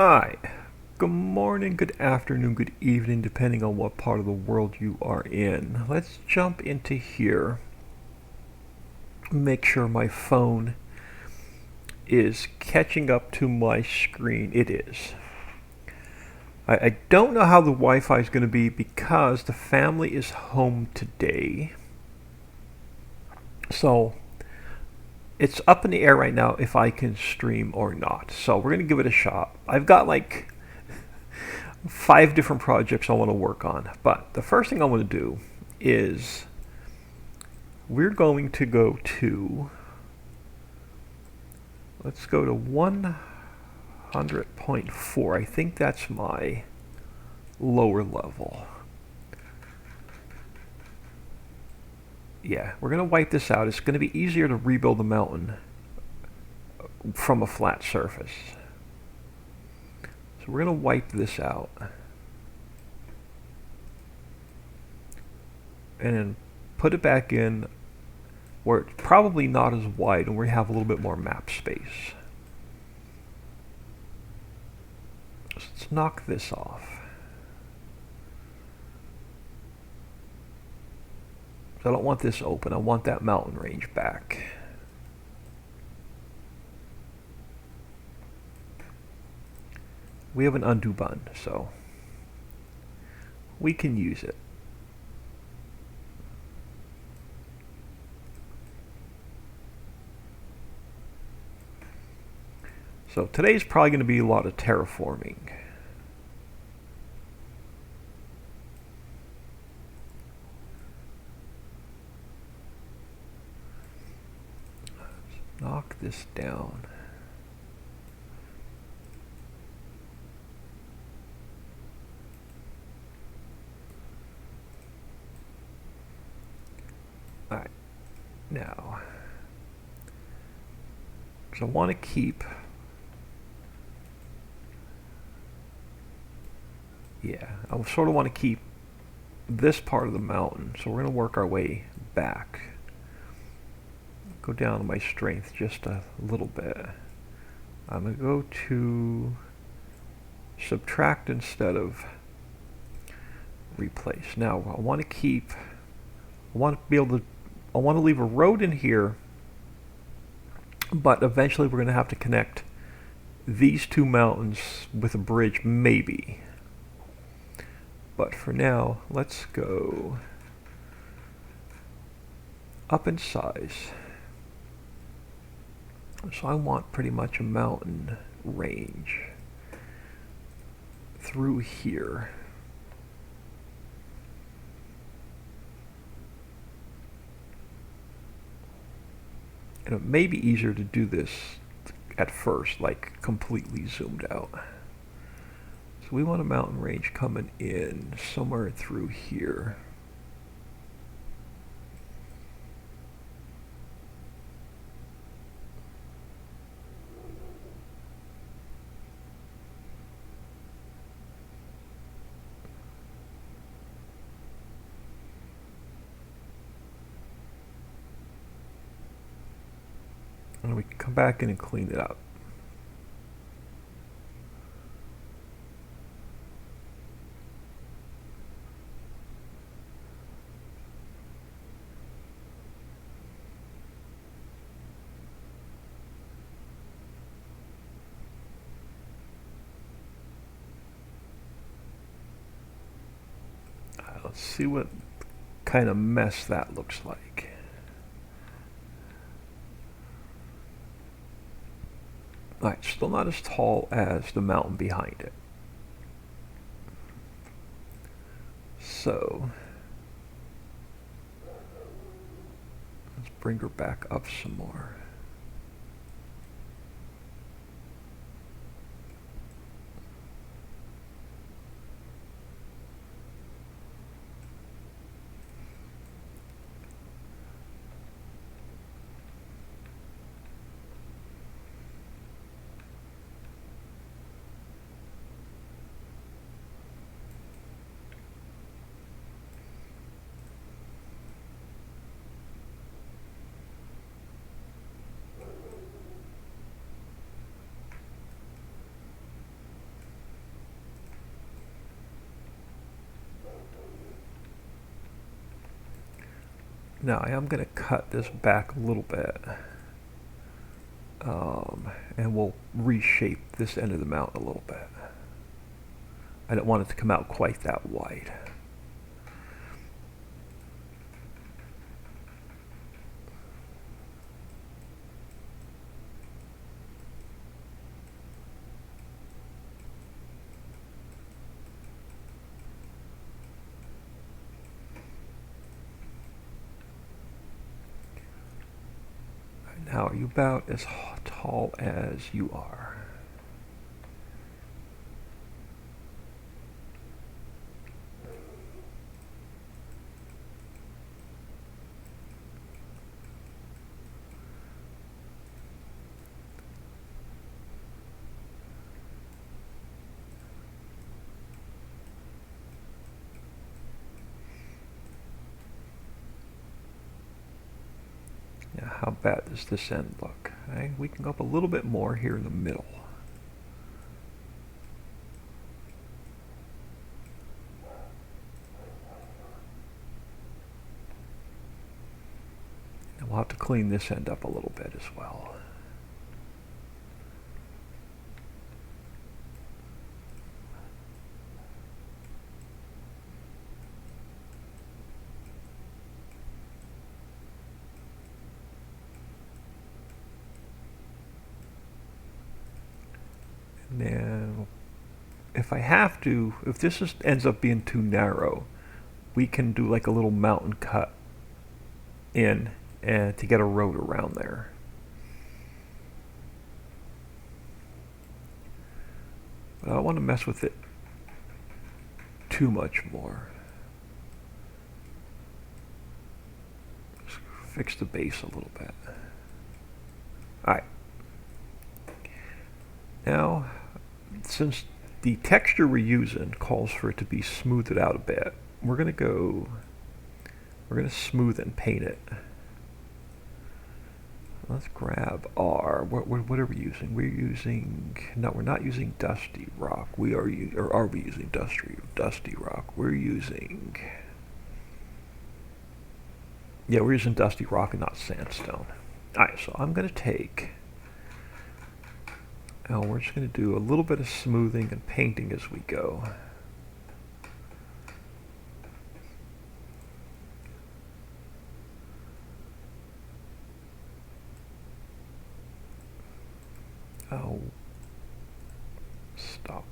Hi. Good morning, good afternoon, good evening, depending on what part of the world you are in. Let's jump into here. Make sure my phone is catching up to my screen. It is. I don't know how the Wi-Fi is going to be because the family is home today. So it's up in the air right now if I can stream or not. So we're going to give it a shot. I've got like 5 different projects I want to work on. But the first thing I want to do is we're going to go to, let's go to 100.4. I think that's my lower level. Yeah, we're going to wipe this out. It's going to be easier to rebuild the mountain from a flat surface. So we're going to wipe this out. And then put it back in where it's probably not as wide and we have a little bit more map space. So let's knock this off. So I don't want this open. I want that mountain range back. We have an undo button, so we can use it. So today's probably going to be a lot of terraforming. Let's knock this down. Alright, now, because I want to keep, I sort of want to keep this part of the mountain, so we're going to work our way back. Go down to my strength just a little bit. I'm going to go to subtract instead of replace. Now, I want to leave a road in here, but eventually we're going to have to connect these two mountains with a bridge, maybe. But for now, let's go up in size. So I want pretty much a mountain range through here. And it may be easier to do this at first, like completely zoomed out. So we want a mountain range coming in somewhere through here. And we can come back in and clean it up. Let's see what kind of mess that looks like. Alright, still not as tall as the mountain behind it. So, let's bring her back up some more. Now I am going to cut this back a little bit, and we'll reshape this end of the mountain a little bit. I don't want it to come out quite that wide. Now, are you about as tall as you are? Now, how bad does this end look? Okay, we can go up a little bit more here in the middle. And we'll have to clean this end up a little bit as well. Now, if I have to, if this ends up being too narrow, we can do like a little mountain cut in and to get a road around there. But I don't want to mess with it too much more. Just fix the base a little bit. Alright. Now, since the texture we're using calls for it to be smoothed out a bit, we're going to smooth and paint it. Let's grab our, what are we using? We're using, no, we're not using Dusty Rock. We are, or are we using Dusty Rock? We're using, yeah, we're using Dusty Rock and not Sandstone. Alright, so I'm going to take, now we're just going to do a little bit of smoothing and painting as we go. Oh, stop.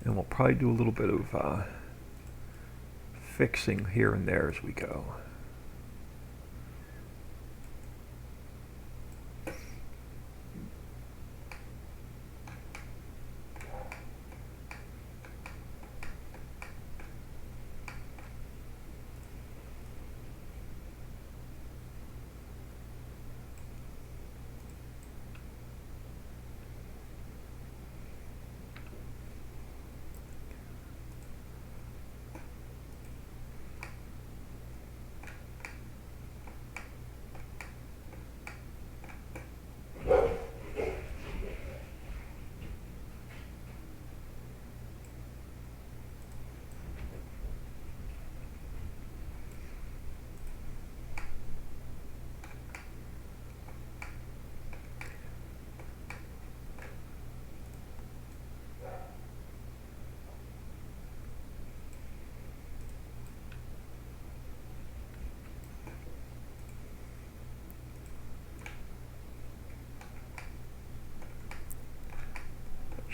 And we'll probably do a little bit of fixing here and there as we go.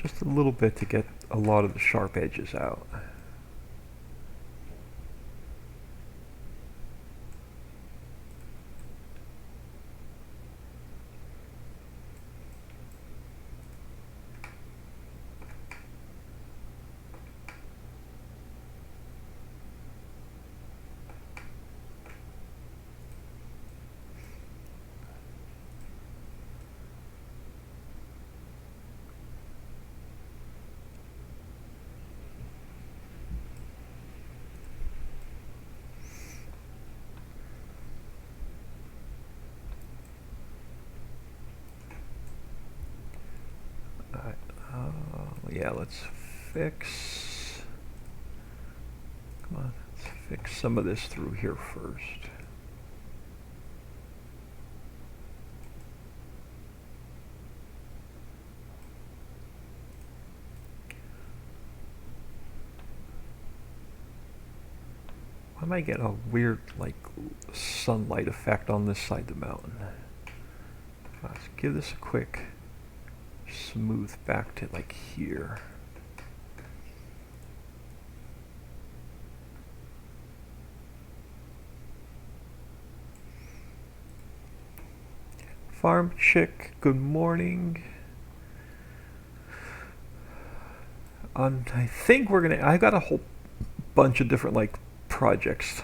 Just a little bit to get a lot of the sharp edges out. Alright, yeah, let's fix... Come on, let's fix some of this through here first. I might get a weird, like, sunlight effect on this side of the mountain. Let's give this a quick smooth back to, like, here. Farm Chick, good morning. I think we're gonna, I got a whole bunch of different, like, projects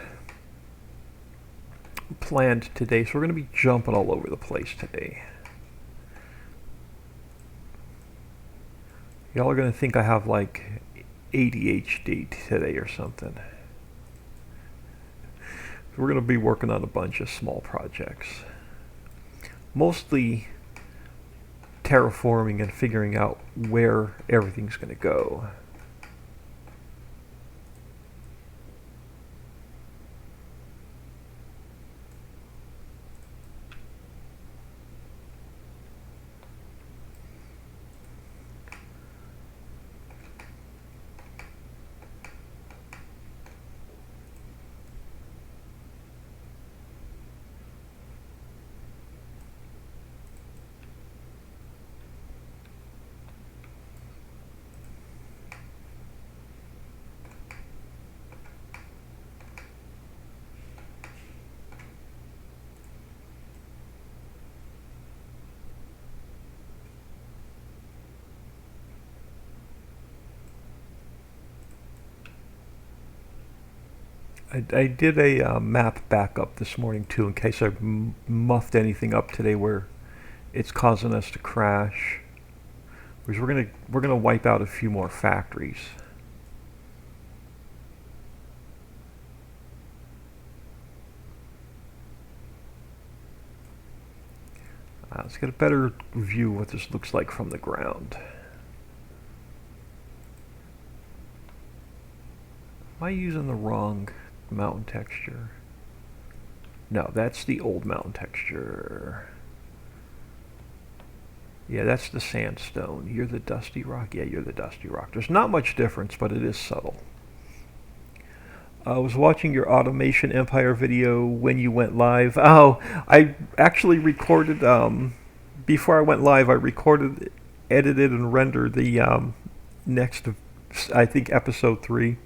planned today, so we're going to be jumping all over the place today. Y'all are going to think I have like ADHD today or something. We're going to be working on a bunch of small projects, mostly terraforming and figuring out where everything's going to go. I did a map backup this morning too, in case I muffed anything up today where it's causing us to crash. Because we're gonna wipe out a few more factories. Let's get a better view of what this looks like from the ground. Am I using the wrong mountain texture? No, that's the old mountain texture. Yeah, that's the sandstone. You're the dusty rock? Yeah, you're the dusty rock. There's not much difference, but it is subtle. I was watching your Automation Empire video when you went live. Oh, I actually recorded, before I went live, I recorded, edited, and rendered the next, I think, episode 3.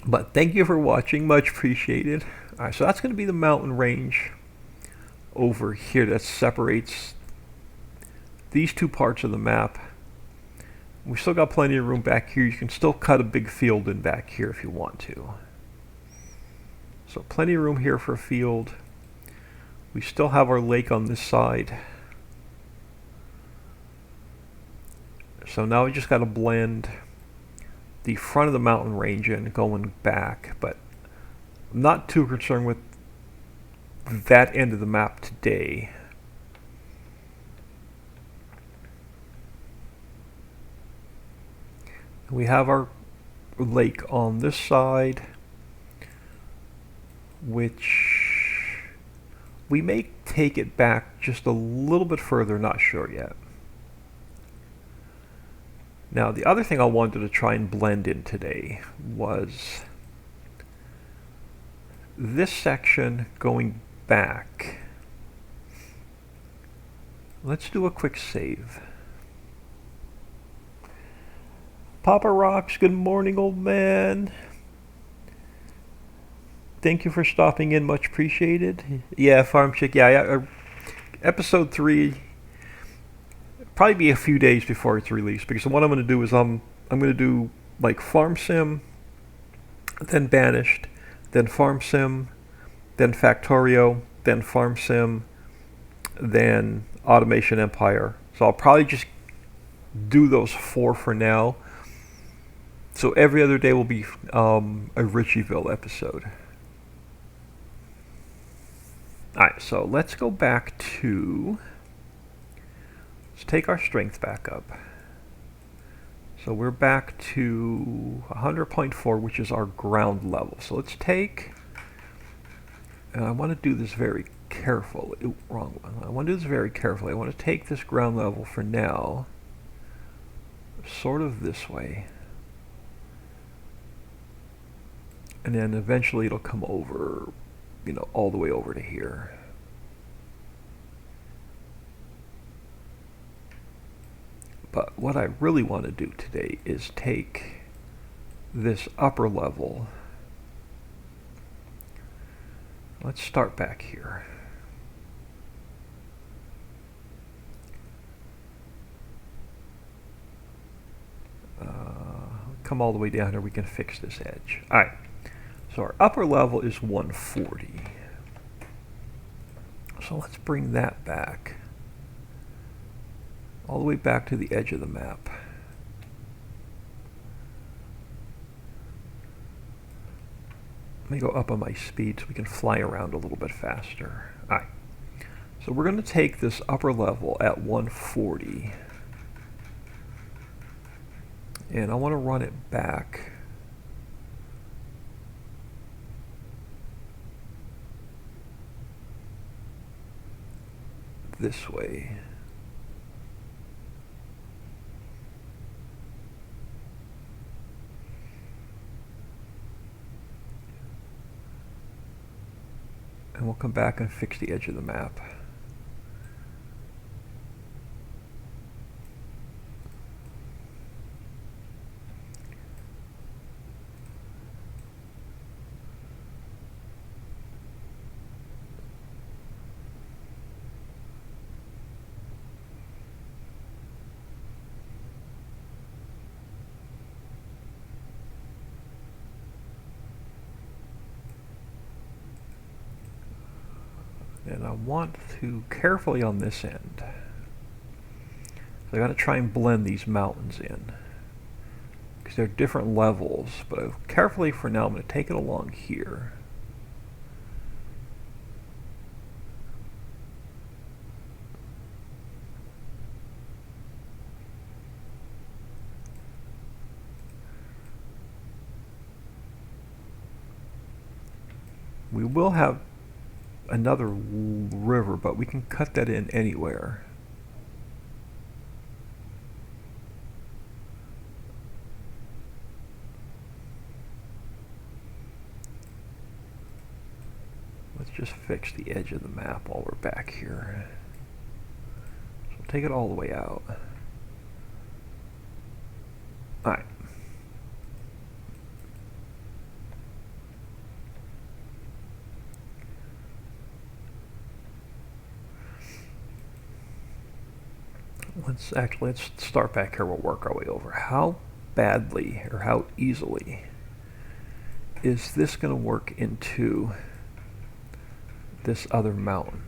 But thank you for watching, much appreciated. Alright, so that's going to be the mountain range over here that separates these two parts of the map. We still got plenty of room back here. You can still cut a big field in back here if you want to. So plenty of room here for a field. We still have our lake on this side. So now we just got to blend the front of the mountain range in going back, but I'm not too concerned with that end of the map today. We have our lake on this side, which we may take it back just a little bit further, not sure yet. Now, the other thing I wanted to try and blend in today was this section going back. Let's do a quick save. Papa Rocks, good morning, old man. Thank you for stopping in, much appreciated. Yeah, Farm Chick, yeah, episode 3, probably be a few days before it's released, because what I'm going to do is I'm going to do like Farm Sim, then Banished, then Farm Sim, then Factorio, then Farm Sim, then Automation Empire. So I'll probably just do those 4 for now. So every other day will be a Ritchieville episode. Alright, so let's go back to, let's take our strength back up. So we're back to 100.4, which is our ground level. So let's take, and I want to do this very carefully. Ooh, wrong one. I want to do this very carefully. I want to take this ground level for now, sort of this way. And then eventually it'll come over, you know, all the way over to here. But what I really want to do today is take this upper level. Let's start back here. Come all the way down here, we can fix this edge. Alright, so our upper level is 140. So let's bring that back, all the way back to the edge of the map. Let me go up on my speed so we can fly around a little bit faster. Alright, so we're going to take this upper level at 140. And I want to run it back this way. And we'll come back and fix the edge of the map. And I want to carefully on this end. So I got to try and blend these mountains in, because they're different levels, but carefully for now I'm going to take it along here. We will have another river, but we can cut that in anywhere. Let's just fix the edge of the map while we're back here. So we'll take it all the way out. Alright. Let's start back here. We'll work our way over. How badly or how easily is this going to work into this other mountain?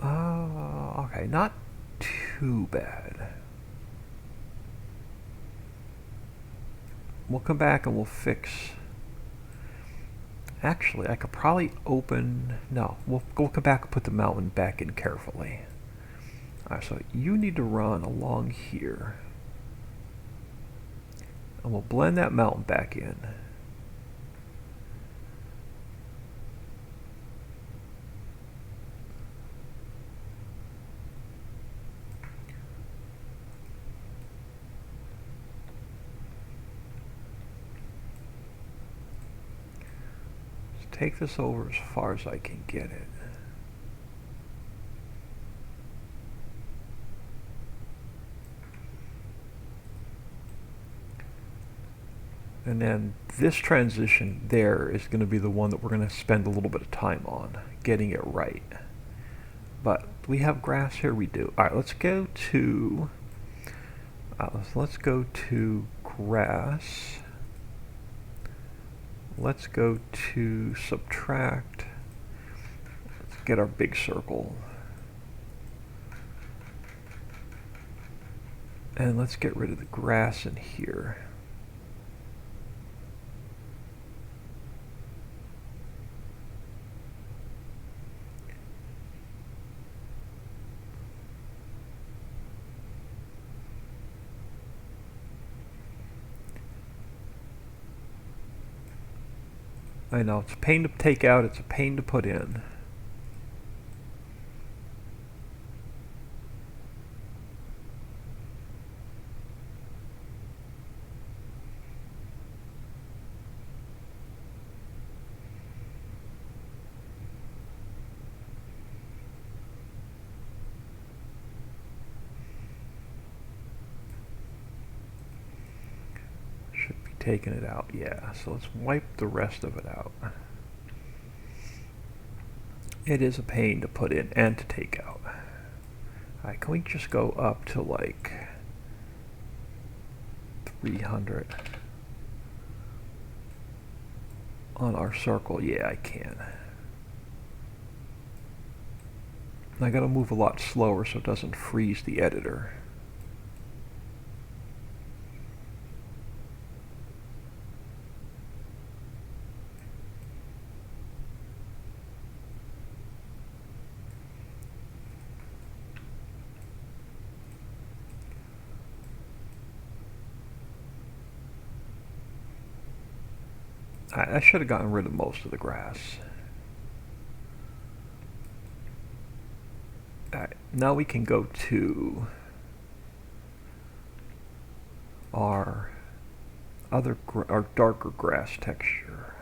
Okay, not too bad. We'll come back and we'll fix. Actually, I could probably open. No, we'll come back and put the mountain back in carefully. Alright, so you need to run along here. And we'll blend that mountain back in. Take this over as far as I can get it. And then this transition there is going to be the one that we're going to spend a little bit of time on, getting it right. But do we have grass here? We do. Alright, let's go to let's go to grass. Let's go to subtract. Let's get our big circle. And let's get rid of the grass in here. I know, it's a pain to take out, it's a pain to put in. Should be taking it out, yeah. So let's wipe the rest of it out. It is a pain to put in and to take out. Alright, can we just go up to like 300 on our circle? Yeah, I can. I gotta move a lot slower so it doesn't freeze the editor. I should have gotten rid of most of the grass. Alright, now we can go to our our darker grass texture.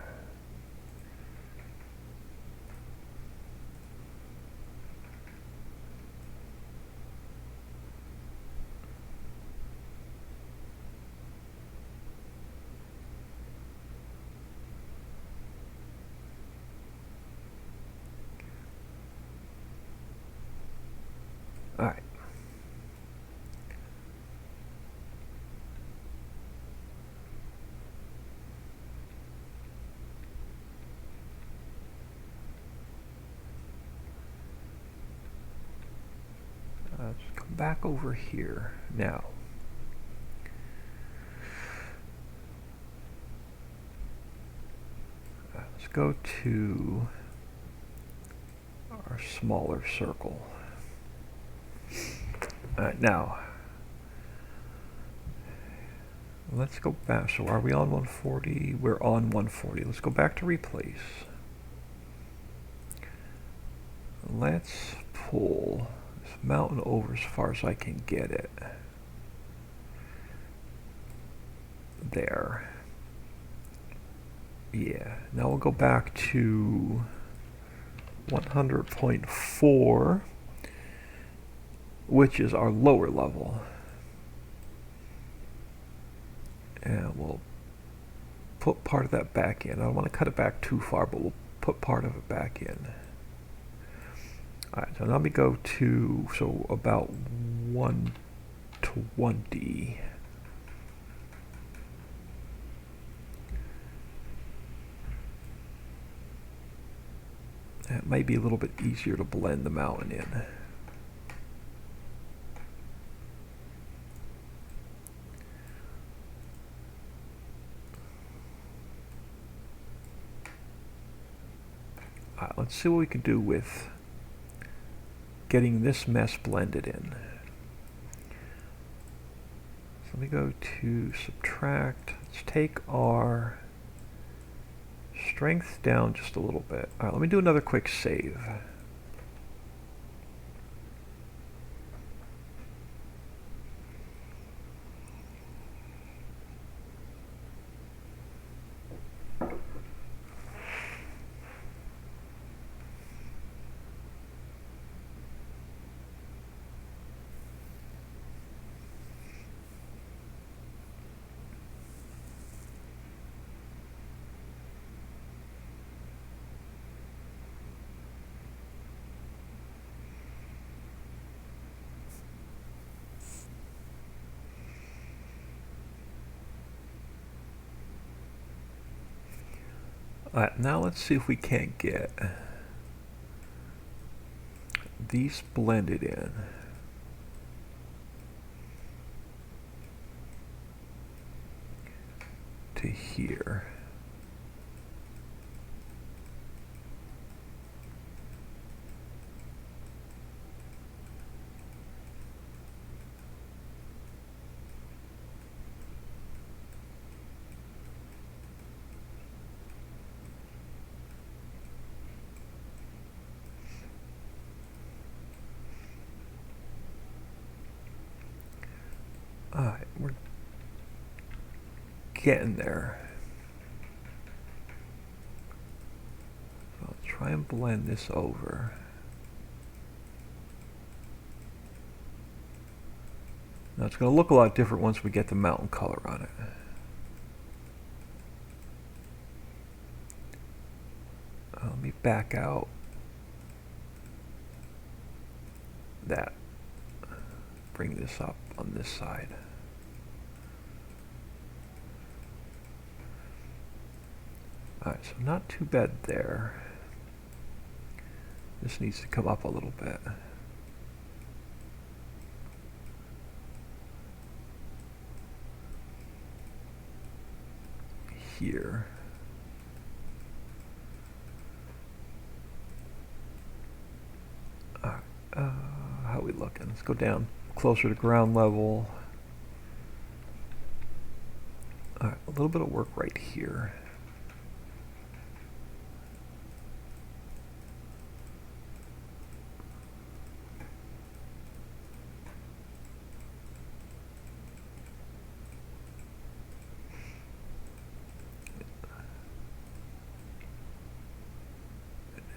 Alright. Let's come back over here now. Let's go to our smaller circle. Now, let's go back. So are we on 140? We're on 140. Let's go back to replace. Let's pull this mountain over as far as I can get it. There. Yeah. Now we'll go back to 100.4, which is our lower level. And we'll put part of that back in. I don't want to cut it back too far, but we'll put part of it back in. Alright, so now we go to, so about 120. That might be a little bit easier to blend the mountain in. Let's see what we can do with getting this mess blended in. So let me go to subtract. Let's take our strength down just a little bit. Alright, let me do another quick save. Alright, now let's see if we can't get these blended in. To here. Alright, we're getting there. So I'll try and blend this over. Now it's going to look a lot different once we get the mountain color on it. Let me back out that. Bring this up on this side. Alright, so not too bad there. This needs to come up a little bit. Here. How are we looking? Let's go down closer to ground level. Alright, a little bit of work right here.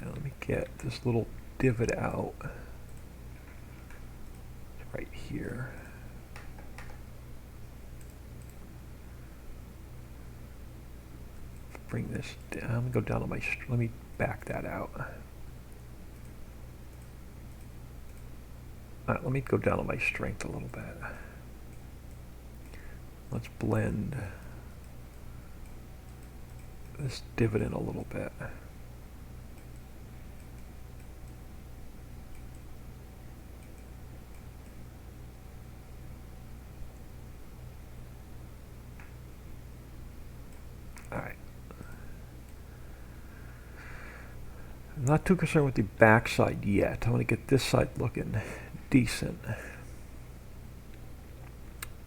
Now let me get this little divot out. Right here. Bring this down. Go down on my. Let me back that out. Alright, let me go down on my strength a little bit. Let's blend this divot in a little bit. Alright. I'm not too concerned with the back side yet. I want to get this side looking decent.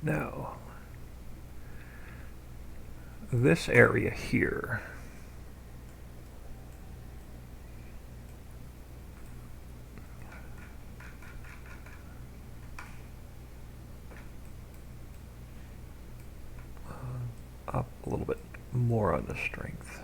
Now, this area here, up a little bit more on the strength.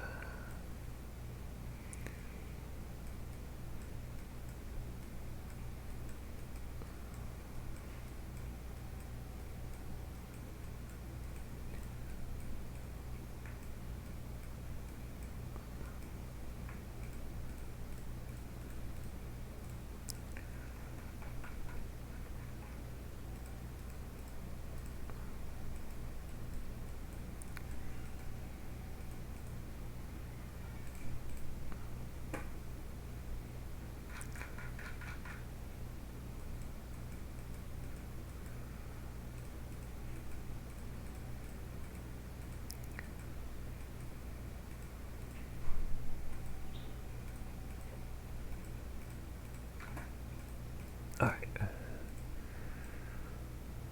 Alright.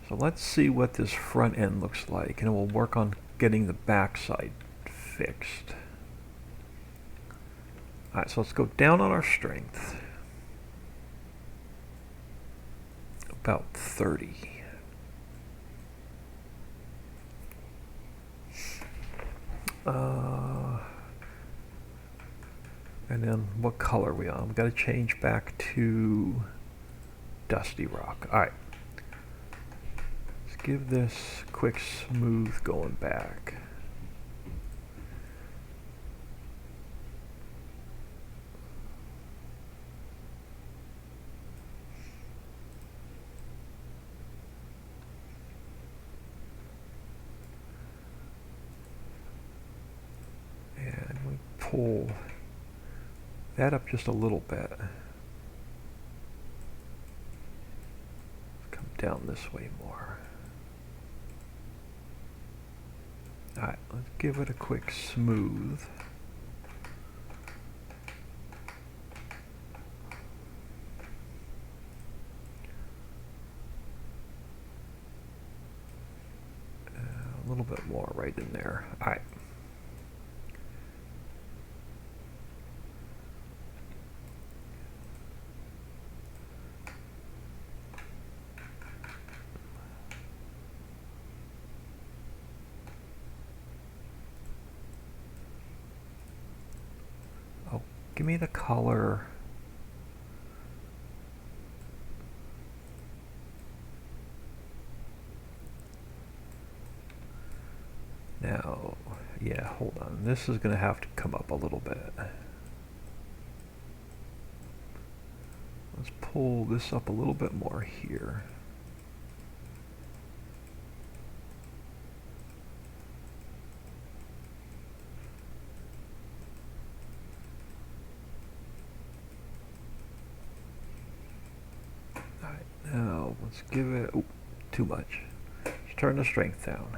So let's see what this front end looks like, and we'll work on getting the back side fixed. Alright, so let's go down on our strength. About 30. And then what color are we on? We've got to change back to Dusty Rock. Alright. Let's give this quick smooth going back. And we pull that up just a little bit. Come down this way more. Alright, let's give it a quick smooth. A little bit more right in there. Alright. give me the color. Now, yeah, hold on. This is going to have to come up a little bit. Let's pull this up a little bit more here. Alright, now let's give it, oh, too much. Let's turn the strength down.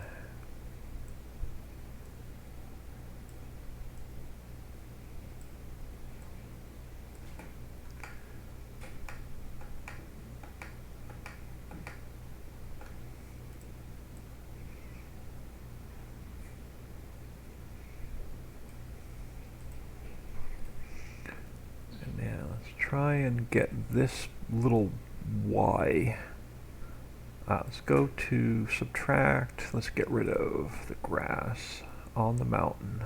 Try and get this little Y. Let's go to subtract. Let's get rid of the grass on the mountain.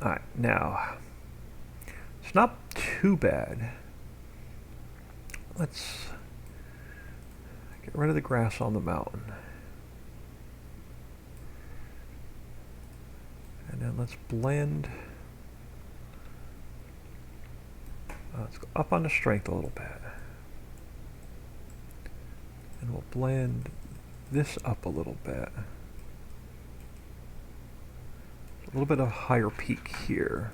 Alright, now, it's not too bad. Let's get rid of the grass on the mountain. And then let's blend. Let's go up on the strength a little bit. And we'll blend this up a little bit. A little bit of higher peak here.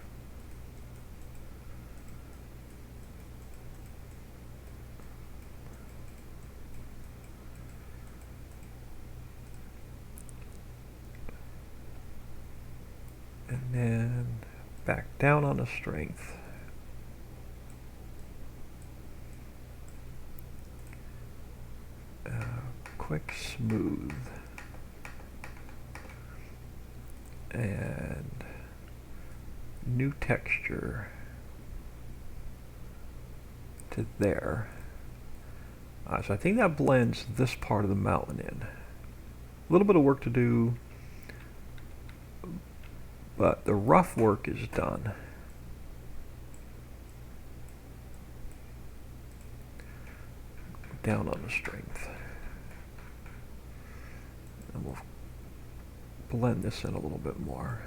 And then back down on the strength. Quick smooth. And new texture to there. So I think that blends this part of the mountain in. A little bit of work to do, but the rough work is done. Down on the strength. And we'll blend this in a little bit more.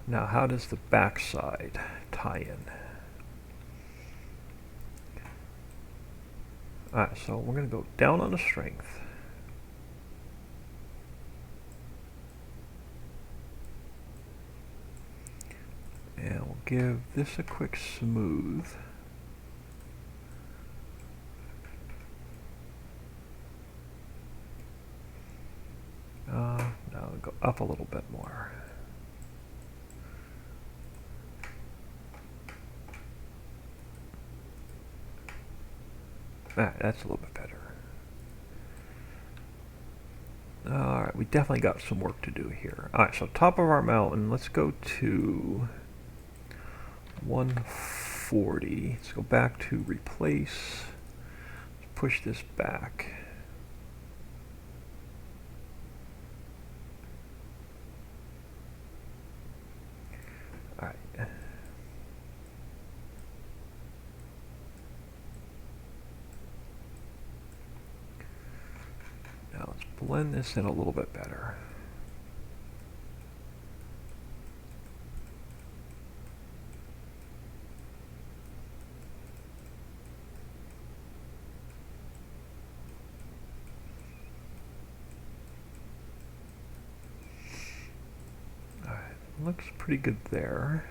Now, how does the backside tie in? Alright, so we're going to go down on the strength. And we'll give this a quick smooth. Now we'll go up a little bit more. That's a little bit better. Alright, we definitely got some work to do here. Alright, so top of our mountain, let's go to 140. Let's go back to replace. Let's push this back. Alright. Now let's blend this in a little bit better. Alright, looks pretty good there.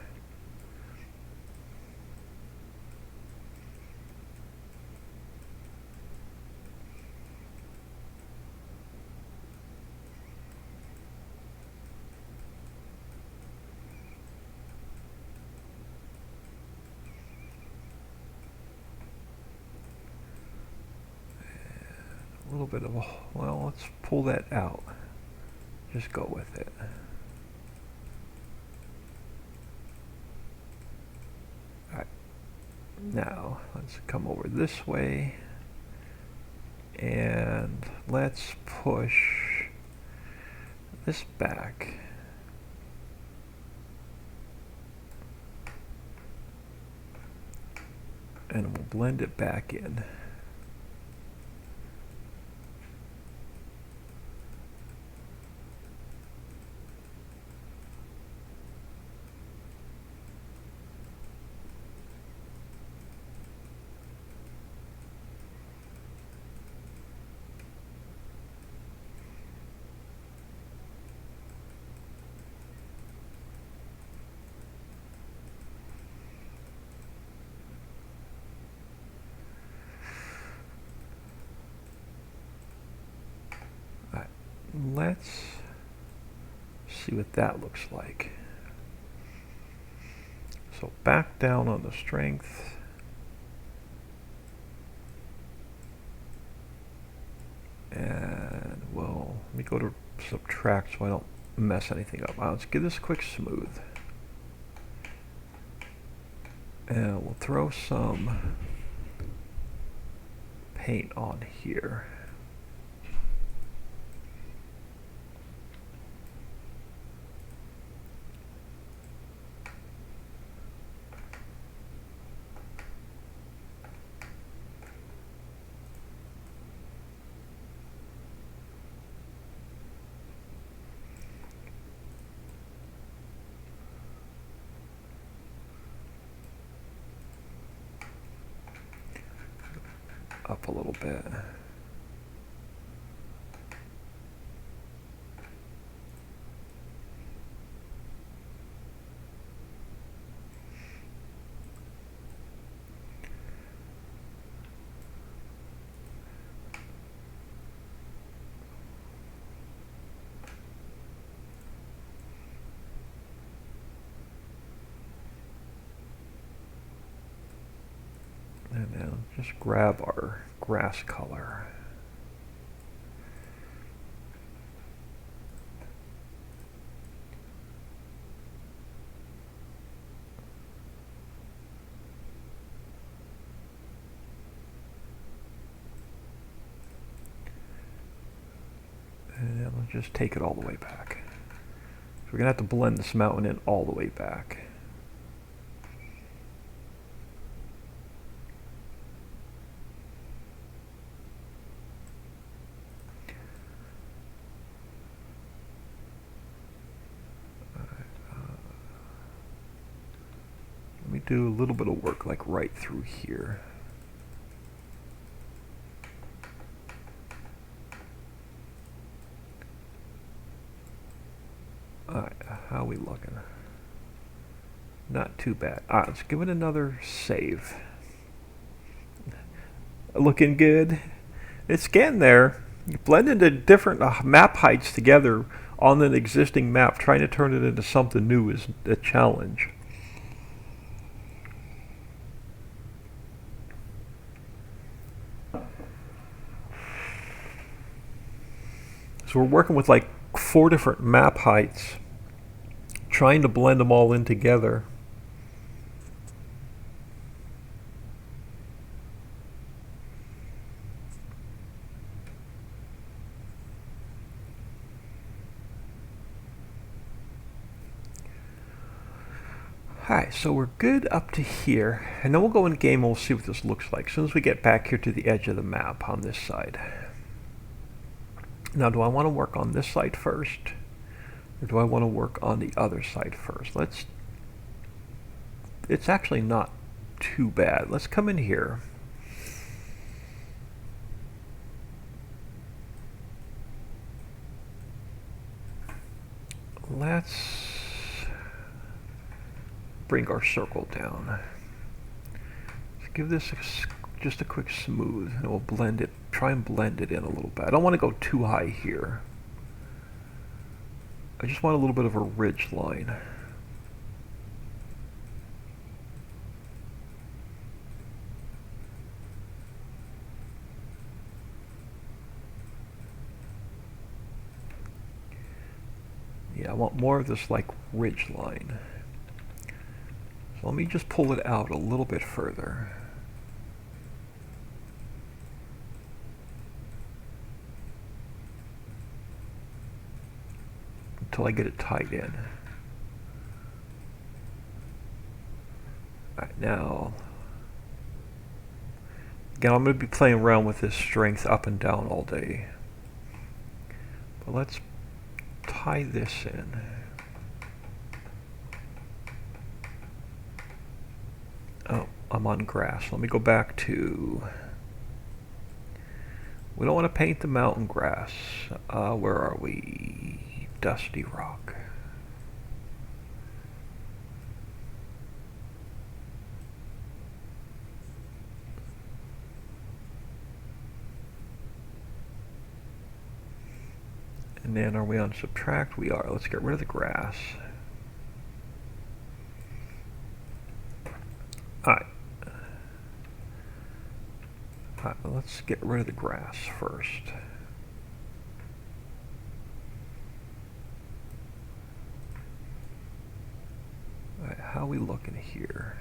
A little bit of a, well, let's pull that out. Just go with it. Now, let's come over this way, and let's push this back. And we'll blend it back in. Let's see what that looks like. So back down on the strength. And well, let me go to subtract so I don't mess anything up. Let's give this a quick smooth. And we'll throw some paint on here. Up a little bit. And then just grab our grass color. And then we'll just take it all the way back. So we're going to have to blend this mountain in all the way back. Let me do a little bit of work like right through here. Alright, how are we looking? Not too bad. Alright, let's give it another save. Looking good. It's getting there. You blend into different map heights together on an existing map. Trying to turn it into something new is a challenge. So we're working with like 4 different map heights, trying to blend them all in together. Alright, so we're good up to here, and then we'll go in game and we'll see what this looks like as soon as we get back here to the edge of the map on this side. Now, do I want to work on this side first, or do I want to work on the other side first? It's actually not too bad. Let's come in here. Let's bring our circle down. Let's give this just a quick smooth, and we'll blend it, try and blend it in a little bit. I don't want to go too high here. I just want a little bit of a ridge line. Yeah, I want more of this like ridge line. So let me just pull it out a little bit further. Until I get it tied in. Alright, now, again, I'm going to be playing around with this strength up and down all day. But let's tie this in. Oh, I'm on grass. Let me go back to... We don't want to paint the mountain grass. Where are we? Dusty rock. And then are we on subtract? We are. Let's get rid of the grass. Alright. Alright, let's get rid of the grass first. Alright, how are we looking here?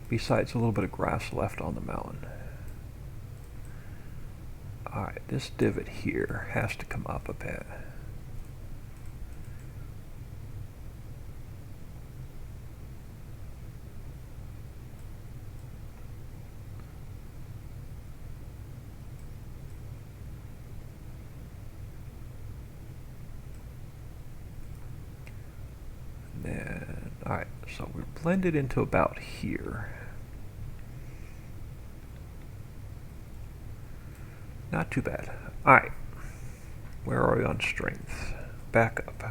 Besides a little bit of grass left on the mountain. Alright, this divot here has to come up a bit. Then, alright, so we're blended into about here. Not too bad. Alright. Where are we on strength? Back up.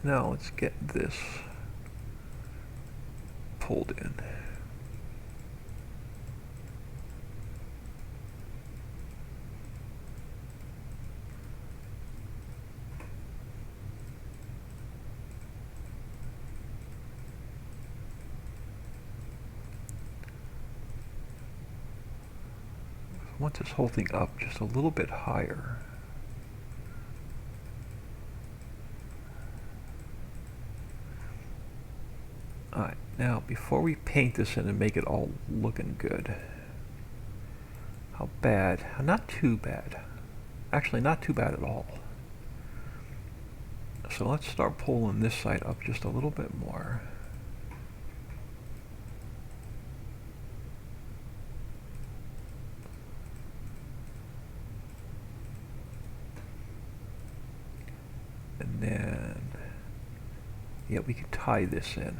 Now let's get this pulled in. I want this whole thing up just a little bit higher. Alright, now before we paint this in and make it all looking good, how bad? Not too bad. Actually, not too bad at all. So let's start pulling this side up just a little bit more. And then, yeah, we can tie this in.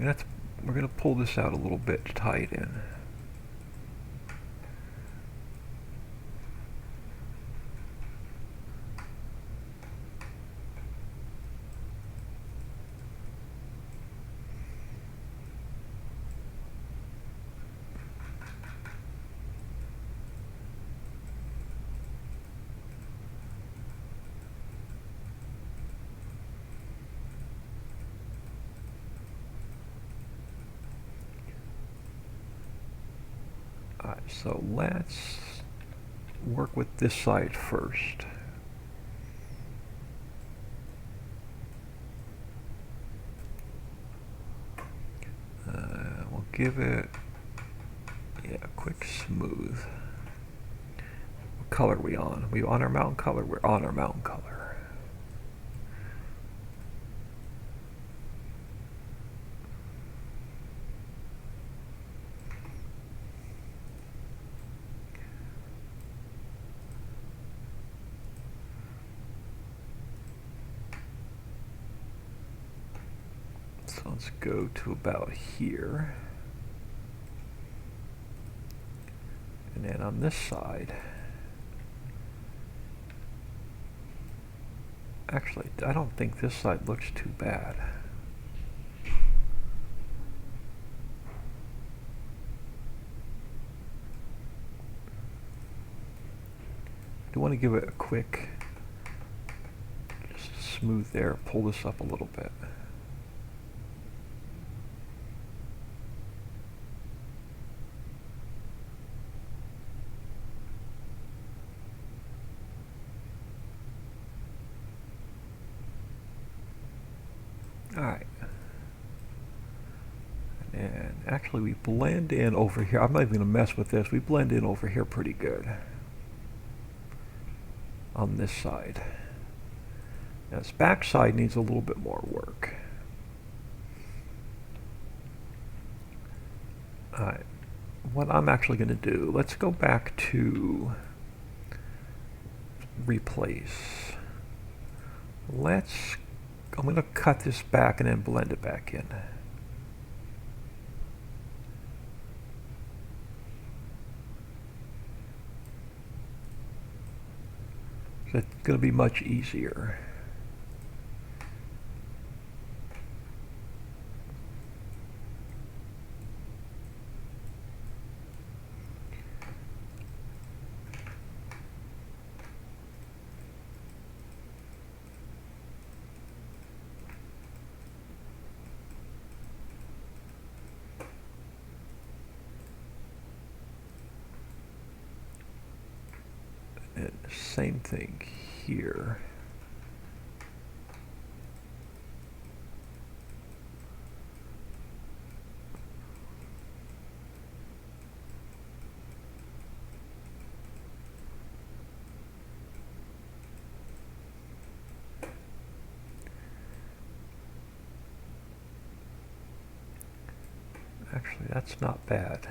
We're going to pull this out a little bit to tie it in. Alright, so let's work with this side first. We'll give it, yeah, a quick smooth. What color are we on? Are we on our mountain color? We're on our mountain color. So let's go to about here. And then on this side, actually, I don't think this side looks too bad. I do want to give it a quick, just smooth there, pull this up a little bit. Alright. And actually we blend in over here. I'm not even going to mess with this. We blend in over here pretty good. On this side. Now this back side needs a little bit more work. Alright. What I'm actually going to do, let's go back to replace. I'm going to cut this back and then blend it back in. So it's going to be much easier. And same thing here. Actually, that's not bad.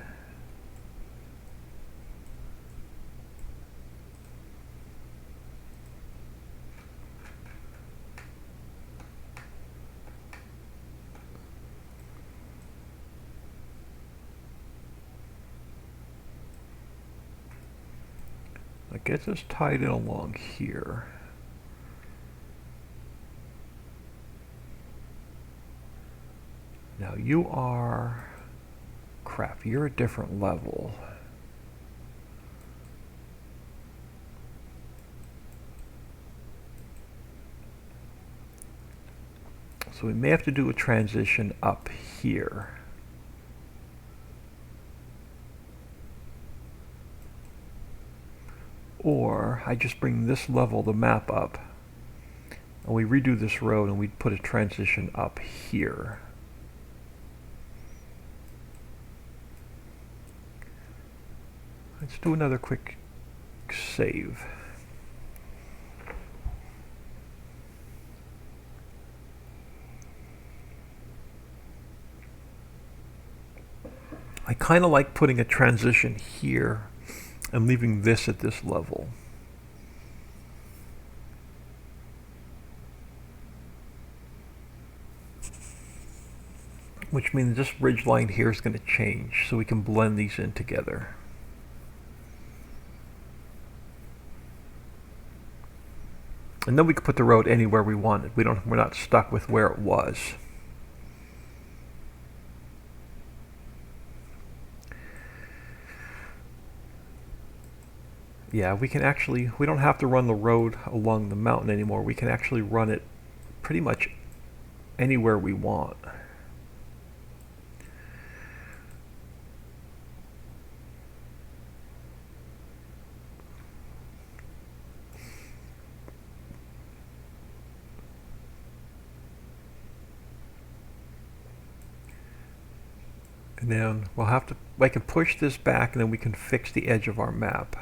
That gets us tied in along here. Now you are... crap, you're a different level. So we may have to do a transition up here. Or I just bring this level of the map up and we redo this road and we put a transition up here. Let's do another quick save. I kind of like putting a transition here and leaving this at this level. Which means this ridge line here is going to change, so we can blend these in together. And then we can put the road anywhere we want it. We're not stuck with where it was. Yeah, we don't have to run the road along the mountain anymore. We can actually run it pretty much anywhere we want. And then I can push this back and then we can fix the edge of our map.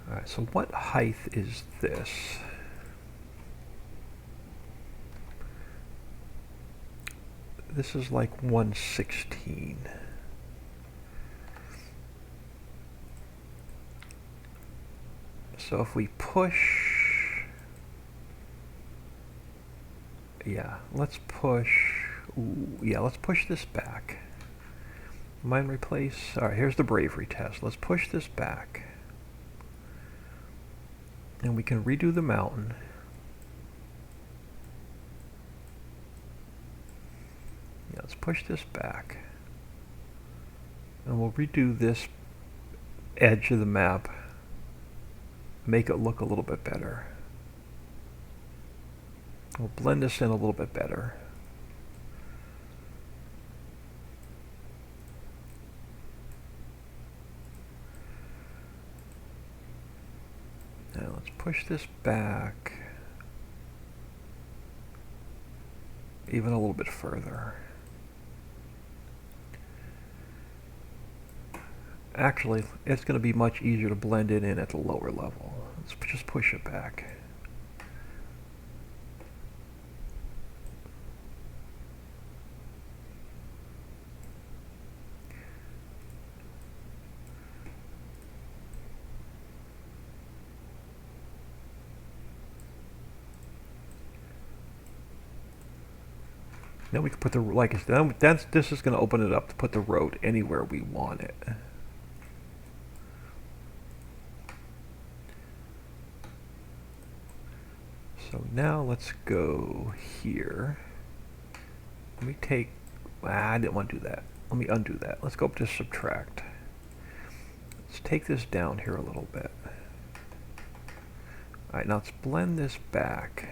Alright, so what height is this? This is like 116. So if we push... Yeah, let's push... Ooh, yeah, let's push this back. Mine replace... Alright, here's the bravery test. Let's push this back. And we can redo the mountain. Yeah, let's push this back. And we'll redo this edge of the map. Make it look a little bit better. We'll blend this in a little bit better. Now let's push this back. even a little bit further. Actually, it's going to be much easier to blend it in at the lower level. Let's just push it back. Then we can put the, like, this is going to open it up to put the road anywhere we want it. So now let's go here. Let me take, I didn't want to do that. Let me undo that. Let's go up to subtract. Let's take this down here a little bit. Alright, now let's blend this back.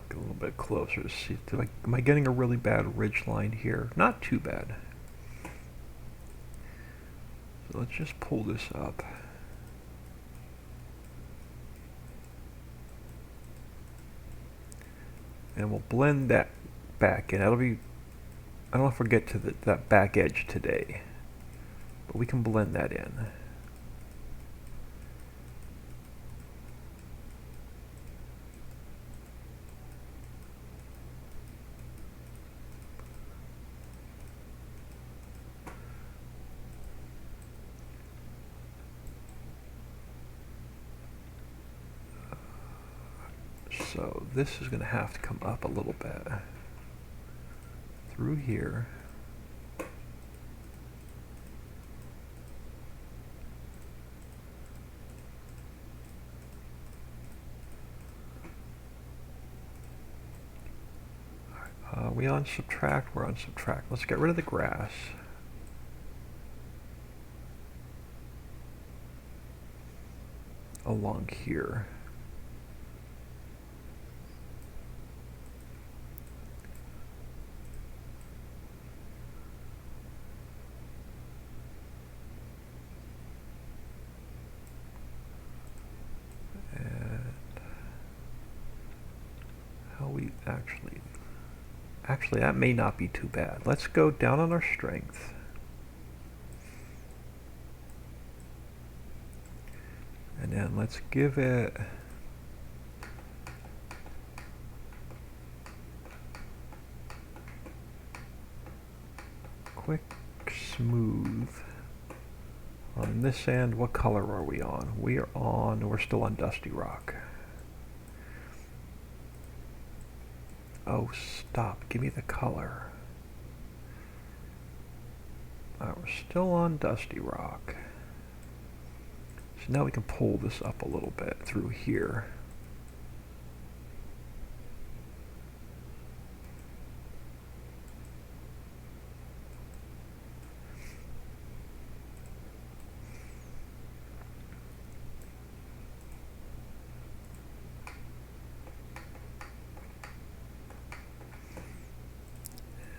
Get a little bit closer to see. Am I getting a really bad ridge line here? Not too bad. So let's just pull this up. And we'll blend that back in. That'll be, I don't want to forget to that back edge today, but we can blend that in. So this is going to have to come up a little bit through here. We on subtract? We're on subtract. Let's get rid of the grass. Along here. Actually, that may not be too bad. Let's go down on our strength. And then let's give it quick smooth. On this end, what color are we on? We're still on Dusty Rock. Oh, stop. Give me the color. Alright, we're still on Dusty Rock. So now we can pull this up a little bit through here.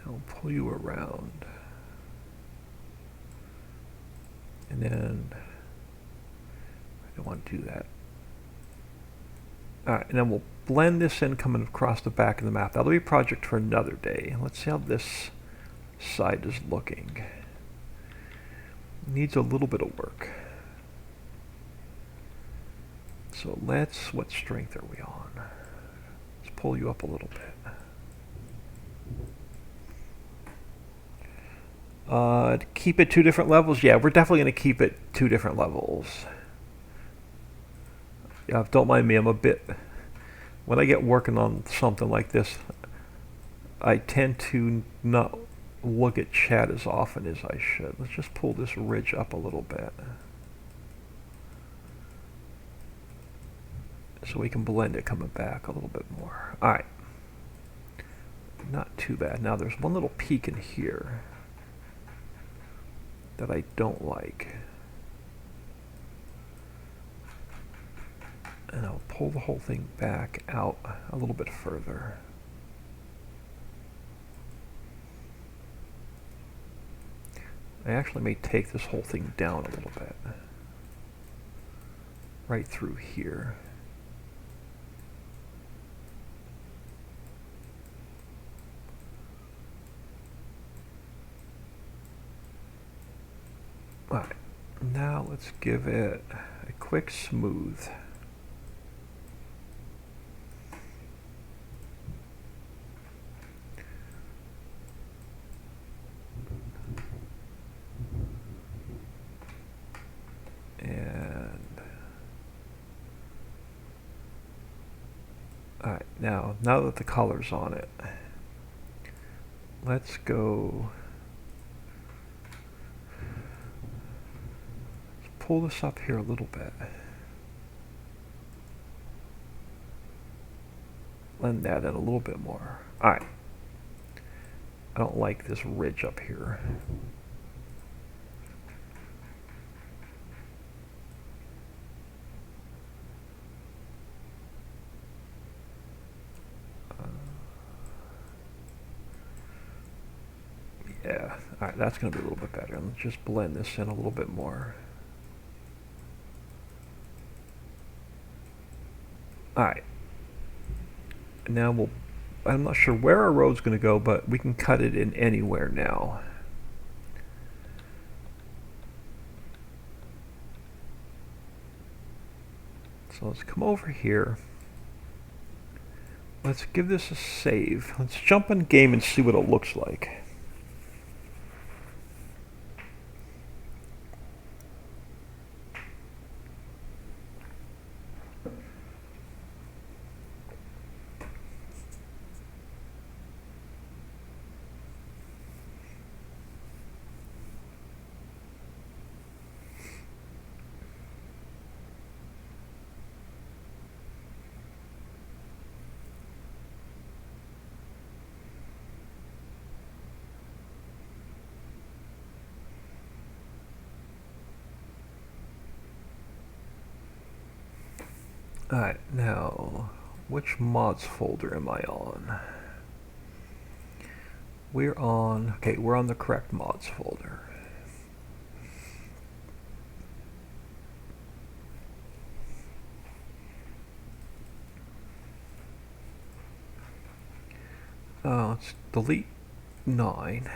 I'll pull you around. And then I don't want to do that. Alright, and then we'll blend this in coming across the back of the map. That'll be a project for another day. Let's see how this side is looking. Needs a little bit of work. So what strength are we on? Let's pull you up a little bit. Keep it 2 different levels? Yeah, we're definitely going to keep it 2 different levels. Yeah, don't mind me, I'm a bit... When I get working on something like this, I tend to not look at chat as often as I should. Let's just pull this ridge up a little bit. So we can blend it coming back a little bit more. Alright. Not too bad. Now there's one little peak in here that I don't like. And I'll pull the whole thing back out a little bit further. I actually may take this whole thing down a little bit. Right through here. Alright, now let's give it a quick smooth. And alright, now that the color's on it, let's go pull this up here a little bit. Blend that in a little bit more. Alright. I don't like this ridge up here. Yeah, alright, that's going to be a little bit better. Let's just blend this in a little bit more. Alright. Now I'm not sure where our road's going to go, but we can cut it in anywhere now. So let's come over here. Let's give this a save. Let's jump in game and see what it looks like. Alright, now, which mods folder am I on? We're on the correct mods folder. Let's delete 9.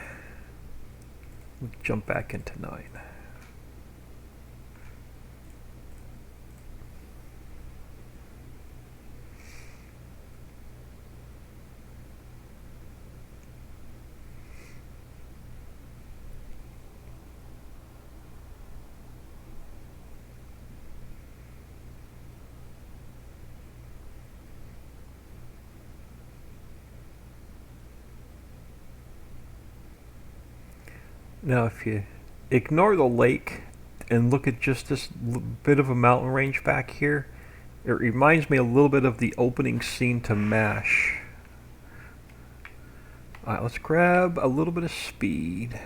Jump back into 9. Now if you ignore the lake and look at just this bit of a mountain range back here, it reminds me a little bit of the opening scene to MASH. Alright, let's grab a little bit of speed.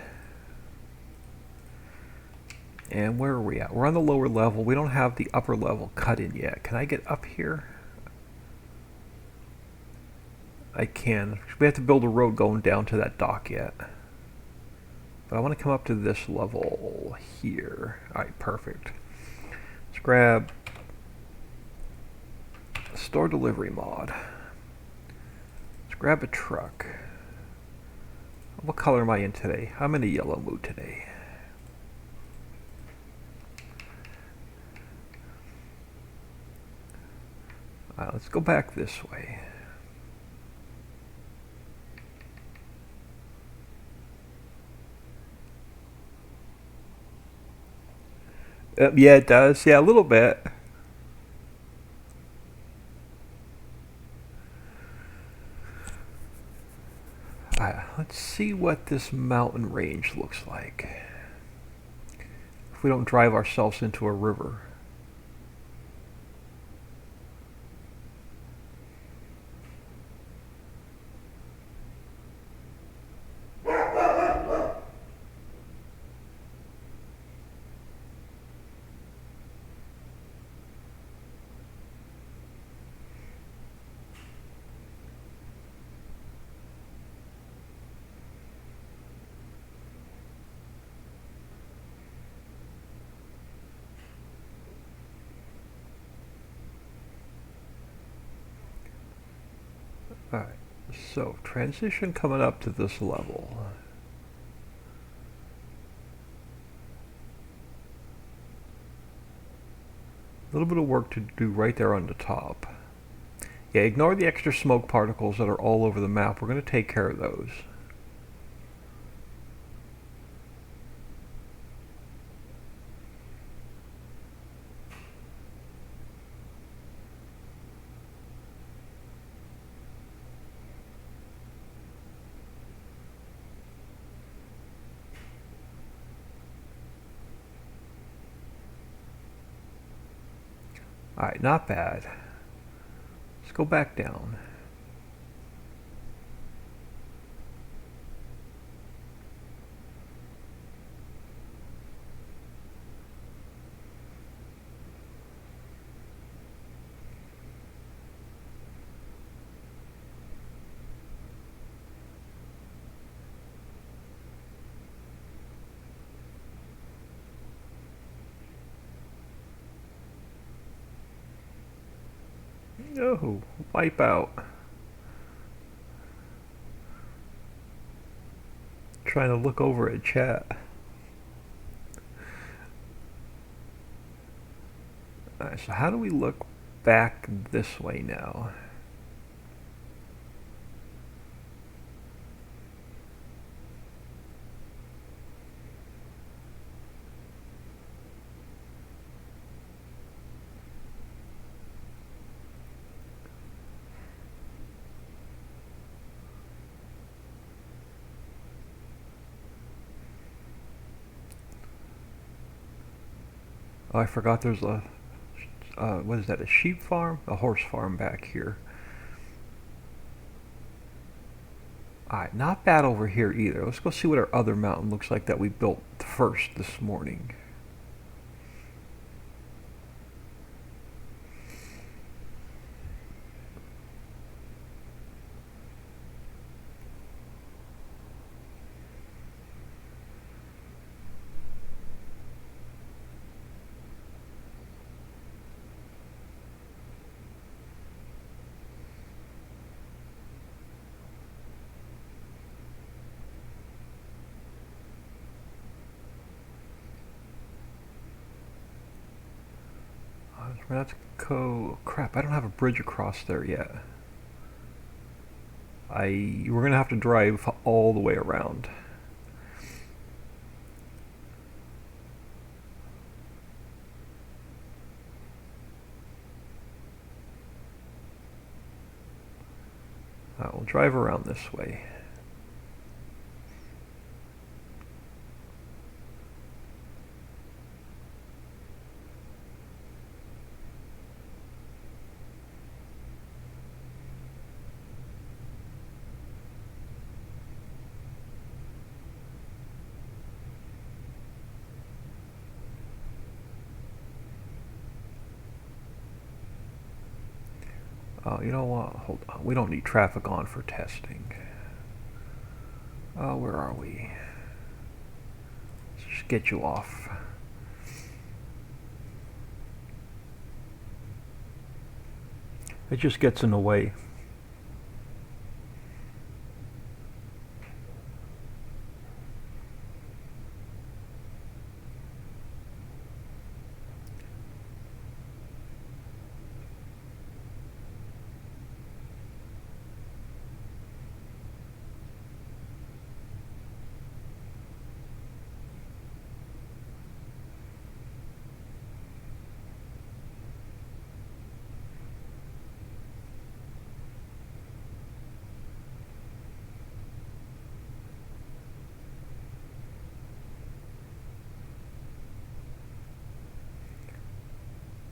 And where are we at? We're on the lower level. We don't have the upper level cut in yet. Can I get up here? I can. We have to build a road going down to that dock yet. But I want to come up to this level here. Alright, perfect. Let's grab a store delivery mod. Let's grab a truck. What color am I in today? I'm in a yellow mood today. Alright, let's go back this way. Yeah, it does. Yeah, a little bit. Let's see what this mountain range looks like. If we don't drive ourselves into a river. Alright, so transition coming up to this level. A little bit of work to do right there on the top. Yeah, ignore the extra smoke particles that are all over the map. We're going to take care of those. Alright, not bad. Let's go back down. Oh, wipe out. Trying to look over at chat. Alright, so how do we look back this way now? Oh, I forgot there's a, what is that, a sheep farm? A horse farm back here. Alright, not bad over here either. Let's go see what our other mountain looks like that we built first this morning. We're gonna have to go. Crap, I don't have a bridge across there yet. We're gonna have to drive all the way around. We'll drive around this way. You know what? Hold on. We don't need traffic on for testing. Where are we? Let's just get you off. It just gets in the way.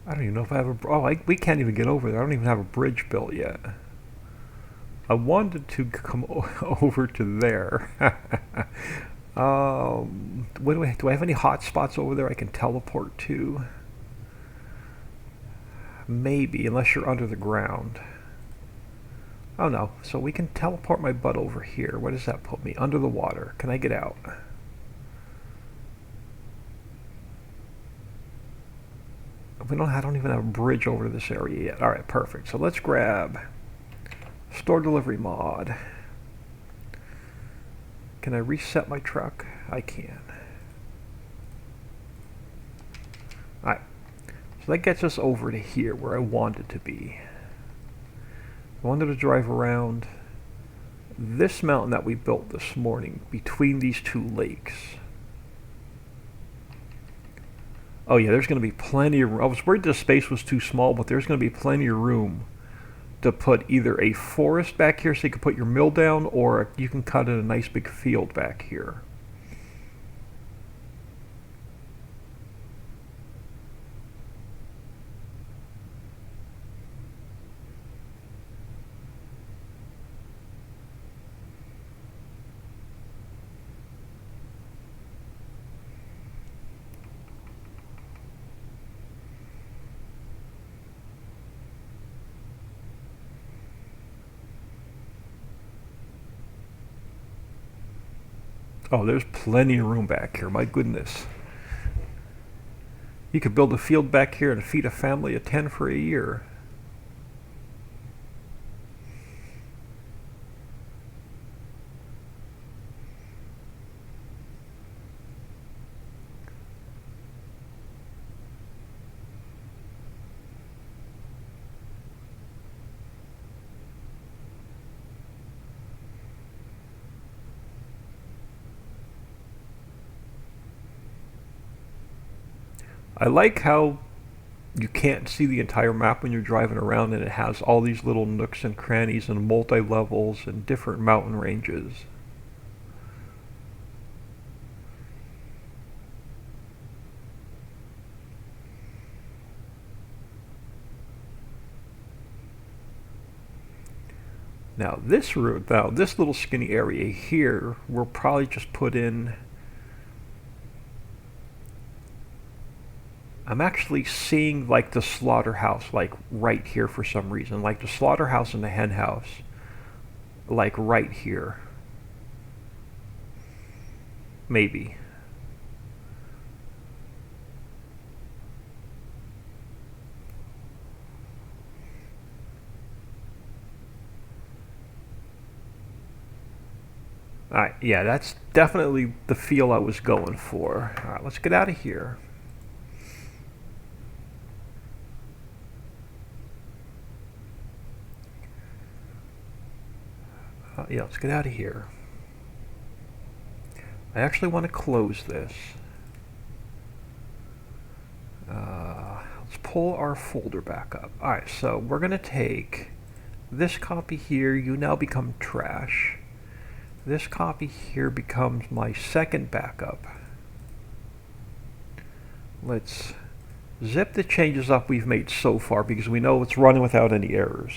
I don't even know if I have a. Oh, we can't even get over there. I don't even have a bridge built yet. I wanted to come over to there. What do I have any hot spots over there I can teleport to? Maybe, unless you're under the ground. Oh no, so we can teleport my butt over here. Where does that put me? Under the water. Can I get out? I don't even have a bridge over to this area yet. Alright, perfect. So let's grab Store delivery mod. Can I reset my truck? I can. Alright. So that gets us over to here where I wanted to be. I wanted to drive around this mountain that we built this morning between these two lakes. Oh yeah, there's going to be plenty of room. I was worried the space was too small, but there's going to be plenty of room to put either a forest back here so you can put your mill down, or you can cut in a nice big field back here. Oh, there's plenty of room back here, my goodness. You could build a field back here and feed a family of 10 for a year. I like how you can't see the entire map when you're driving around, and it has all these little nooks and crannies and multi-levels and different mountain ranges. Now this route, now this little skinny area here, we'll probably just put in. I'm actually seeing like the slaughterhouse like right here for some reason, like the slaughterhouse and the hen house, like right here. Maybe. Alright, yeah, that's definitely the feel I was going for. Alright, let's get out of here. Yeah, let's get out of here. I actually want to close this. Let's pull our folder back up. Alright, so we're going to take this copy here. You now become trash. This copy here becomes my second backup. Let's zip the changes up we've made so far because we know it's running without any errors.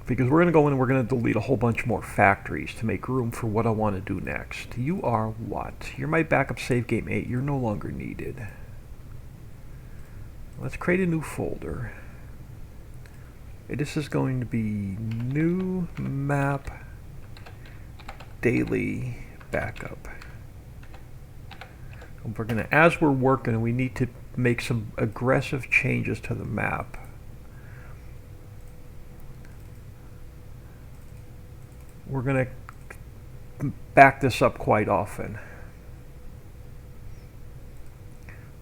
Because we're going to go in and we're going to delete a whole bunch more factories to make room for what I want to do next. You are what? You're my backup save game 8. You're no longer needed. Let's create a new folder. This is going to be new map daily backup. And we're going to, as we're working, we need to make some aggressive changes to the map. We're going to back this up quite often.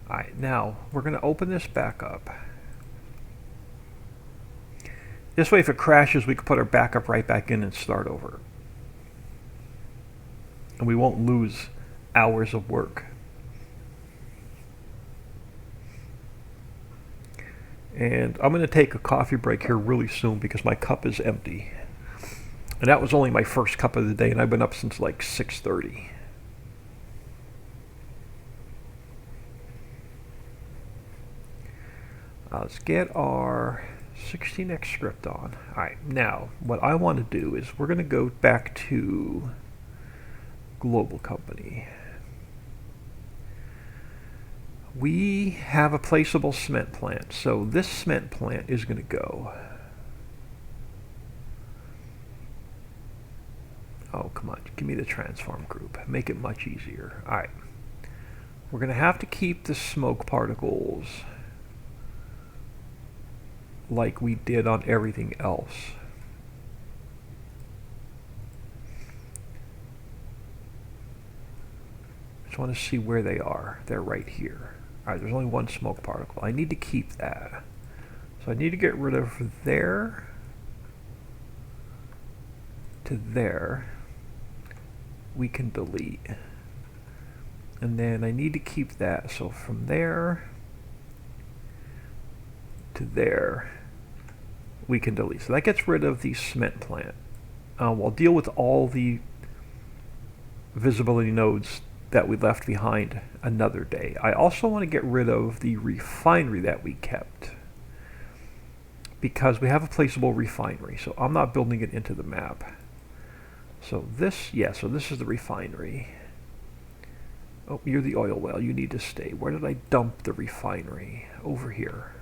Alright, now we're going to open this back up. This way if it crashes we can put our backup right back in and start over. And we won't lose hours of work. And I'm going to take a coffee break here really soon because my cup is empty. And that was only my first cup of the day, and I've been up since like 6:30. Let's get our 16x script on. Alright, now what I want to do is we're going to go back to global company. We have a placeable cement plant, so this cement plant is going to go. Oh, come on. Give me the transform group. Make it much easier. Alright. We're going to have to keep the smoke particles like we did on everything else. Just want to see where they are. They're right here. Alright, there's only one smoke particle. I need to keep that. So I need to get rid of there to there. We can delete. And then I need to keep that. So from there to there, we can delete. So that gets rid of the cement plant. We'll deal with all the visibility nodes that we left behind another day. I also want to get rid of the refinery that we kept, because we have a placeable refinery, so I'm not building it into the map. So this, yeah, so this is the refinery. Oh, you're the oil well, you need to stay. Where did I dump the refinery? Over here.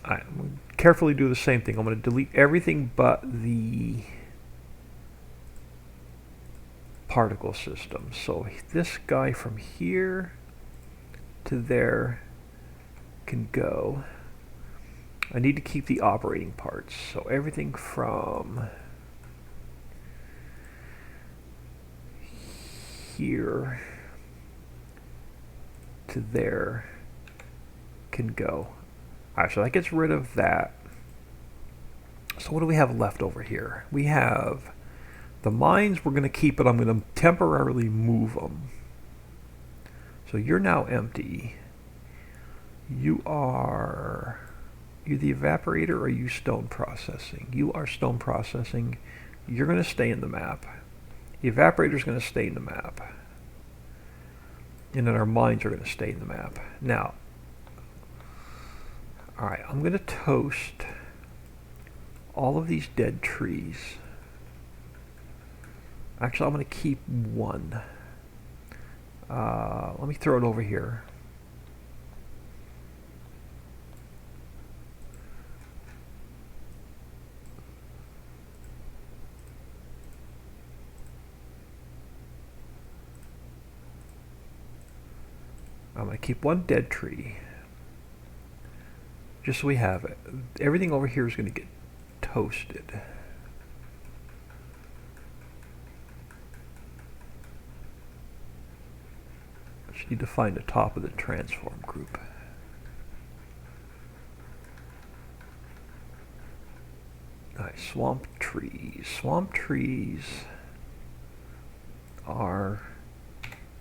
I'm going to carefully do the same thing. I'm going to delete everything but the particle system. So this guy from here to there can go. I need to keep the operating parts. So everything from here to there can go. Alright, so that gets rid of that. So what do we have left over here? We have the mines. We're going to keep, but I'm going to temporarily move them. So you're now empty. You're the evaporator, or are you stone processing? You are stone processing. You're going to stay in the map. The evaporator is going to stay in the map. And then our mines are going to stay in the map. Now, alright, I'm going to toast all of these dead trees. Actually, I'm going to keep one. Let me throw it over here. I'm going to keep one dead tree, just so we have it. Everything over here is going to get toasted. I just need to find the top of the transform group. Alright, swamp trees. Swamp trees are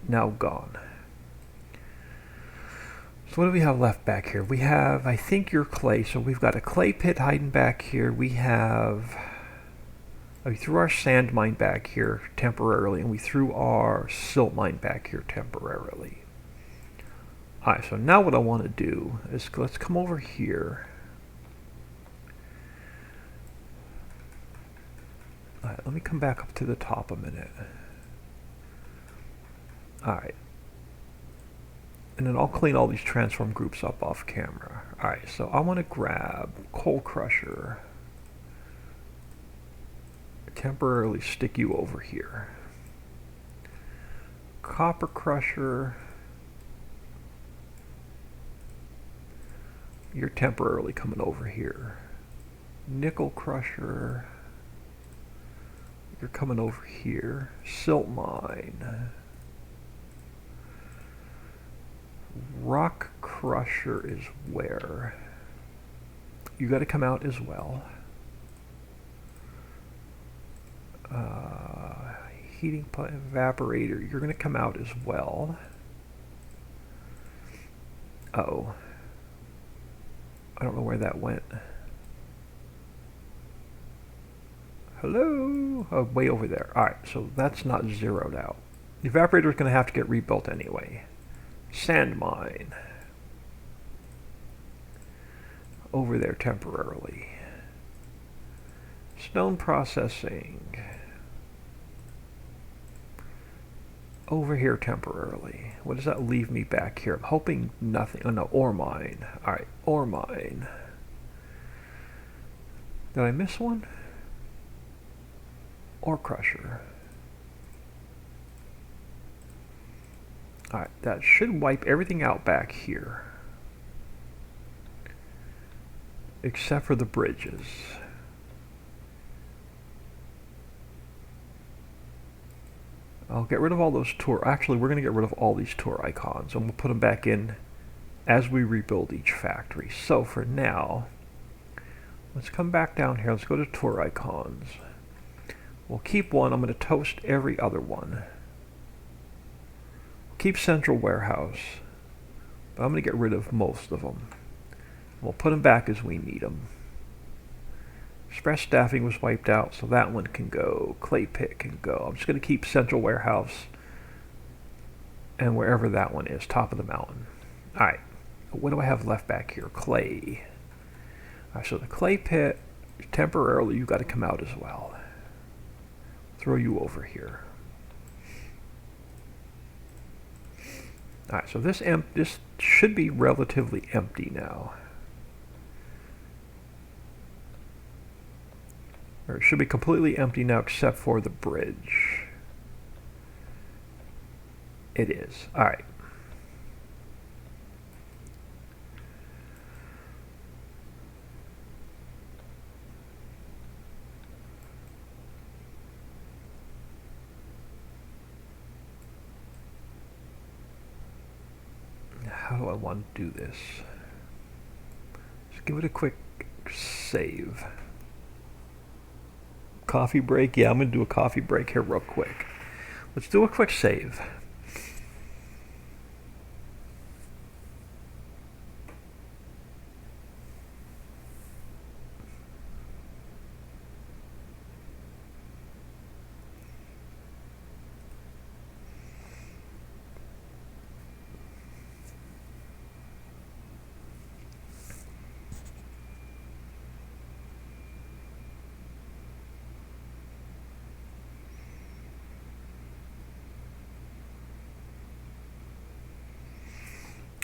now gone. So what do we have left back here? We have, I think, your clay. So we've got a clay pit hiding back here. We threw our sand mine back here temporarily, and we threw our silt mine back here temporarily. Alright, so now what I want to do is let's come over here. Alright, let me come back up to the top a minute. Alright. And then I'll clean all these transform groups up off camera. Alright, so I want to grab coal crusher. Temporarily stick you over here. Copper crusher. You're temporarily coming over here. Nickel crusher. You're coming over here. Silt mine. Rock crusher is where? You got to come out as well. Heating plant, evaporator, you're going to come out as well. Uh-oh. I don't know where that went. Hello? Oh, way over there. Alright, so that's not zeroed out. The evaporator is going to have to get rebuilt anyway. Sand mine. Over there temporarily. Stone processing. Over here temporarily. What does that leave me back here? I'm hoping nothing. Oh no, ore mine. Alright, ore mine. Did I miss one? ore crusher. Alright, that should wipe everything out back here. Except for the bridges. I'll get rid of all those tour. Actually, we're going to get rid of all these tour icons, and we'll put them back in as we rebuild each factory. So for now, let's come back down here. Let's go to tour icons. We'll keep one. I'm going to toast every other one. Keep central warehouse, but I'm going to get rid of most of them. We'll put them back as we need them. Express staffing was wiped out, so that one can go. Clay pit can go. I'm just going to keep central warehouse and wherever that one is, top of the mountain. Alright, what do I have left back here? Clay. Alright, so the clay pit, temporarily, you got to come out as well. Throw you over here. Alright, so this should be relatively empty now. Or it should be completely empty now except for the bridge. It is. Alright. How do I want to do this? Just give it a quick save. Coffee break? Yeah, I'm going to do a coffee break here real quick. Let's do a quick save.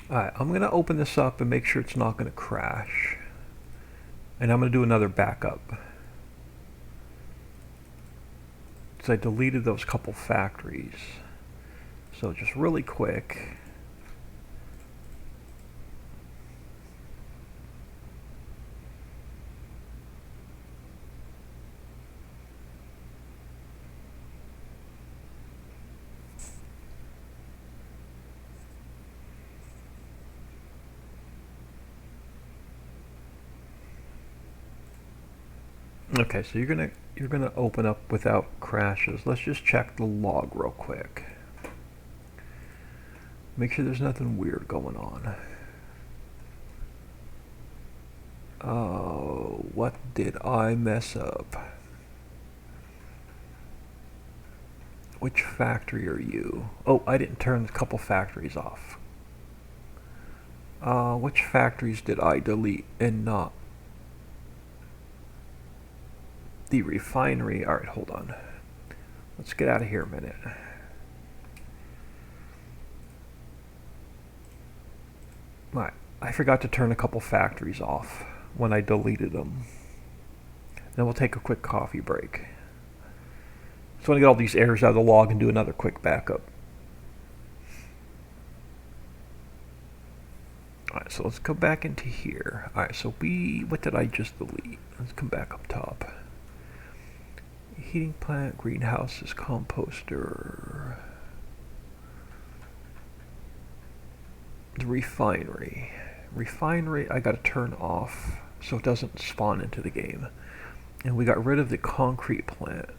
Alright, I'm going to open this up and make sure it's not going to crash. And I'm going to do another backup. Because I deleted those couple factories. So just really quick. Okay, so you're gonna open up without crashes. Let's just check the log real quick. Make sure there's nothing weird going on. Oh, what did I mess up? Which factory are you? Oh, I didn't turn a couple factories off. Which factories did I delete and not? The refinery. Alright, hold on. Let's get out of here a minute. Right, I forgot to turn a couple factories off when I deleted them. Then we'll take a quick coffee break. So I want to get all these errors out of the log and do another quick backup. Alright, so let's go back into here. Alright, so what did I just delete? Let's come back up top. Heating plant, greenhouses, composter. The refinery. Refinery I gotta turn off so it doesn't spawn into the game. And we got rid of the concrete plant.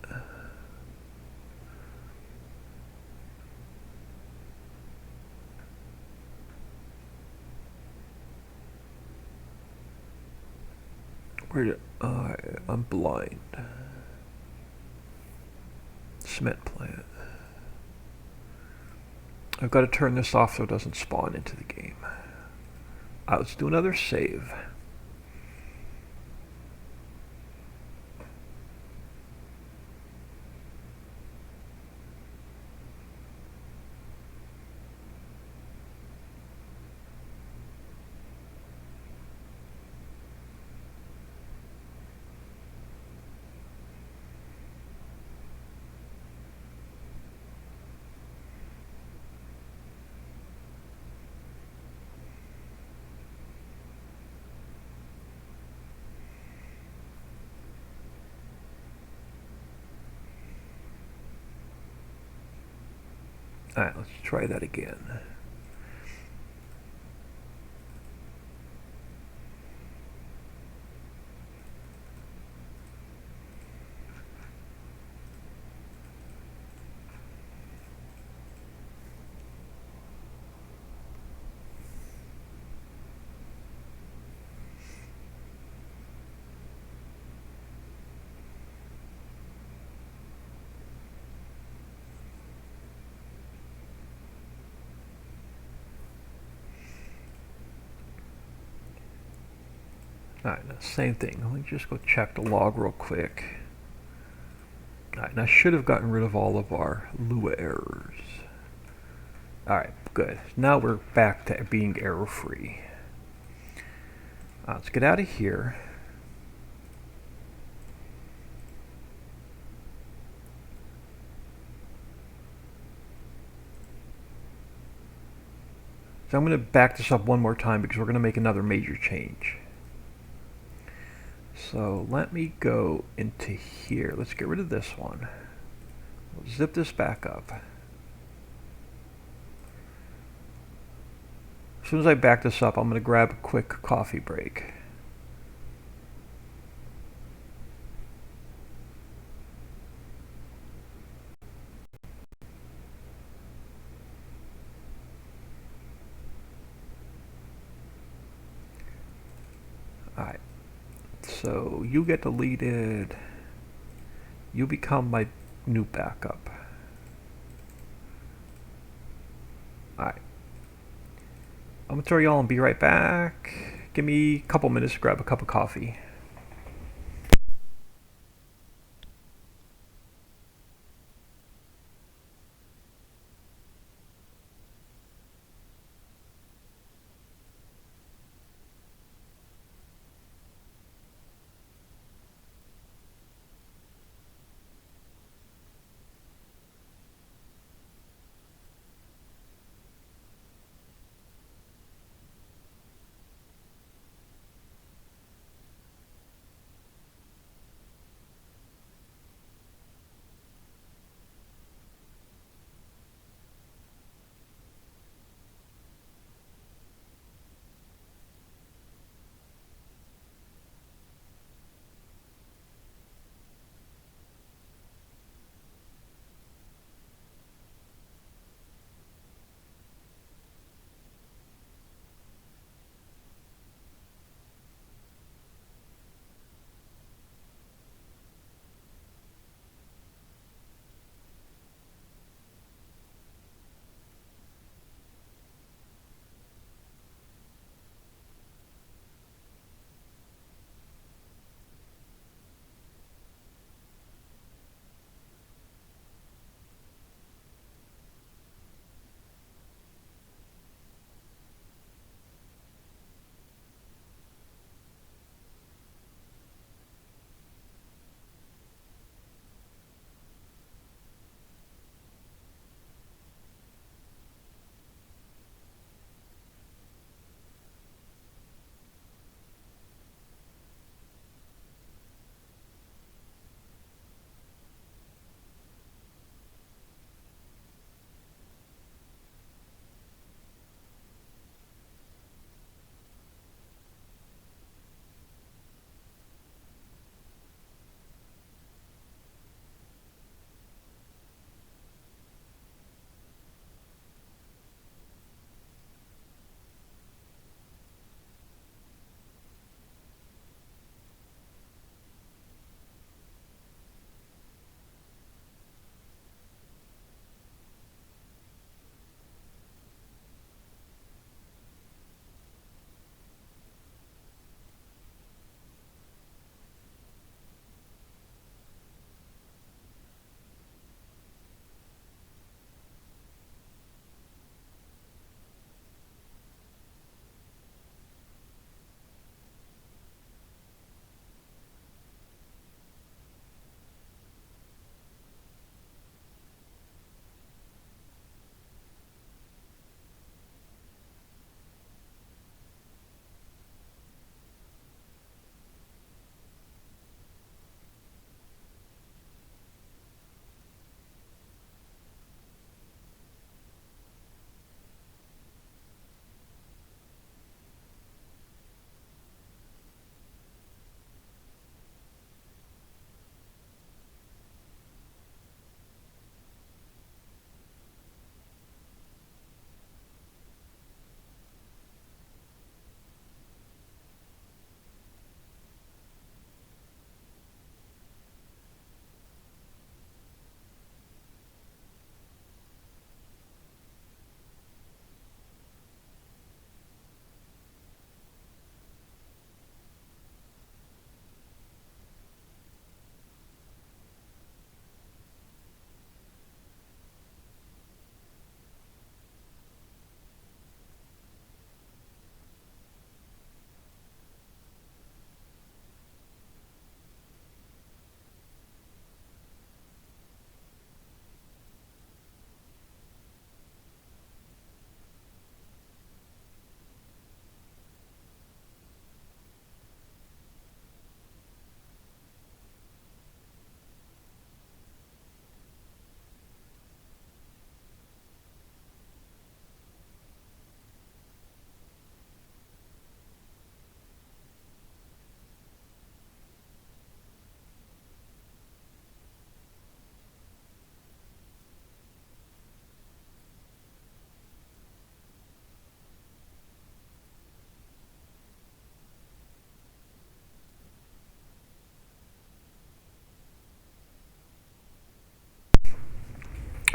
Where did I'm blind. Cement plant. I've got to turn this off so it doesn't spawn into the game. Let's do another save. Alright, let's try that again. Alright, now same thing. Let me just go check the log real quick. Alright, and I should have gotten rid of all of our Lua errors. Alright, good. Now we're back to being error-free. Let's get out of here. So I'm going to back this up one more time because we're going to make another major change. So let me go into here. Let's get rid of this one. We'll zip this back up. As soon as I back this up, I'm going to grab a quick coffee break. Alright, so you get deleted. You become my new backup. Alright. I'm gonna throw y'all and be right back. Give me a couple minutes to grab a cup of coffee.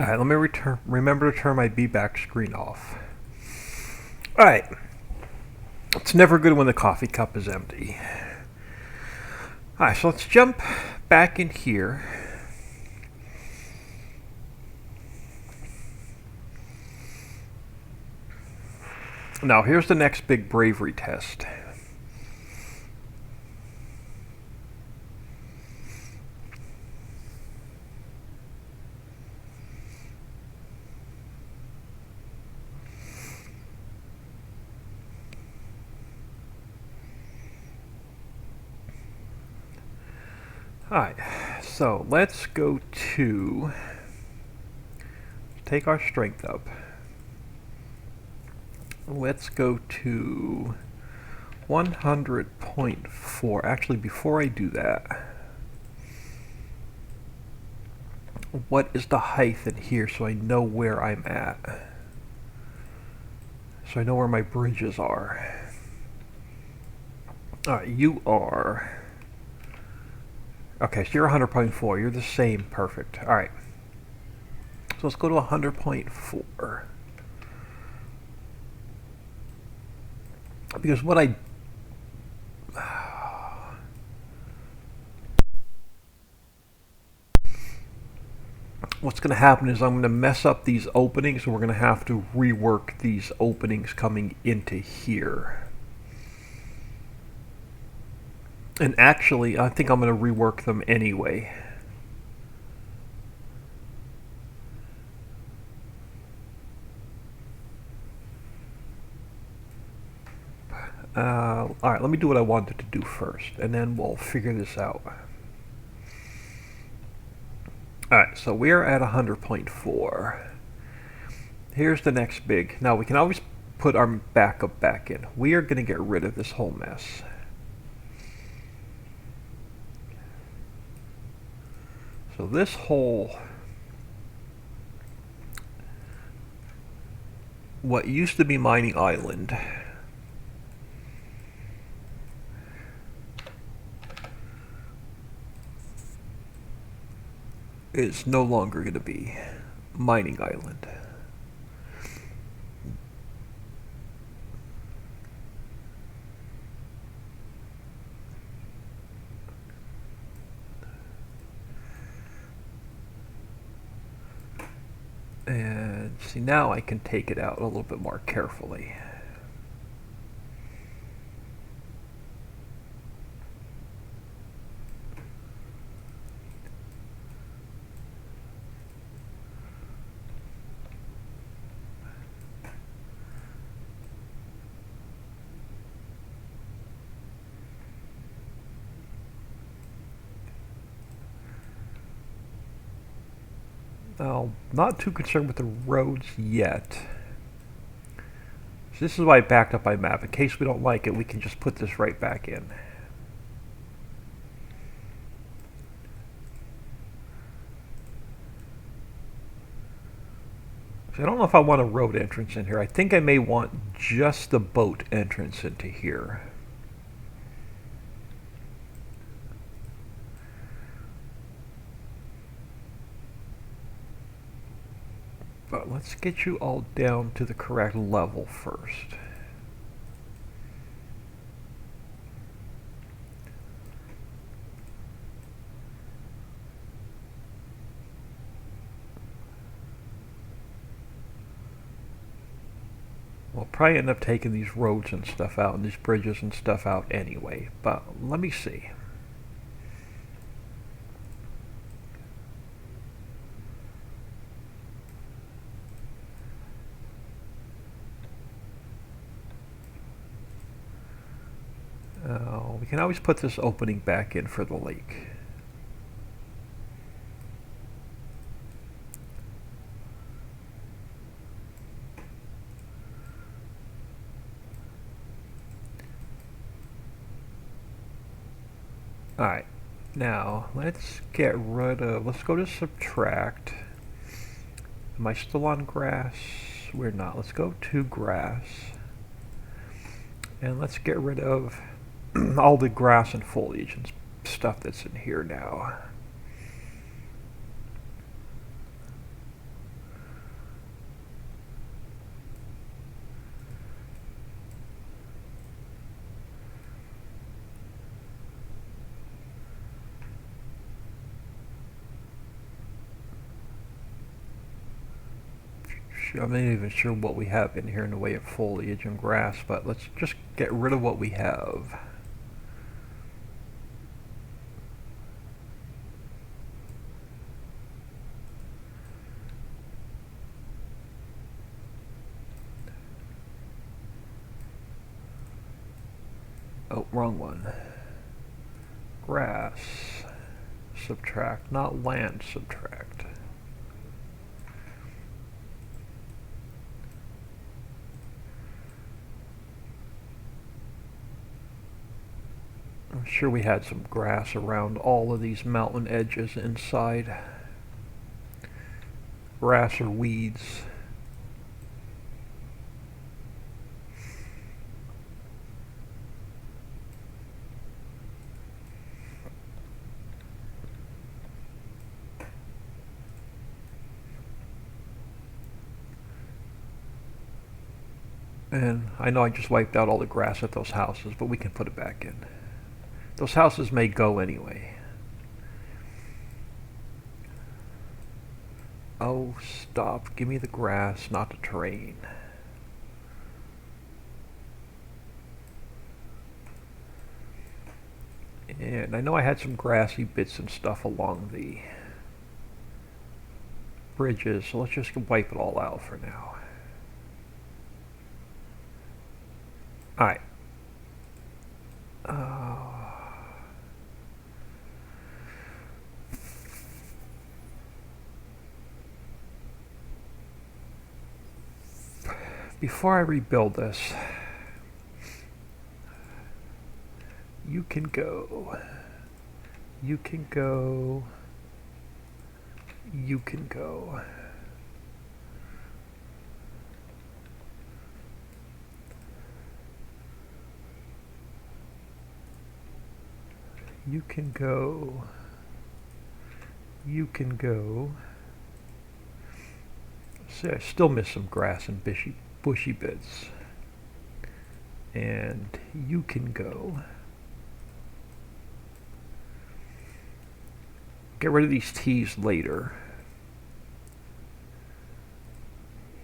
Alright, let me remember to turn my be back screen off. Alright. It's never good when the coffee cup is empty. Alright, so let's jump back in here. Now, here's the next big bravery test. Alright, so let's go to take our strength up. Let's go to 100.4. Actually, before I do that, what is the height in here so I know where I'm at? So I know where my bridges are. Alright, you are... Okay, so you're 100.4. You're the same. Perfect. Alright. So let's go to 100.4. Because what I... What's going to happen is I'm going to mess up these openings, and we're going to have to rework these openings coming into here. And actually, I think I'm going to rework them anyway. Alright, let me do what I wanted to do first, and then we'll figure this out. Alright, so we're at 100.4. Here's the next big. Now, we can always put our backup back in. We are going to get rid of this whole mess. So this whole... what used to be Mining Island... is no longer going to be Mining Island. And see, now I can take it out a little bit more carefully. Now, not too concerned with the roads yet. So this is why I backed up my map. In case we don't like it, we can just put this right back in. So I don't know if I want a road entrance in here. I think I may want just the boat entrance into here. But let's get you all down to the correct level first. We'll probably end up taking these roads and stuff out and these bridges and stuff out anyway, but let me see. We can always put this opening back in for the lake. Alright, now let's get rid of, let's go to subtract. Am I still on grass? We're not. Let's go to grass. And let's get rid of all the grass and foliage and stuff that's in here now. sure. I'm not even sure what we have in here in the way of foliage and grass, but let's just get rid of what we have. Oh, wrong one. Grass. Subtract, not land subtract. I'm sure we had some grass around all of these mountain edges inside. Grass or weeds. And I know I just wiped out all the grass at those houses, but we can put it back in. Those houses may go anyway. Oh, stop. Give me the grass, not the terrain. And I know I had some grassy bits and stuff along the bridges, so let's just wipe it all out for now. Alright. Before I rebuild this, you can go. You can go. You can go. You can go. You can go. See, I still miss some grass and bushy bits. And you can go. Get rid of these T's later.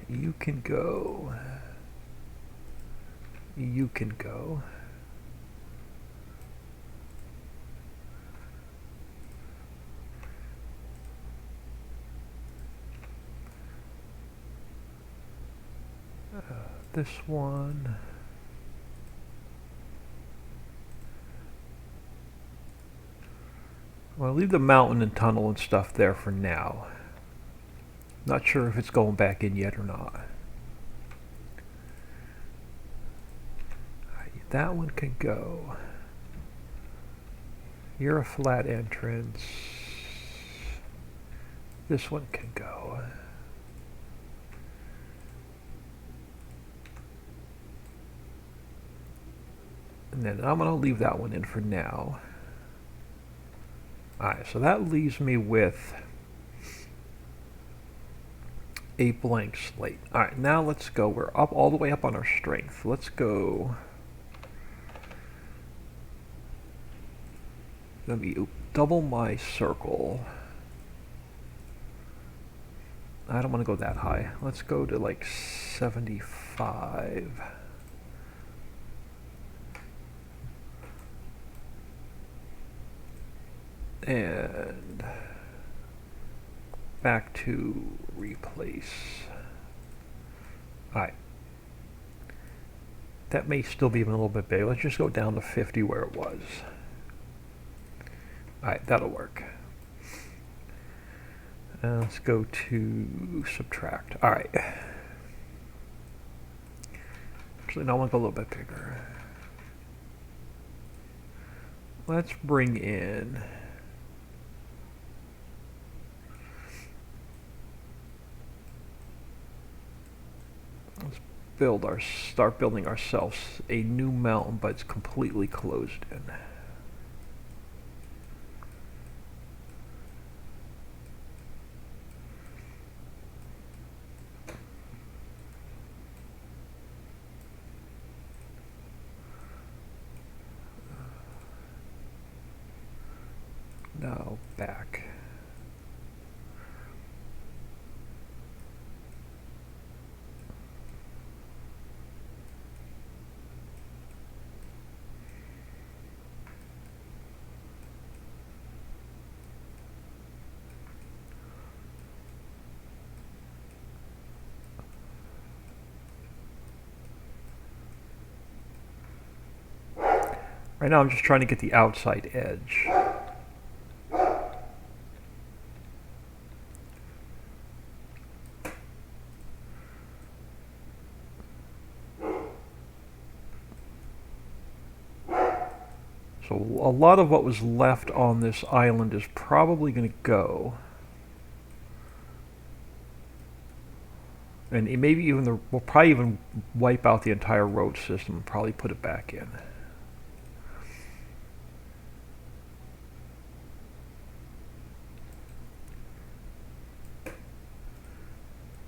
You can go. You can go. This one. Well, I'll leave the mountain and tunnel and stuff there for now. Not sure if it's going back in yet or not. That one can go. You're a flat entrance. This one can go. And then I'm going to leave that one in for now. Alright, so that leaves me with a blank slate. Alright, now let's go. We're up all the way up on our strength. Let's go. Let me double my circle. I don't want to go that high. Let's go to like 75. And back to replace. Alright. That may still be even a little bit big. Let's just go down to 50 where it was. Alright, that'll work. Let's go to subtract. Alright. Actually, no, I want to go a little bit bigger. Let's bring in... start building ourselves a new mountain, but it's completely closed in. Now back. Right now I'm just trying to get the outside edge. So a lot of what was left on this island is probably going to go. And maybe even we'll probably even wipe out the entire road system and probably put it back in.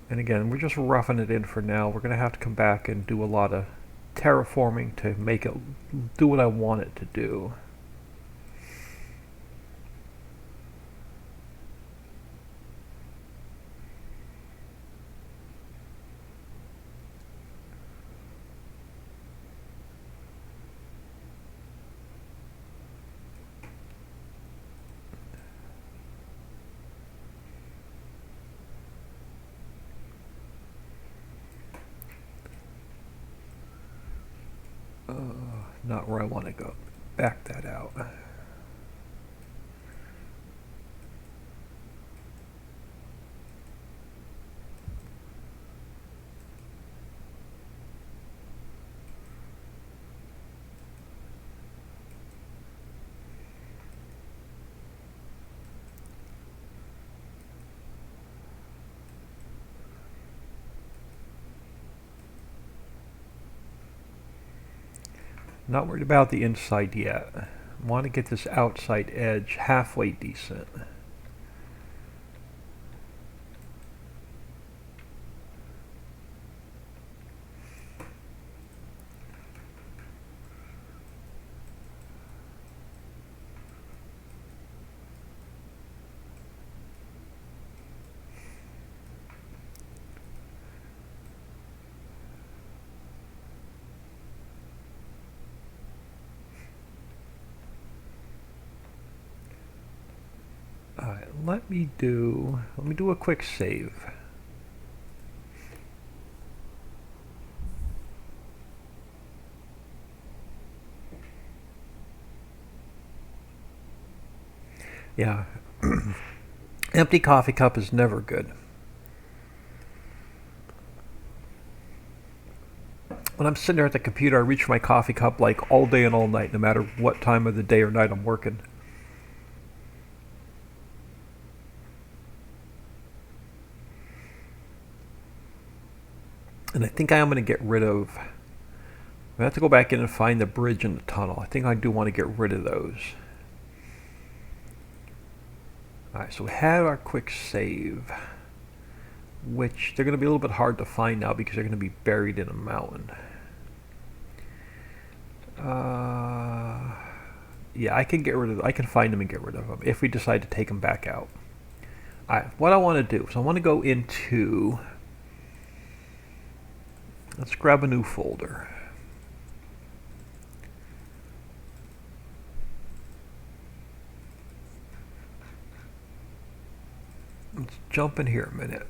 And again, we're just roughing it in for now. We're going to have to come back and do a lot of terraforming to make it do what I want it to do. Not where I want to go. Back that out. Not worried about the inside yet. I want to get this outside edge halfway decent. Alright, let me do a quick save. Yeah. Empty coffee cup is never good. When I'm sitting there at the computer, I reach for my coffee cup like all day and all night, no matter what time of the day or night I'm working. And I think I am going to get rid of... I have to go back in and find the bridge and the tunnel. I think I do want to get rid of those. Alright, so we have our quick save, which they're going to be a little bit hard to find now because they're going to be buried in a mountain. Yeah, I can get rid of. I can find them and get rid of them if we decide to take them back out. Alright, what I want to do is I want to go into... Let's grab a new folder. Let's jump in here a minute.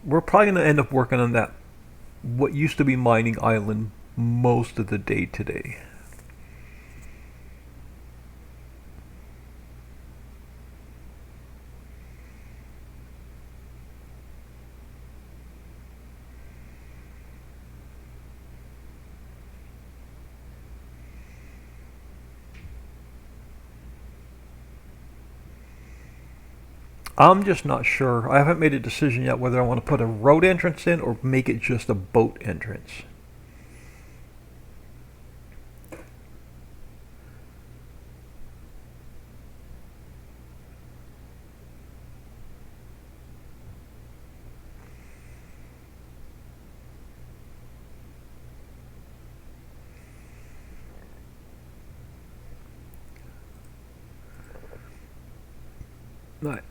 We're probably going to end up working on that, what used to be mining island, most of the day today. I'm just not sure. I haven't made a decision yet whether I want to put a road entrance in or make it just a boat entrance.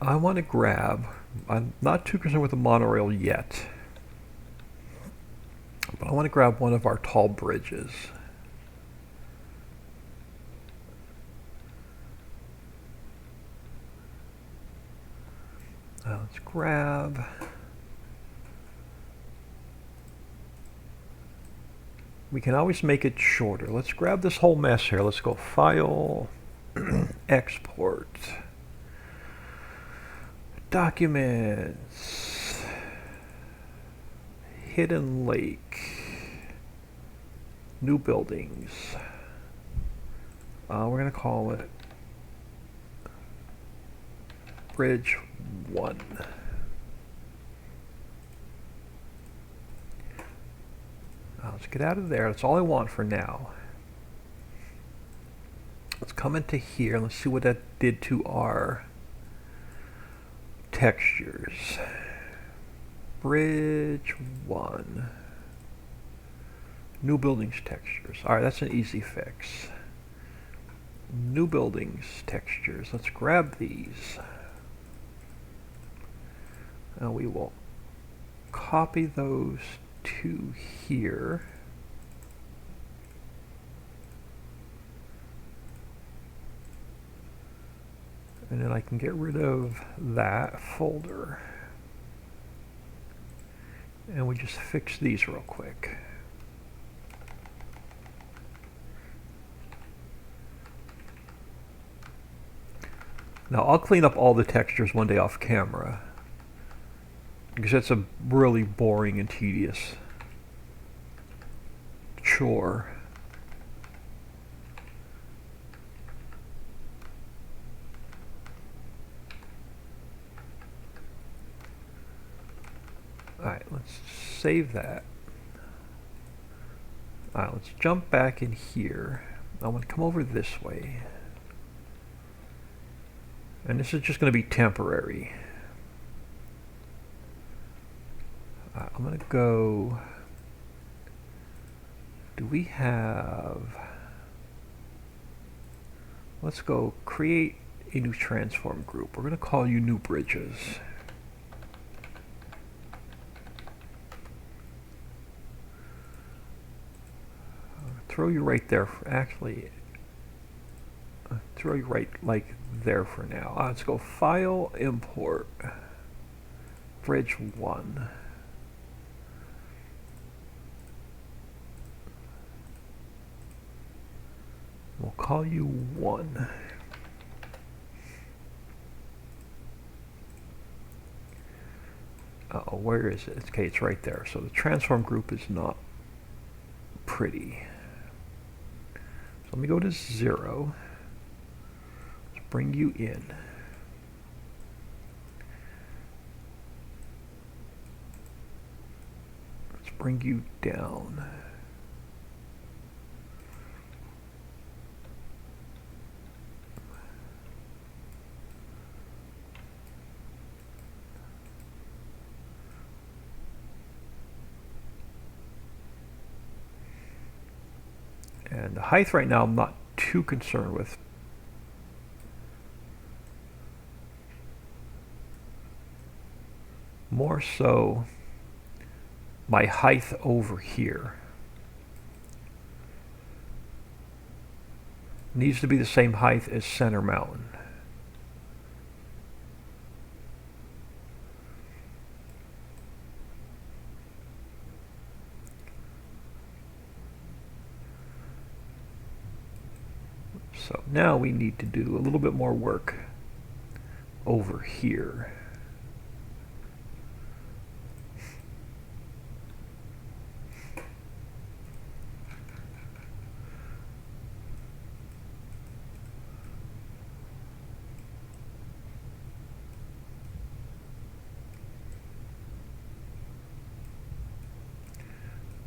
I want to grab, I'm not too concerned with the monorail yet, but I want to grab one of our tall bridges. Let's grab. We can always make it shorter. Let's grab this whole mess here. Let's go File, Export, Documents, Hidden Lake, New Buildings. We're going to call it Bridge 1. Let's get out of there. That's all I want for now. Let's come into here. Let's see what that did to our textures. Bridge 1. New buildings textures. Alright, that's an easy fix. New buildings textures. Let's grab these. And we will copy those to here. And then I can get rid of that folder. And we just fix these real quick. Now I'll clean up all the textures one day off camera, because that's a really boring and tedious chore. Alright, let's save that. Alright, let's jump back in here. I want to come over this way. And this is just going to be temporary. I'm going to go... Do we have... Let's go create a new transform group. We're going to call you New Bridges. Throw you right there. Actually, throw you right like there for now. Let's go File, Import, Bridge 1. We'll call you 1. Uh-oh, where is it? Okay, it's right there. So the transform group is not pretty. So let me go to 0. Let's bring you in. Let's bring you down. And the height right now I'm not too concerned with. More so my height over here needs to be the same height as Center Mountain. So now we need to do a little bit more work over here.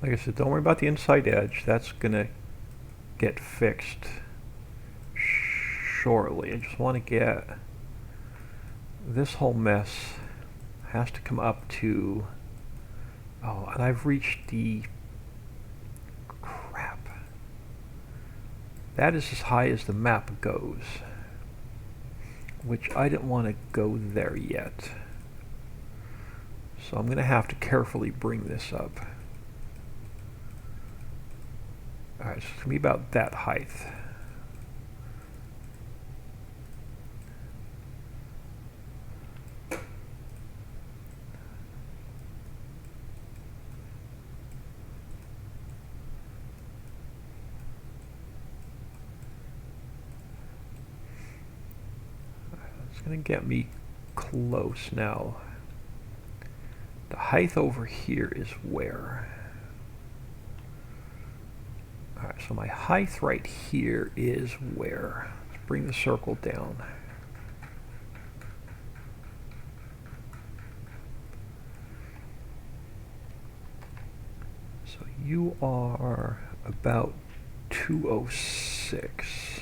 Like I said, don't worry about the inside edge. That's gonna get fixed shortly. I just want to get this whole mess has to come up to, oh, and I've reached the crap. That is as high as the map goes, which I didn't want to go there yet. So I'm going to have to carefully bring this up. Alright, so it's going to be about that height. going to get me close now. The height over here is where? Alright, so my height right here is where? Let's bring the circle down. So you are about 206.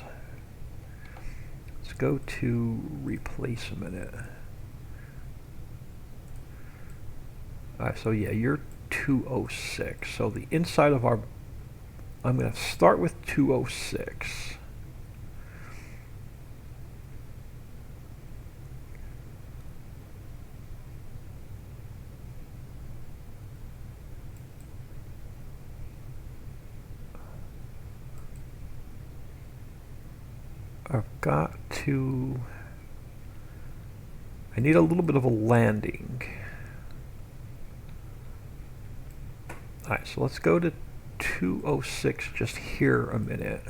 Let's go to replace a minute. Alright, so yeah, you're 206. So the inside of our, I'm going to start with 206. I've got to, I need a little bit of a landing. Alright, so let's go to 206 just here a minute.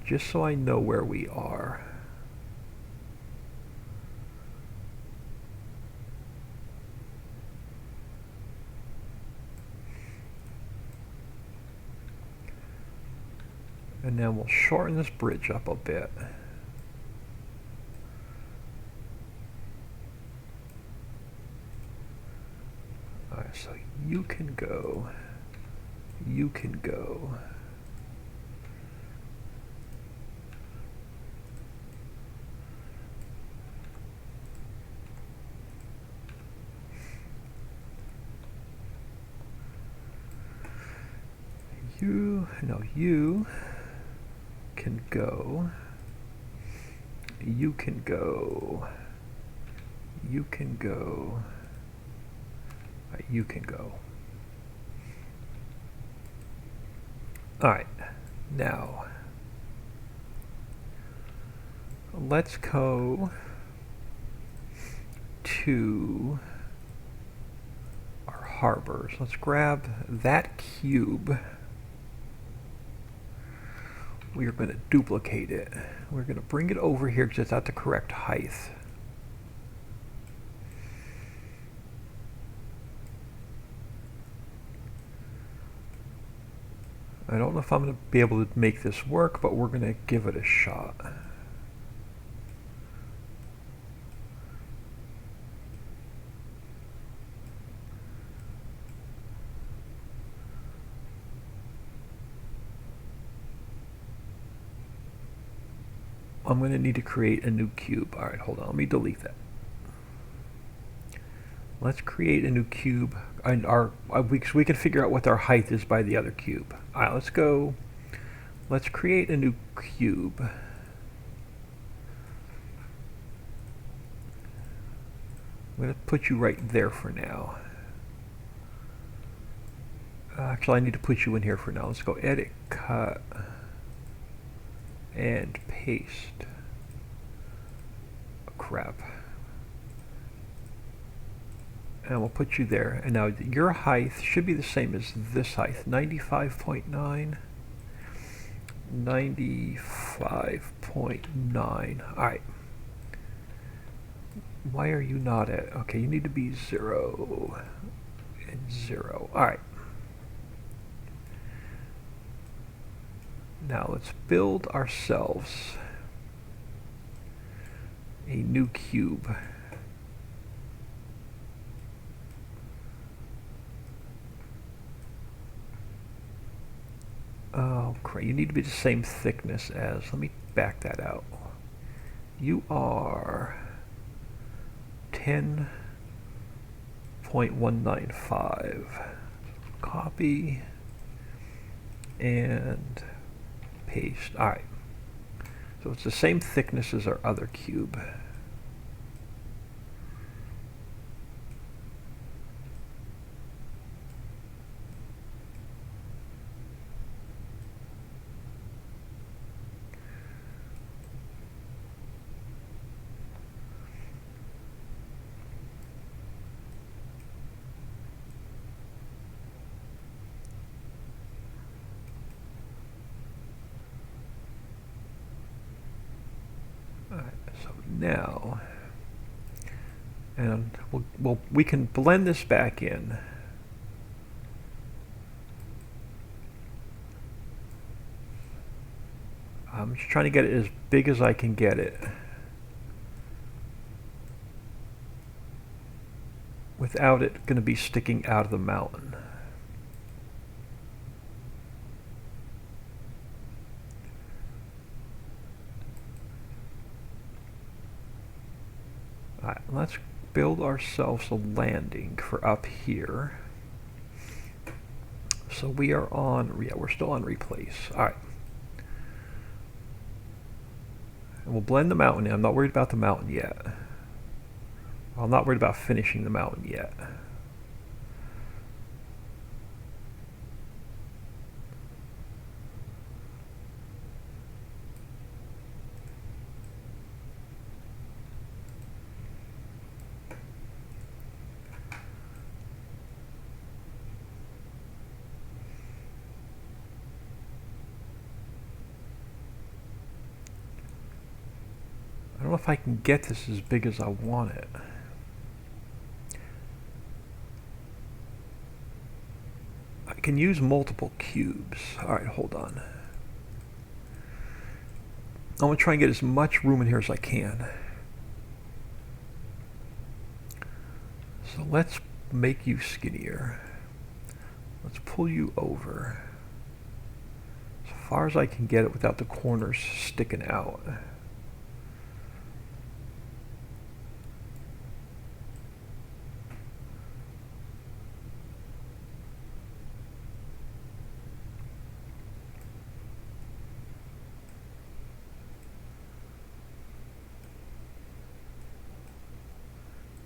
Just so I know where we are. And then we'll shorten this bridge up a bit. Alright, so you can go. You can go. You can go. You can go. You can go. You can go. Alright, now let's go to our harbors. Let's grab that cube. We are going to duplicate it. We're going to bring it over here because it's at the correct height. I don't know if I'm going to be able to make this work, but we're going to give it a shot. I'm going to need to create a new cube. Alright, hold on. Let me delete that. Let's create a new cube. And we can figure out what our height is by the other cube. Alright, let's go. Let's create a new cube. I'm going to put you right there for now. Actually, I need to put you in here for now. Let's go edit, cut, and paste. Oh, crap. And we'll put you there. And now your height should be the same as this height. 95.9. 95.9. Alright. Why are you not at? Okay, you need to be 0 and 0. Alright. Now let's build ourselves a new cube. Oh, great. You need to be the same thickness as, let me back that out. You are 10.195. Copy and paste. Alright. So it's the same thickness as our other cube. Now, and we can blend this back in. I'm just trying to get it as big as I can get it without it going to be sticking out of the mountain. Alright, let's build ourselves a landing for up here. So we are on, yeah, we're still on replace. Alright. And we'll blend the mountain in. I'm not worried about the mountain yet. I'm not worried about finishing the mountain yet. I don't know if I can get this as big as I want it. I can use multiple cubes. Alright, hold on. I'm going to try and get as much room in here as I can. So let's make you skinnier. Let's pull you over. As far as I can get it without the corners sticking out.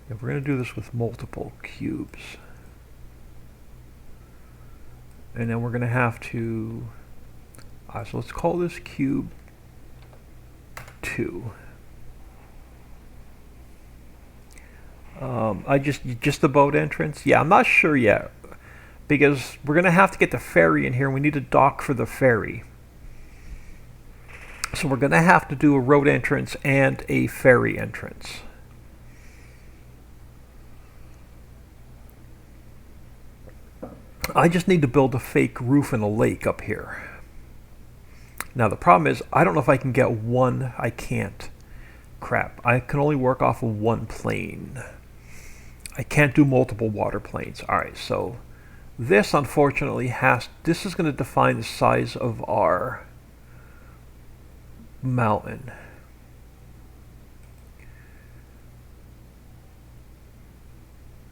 And we're going to do this with multiple cubes. And then we're going to have to, so let's call this cube 2. Just the boat entrance? Yeah, I'm not sure yet. Because we're going to have to get the ferry in here, and we need a dock for the ferry. So we're going to have to do a road entrance and a ferry entrance. I just need to build a fake roof and a lake up here. Now the problem is, I don't know if I can get one. I can't. Crap. I can only work off of one plane. I can't do multiple water planes. Alright, so this unfortunately this is going to define the size of our mountain.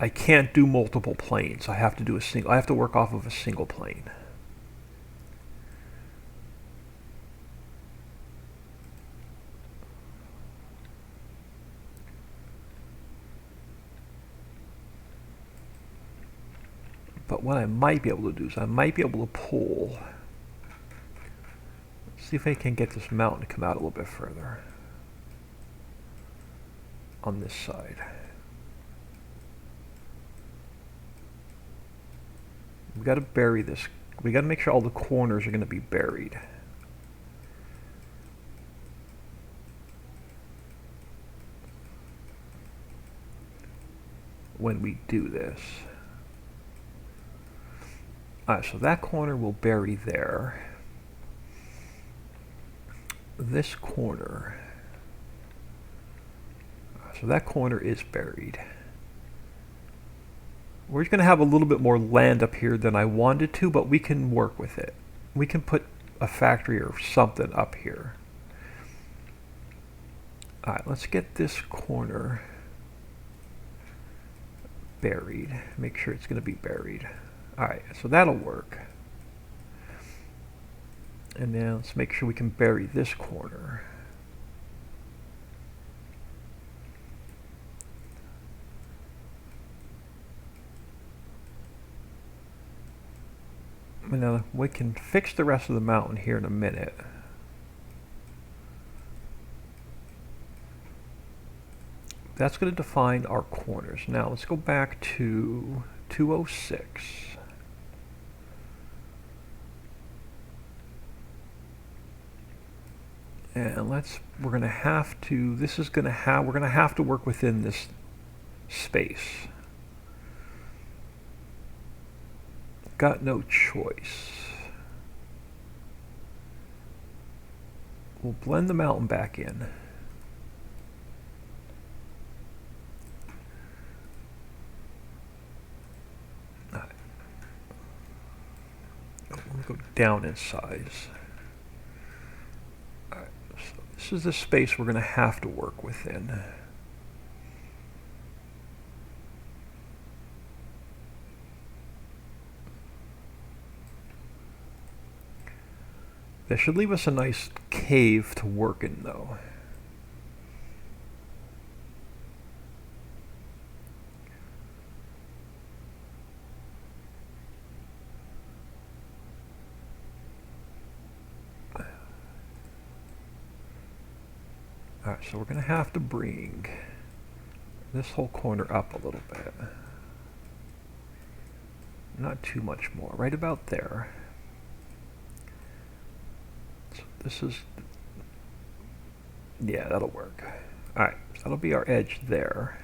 I can't do multiple planes. I have to do I have to work off of a single plane. But what I might be able to do is I might be able to pull. Let's see if I can get this mountain to come out a little bit further on this side. We've got to bury this. We got to make sure all the corners are going to be buried. When we do this. Alright, so that corner will bury there. This corner. So that corner is buried. We're just going to have a little bit more land up here than I wanted to, but we can work with it. We can put a factory or something up here. Alright, let's get this corner buried. Make sure it's going to be buried. Alright, so that'll work. And now let's make sure we can bury this corner. Now we can fix the rest of the mountain here in a minute. That's going to define our corners. Now let's go back to 206. And we're gonna have to, we're gonna have to work within this space. Got no choice. We'll blend the mountain back in. We'll go down in size. Alright, so this is the space we're going to have to work within. That should leave us a nice cave to work in, though. Alright, so we're going to have to bring this whole corner up a little bit. Not too much more, right about there. So this is, yeah, that'll work. Alright, so that'll be our edge there.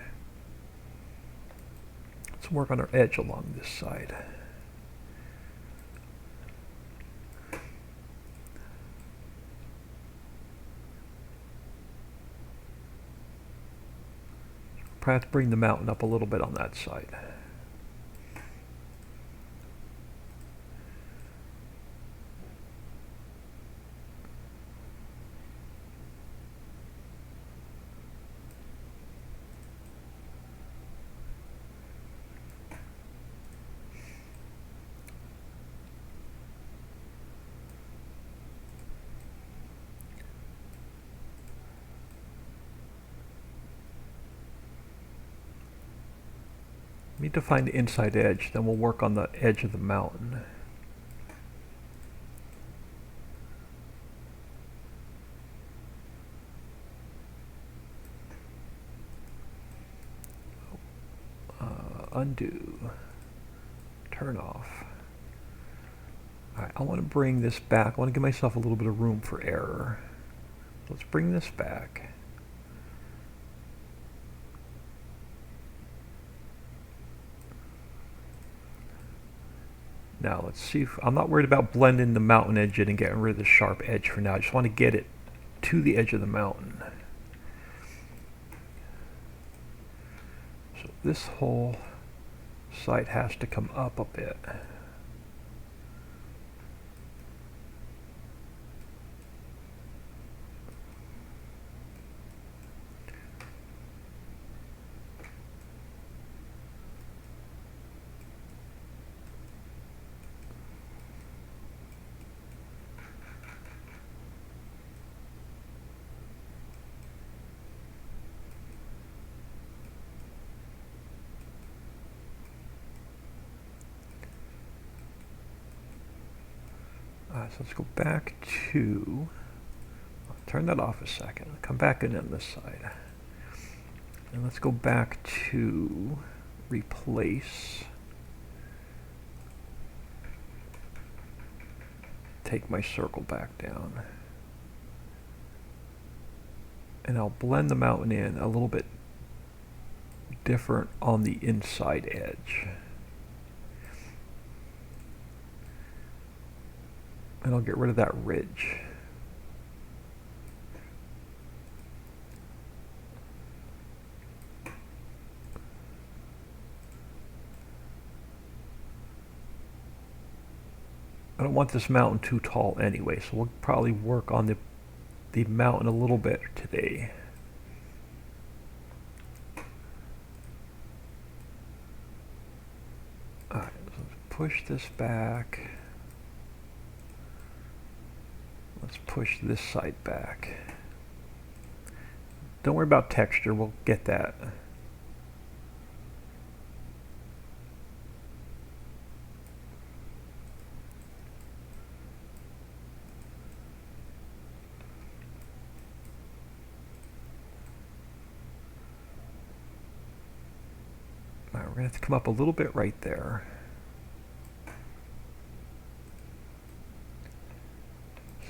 Let's work on our edge along this side. Probably have to bring the mountain up a little bit on that side. We need to find the inside edge, then we'll work on the edge of the mountain. Undo. Turn off. Alright, I want to bring this back. I want to give myself a little bit of room for error. Let's bring this back. Now let's see if, I'm not worried about blending the mountain edge in and getting rid of the sharp edge for now. I just want to get it to the edge of the mountain. So this whole side has to come up a bit. So let's go back to, I'll turn that off a second, I'll come back in on this side. And let's go back to replace. Take my circle back down. And I'll blend the mountain in a little bit different on the inside edge. And I'll get rid of that ridge. I don't want this mountain too tall anyway, so we'll probably work on the mountain a little bit today. Alright, so let's push this back. Let's push this side back. Don't worry about texture, we'll get that. Alright, we're going to have to come up a little bit right there.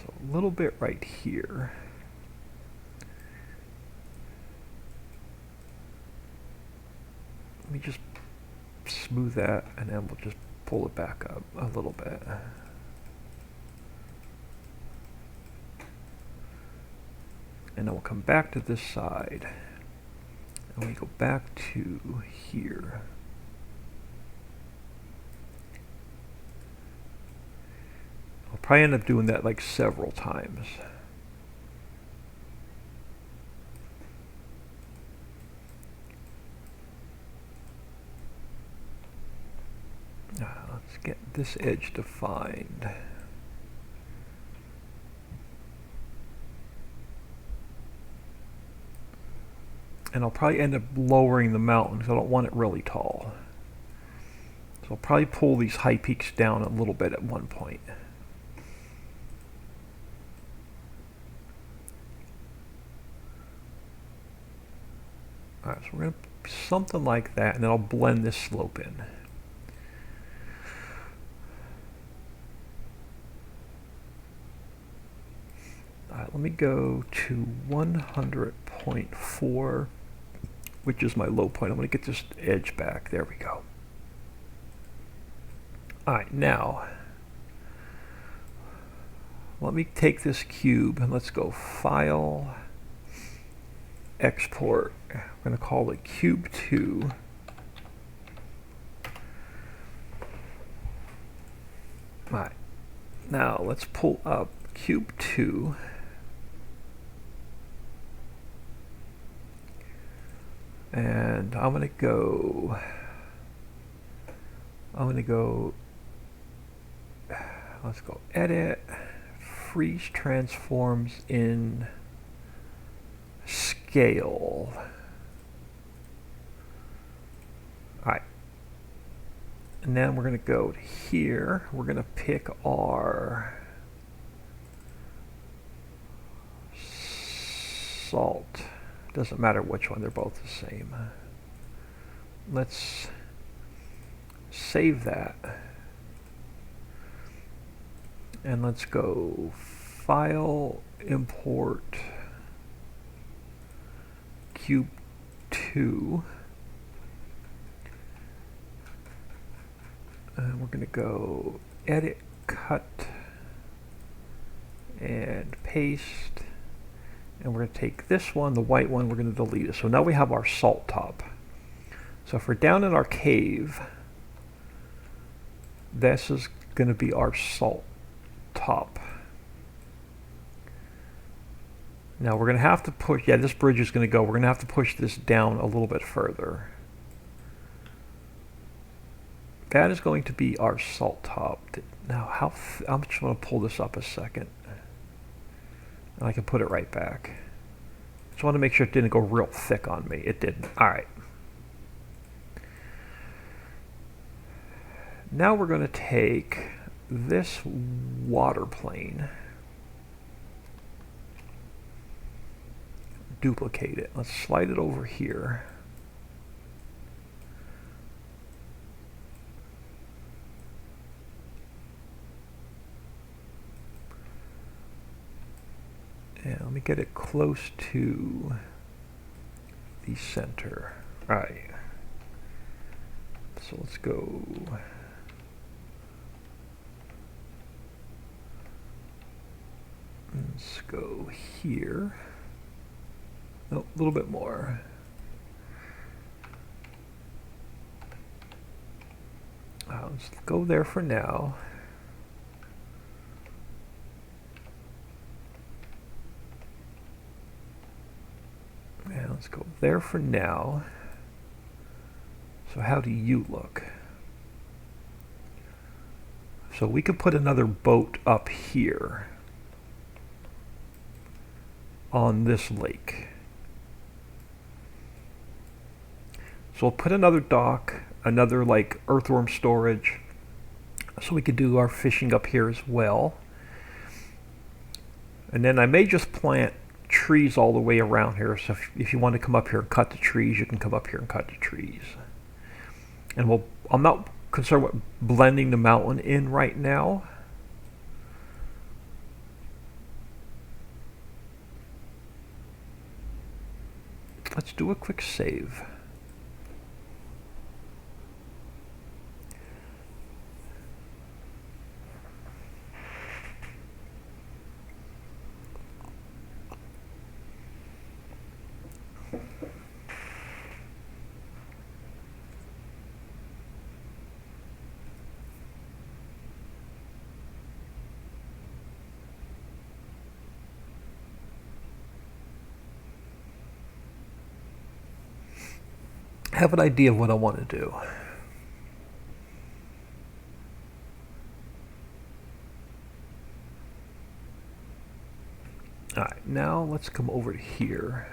A little bit right here. Let me just smooth that, and then we'll just pull it back up a little bit. And then we'll come back to this side. And we go back to here. I'll probably end up doing that like several times. Let's get this edge defined. And I'll probably end up lowering the mountain because I don't want it really tall. So I'll probably pull these high peaks down a little bit at one point. Alright, so we're going to something like that, and then I'll blend this slope in. Alright, let me go to 100.4, which is my low point. I'm going to get this edge back. There we go. Alright, now let me take this cube and let's go File, Export. We're going to call it Cube 2. Alright, now let's pull up Cube 2. And I'm going to go, let's go Edit, Freeze Transforms in Scale. Alright. And then we're going to go to here. We're going to pick our salt. Doesn't matter which one, they're both the same. Let's save that. And let's go File, Import, Cube 2. And we're going to go Edit, Cut, and Paste. And we're going to take this one, the white one, we're going to delete it. So now we have our salt top. So if we're down in our cave, this is going to be our salt top. Now we're going to have to push, yeah, this bridge is going to go, we're going to have to push this down a little bit further. That is going to be our salt top. Now, I'm just going to pull this up a second. And I can put it right back. Just want to make sure it didn't go real thick on me. It didn't. Alright. Now we're going to take this water plane, duplicate it. Let's slide it over here. And let me get it close to the center. Alright. So let's go. Let's go here. Oh, a little bit more. Let's go there for now. And let's go there for now. So how do you look? So we could put another boat up here on this lake. So we'll put another dock, another like earthworm storage, so we could do our fishing up here as well. And then I may just plant trees all the way around here, so if you want to come up here and cut the trees, you can come up here and cut the trees. And I'm not concerned with blending the mountain in right now. Let's do a quick save. have an idea of what I want to do. Alright, now let's come over to here.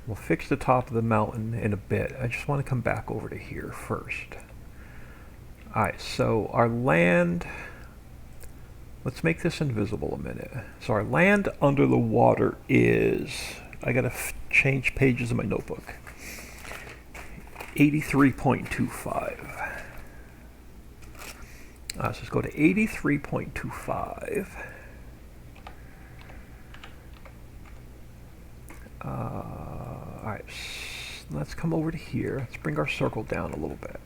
We'll fix the top of the mountain in a bit. I just want to come back over to here first. Alright, so our land, let's make this invisible a minute. So our land under the water is, I gotta change pages in my notebook, 83.25. So let's go to 83.25. Alright, let's come over to here. Let's bring our circle down a little bit.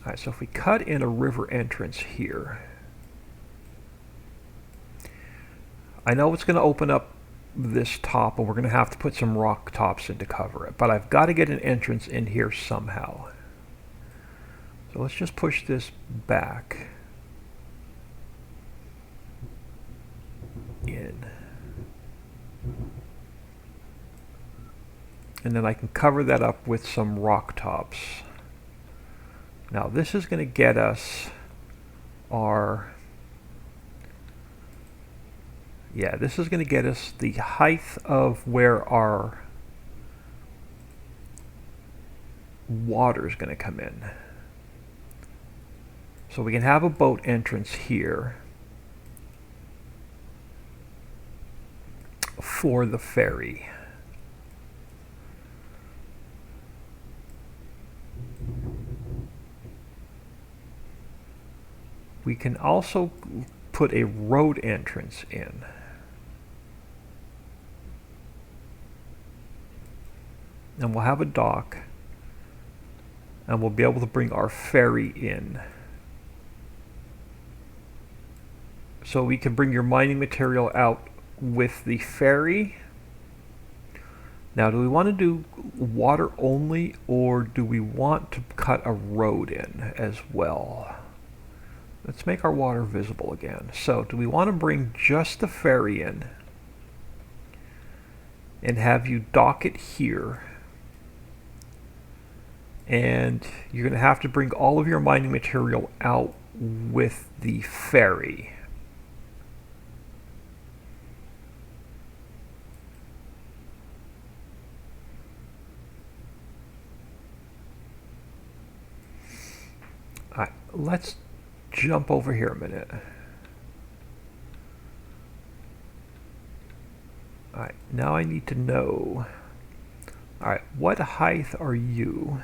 Alright, so if we cut in a river entrance here, I know it's going to open up this top, and we're going to have to put some rock tops in to cover it, but I've got to get an entrance in here somehow. So let's just push this back in. And then I can cover that up with some rock tops. Now this is going to get us our, this is going to get us the height of where our water is going to come in. So we can have a boat entrance here for the ferry. We can also put a road entrance in. And we'll have a dock, and we'll be able to bring our ferry in. So we can bring your mining material out with the ferry. Now, do we want to do water only, or do we want to cut a road in as well? Let's make our water visible again. So do we want to bring just the ferry in and have you dock it here? And you're going to have to bring all of your mining material out with the ferry. All right, let's jump over here a minute. Alright, now I need to know, alright, what height are you?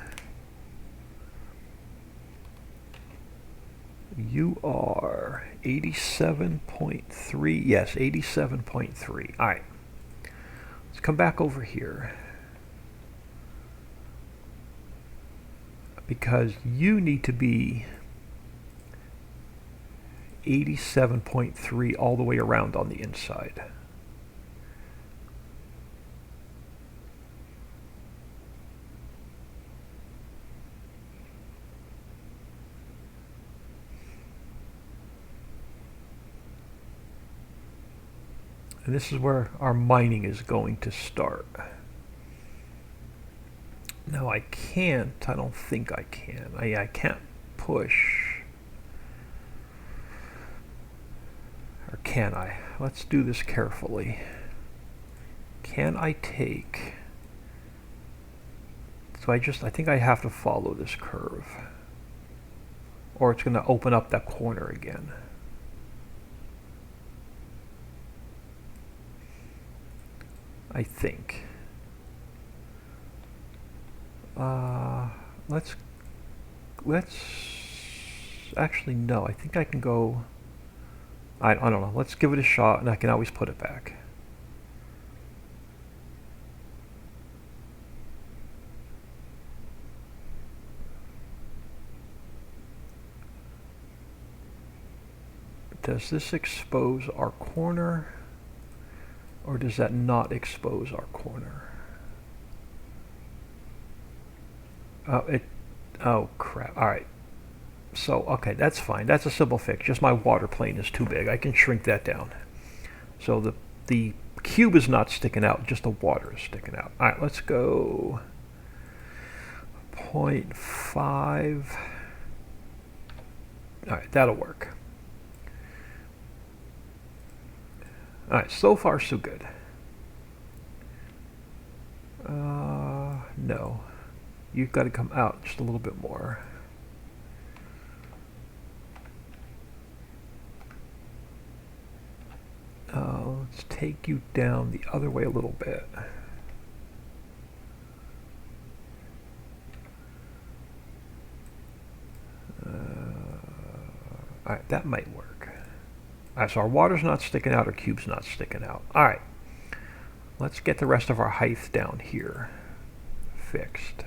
You are 87.3, yes, 87.3. Alright, let's come back over here. Because you need to be 87.3 all the way around on the inside. And this is where our mining is going to start. No, I can't. I don't think I can. I can't push. Or can I? Let's do this carefully. Can I take... So I think I have to follow this curve. Or it's going to open up that corner again. I think. Let's actually, no, I think I can go, I don't know, let's give it a shot, and I can always put it back. Does this expose our corner, or does that not expose our corner? Oh crap, alright. So, okay, that's fine. That's a simple fix. Just my water plane is too big. I can shrink that down. So the the cube is not sticking out, just the water is sticking out. All right, let's go 0.5. All right, that'll work. All right, so far so good. No, you've got to come out just a little bit more. Let's take you down the other way a little bit. Alright, that might work. Alright, so our water's not sticking out, our cube's not sticking out. Alright, let's get the rest of our height down here fixed.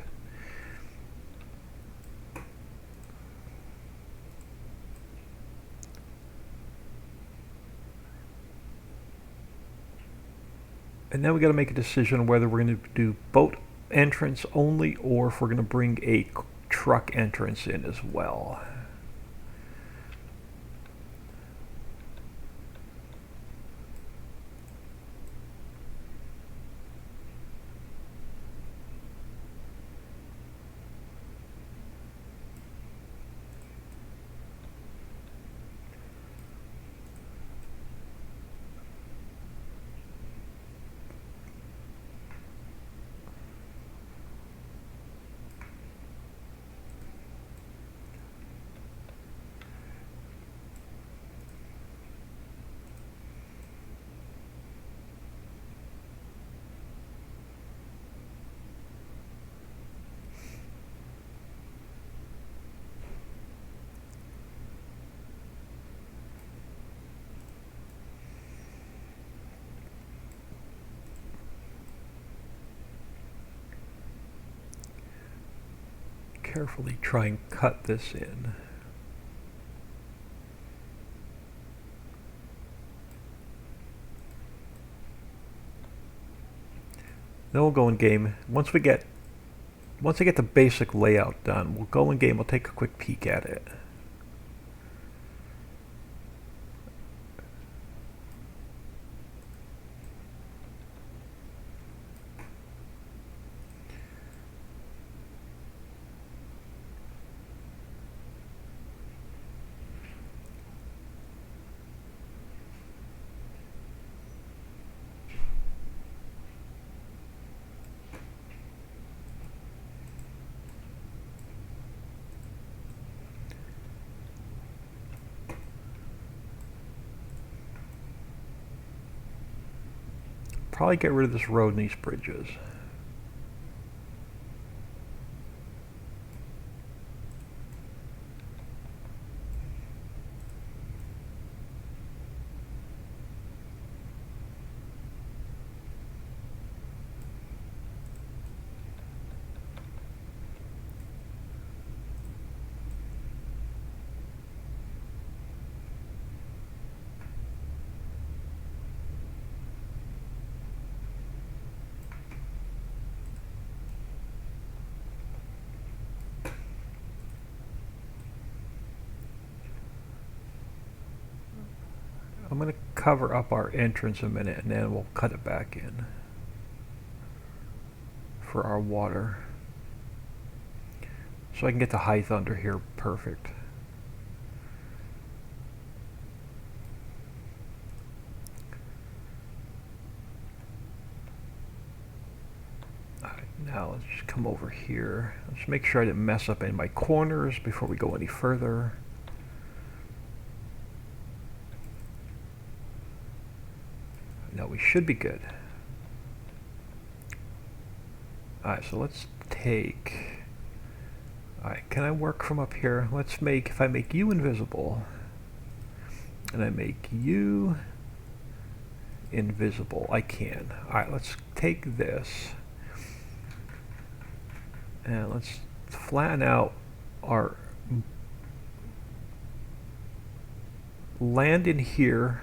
And now we got to make a decision whether we're going to do boat entrance only or if we're going to bring a truck entrance in as well. Carefully try and cut this in. Then we'll go in game. Once I get the basic layout done, we'll go in game, we'll take a quick peek at it. Probably get rid of this road and these bridges. I'm going to cover up our entrance a minute and then we'll cut it back in for our water. So I can get the height under here perfect. Alright, now let's just come over here. Let's make sure I didn't mess up any of my corners before we go any further. No, we should be good. Alright, so let's take... Alright, can I work from up here? Let's make, if I make you invisible, and I make you invisible, I can. Alright, let's take this, and let's flatten out our... land in here.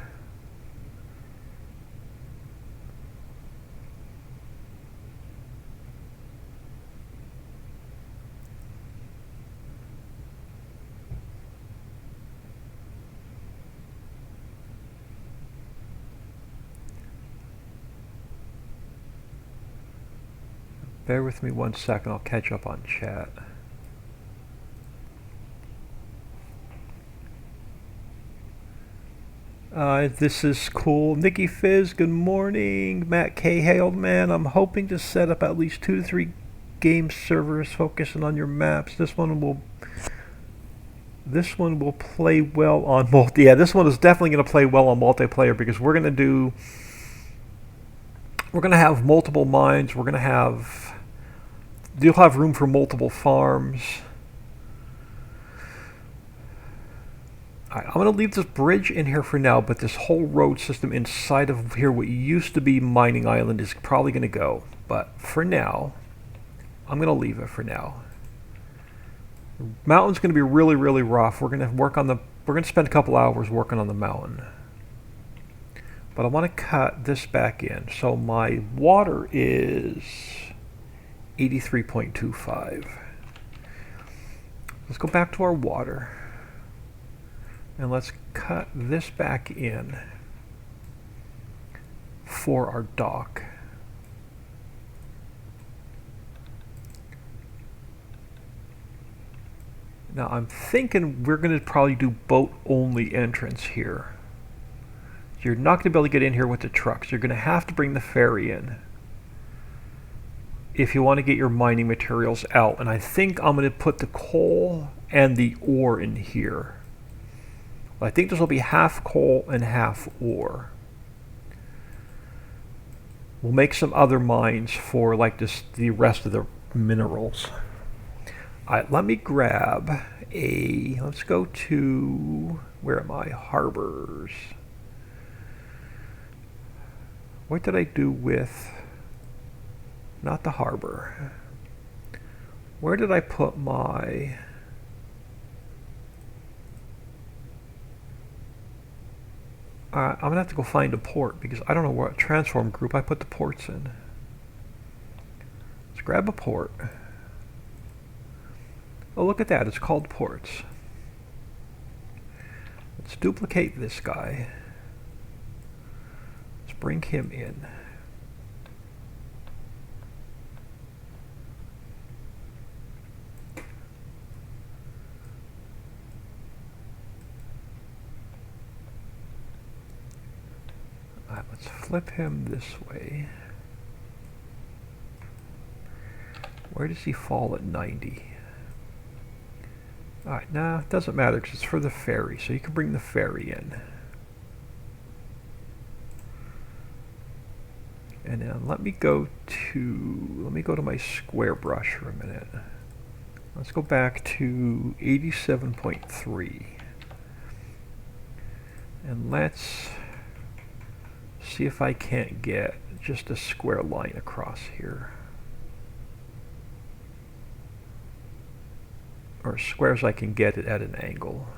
Bear with me 1 second, I'll catch up on chat. This is cool. Nikki Fizz, good morning. Matt K. Hey, old man, I'm hoping to set up at least 2 to 3 game servers focusing on your maps. This one will play well on multi. Yeah, this one is definitely going to play well on multiplayer because we're going to have multiple mines. You'll have room for multiple farms. I'm going to leave this bridge in here for now, but this whole road system inside of here, what used to be Mining Island, is probably going to go. But for now, I'm going to leave it for now. The mountain's going to be really, really rough. We're going to spend a couple hours working on the mountain. But I want to cut this back in. So my water is 83.25. Let's go back to our water. And let's cut this back in for our dock. Now I'm thinking we're going to probably do boat-only entrance here. You're not going to be able to get in here with the trucks. You're going to have to bring the ferry in if you want to get your mining materials out. And I think I'm going to put the coal and the ore in here. I think this will be half coal and half ore. We'll make some other mines for like the rest of the minerals. Alright, let me grab let's go to, where am I? Harbors. What did I do with, not the harbor. Where did I put my, I'm going to have to go find a port because I don't know what transform group I put the ports in. Let's grab a port. Oh, look at that. It's called ports. Let's duplicate this guy. Let's bring him in. Let's flip him this way. Where does he fall at 90? Alright, nah, it doesn't matter because it's for the ferry, so you can bring the ferry in. And then let me go to my square brush for a minute. Let's go back to 87.3. And let's see if I can't get just a square line across here. Or as square as I can get it at an angle.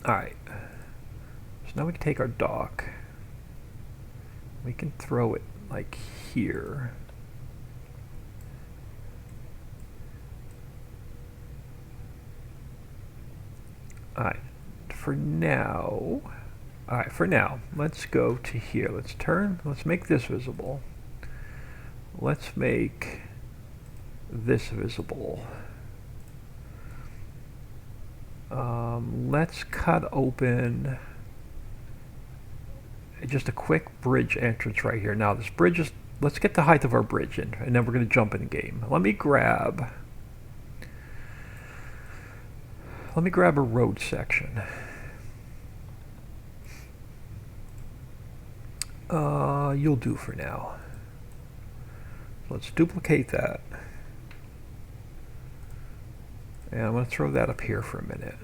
Alright. So now we can take our dock. We can throw it like here. Alright. For now, let's go to here. Let's make this visible. Let's make this visible. Let's cut open just a quick bridge entrance right here. Now this bridge is, let's get the height of our bridge in, and then we're going to jump in game. Let me grab a road section. You'll do for now. Let's duplicate that. And I'm going to throw that up here for a minute.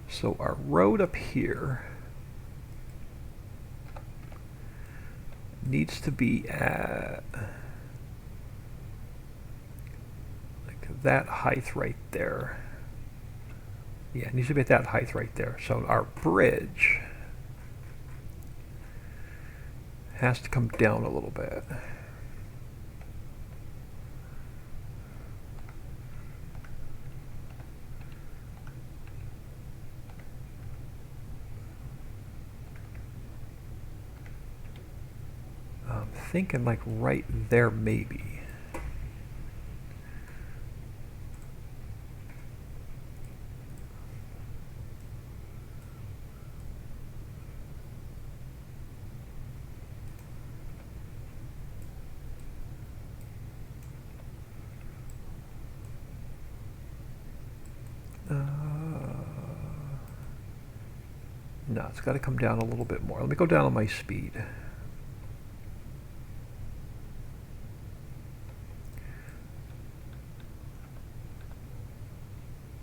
So our road up here needs to be at like that height right there. Yeah, it needs to be at that height right there. So our bridge has to come down a little bit. thinking like right there maybe. No, it's got to come down a little bit more. Let me go down on my speed.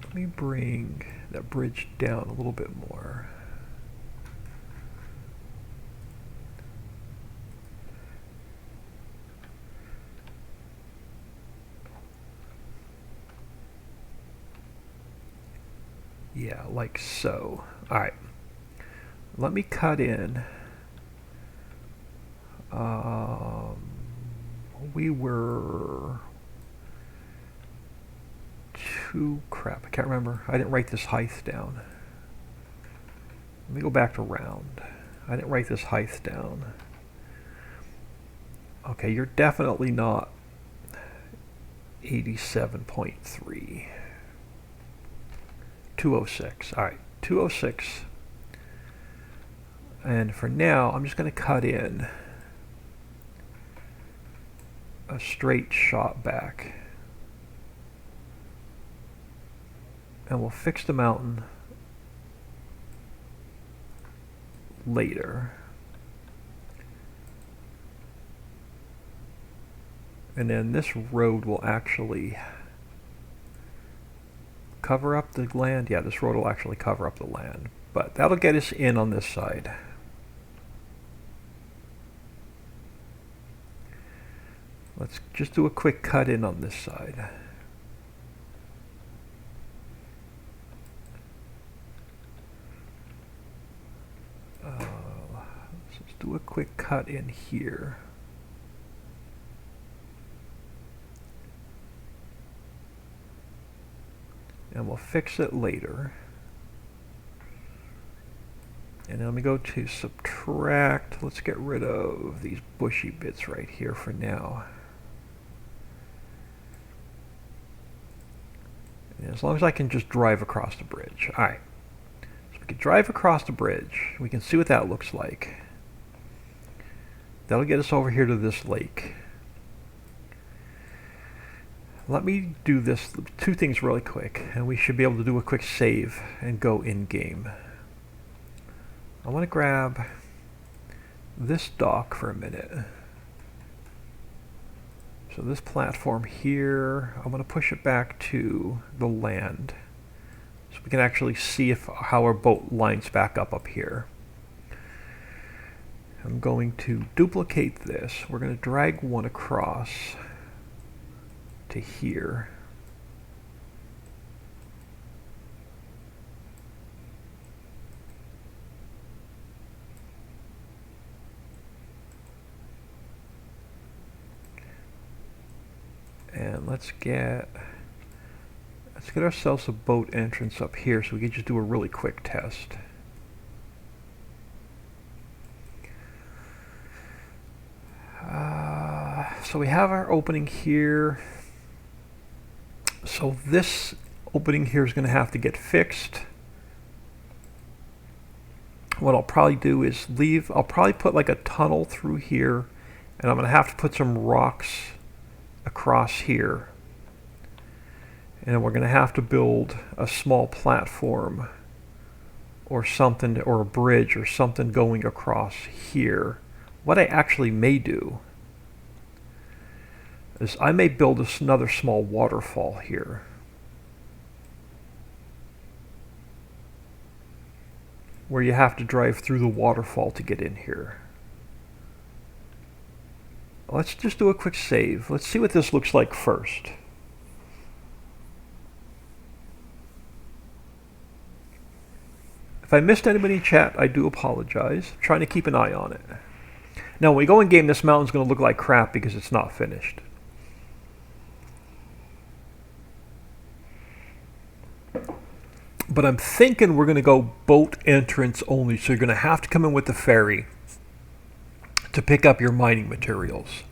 Let me bring that bridge down a little bit more. Yeah, like so. All right. Let me cut in. We were crap. I can't remember. I didn't write this height down. Let me go back to round. I didn't write this height down. Okay, you're definitely not 87.3. 206. All right, 206. And for now, I'm just going to cut in a straight shot back. And we'll fix the mountain later. And then this road will actually cover up the land. Yeah, this road will actually cover up the land. But that'll get us in on this side. Let's just do a quick cut in on this side. Let's do a quick cut in here. And we'll fix it later. And then let me go to subtract. Let's get rid of these bushy bits right here for now. And as long as I can just drive across the bridge. All right. So we can drive across the bridge. We can see what that looks like. That'll get us over here to this lake. Let me do this, two things really quick, and we should be able to do a quick save and go in-game. I want to grab this dock for a minute. So this platform here, I'm going to push it back to the land so we can actually see how our boat lines back up here. I'm going to duplicate this. We're going to drag one across to here. And let's get ourselves a boat entrance up here so we can just do a really quick test. So we have our opening here. So this opening here is going to have to get fixed. What I'll probably do is I'll probably put like a tunnel through here, and I'm going to have to put some rocks across here. And we're going to have to build a small platform or something, or a bridge or something going across here. What I actually may do is I may build another small waterfall here. Where you have to drive through the waterfall to get in here. Let's just do a quick save. Let's see what this looks like first. If I missed anybody in chat, I do apologize. I'm trying to keep an eye on it. Now when we go in game, this mountain's going to look like crap because it's not finished. But I'm thinking we're going to go boat entrance only, so you're going to have to come in with the ferry to pick up your mining materials.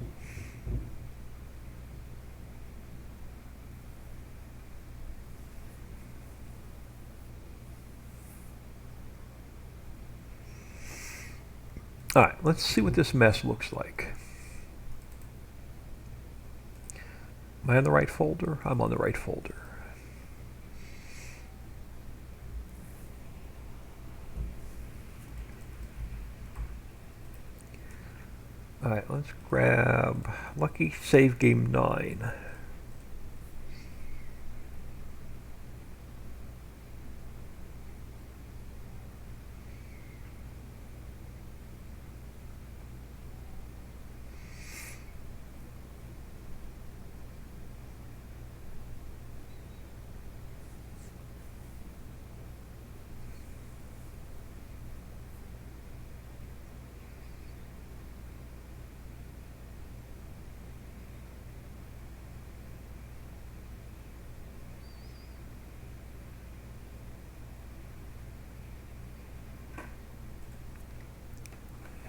Alright, let's see what this mess looks like. Am I on the right folder? I'm on the right folder. Alright, let's grab Lucky Save Game 9.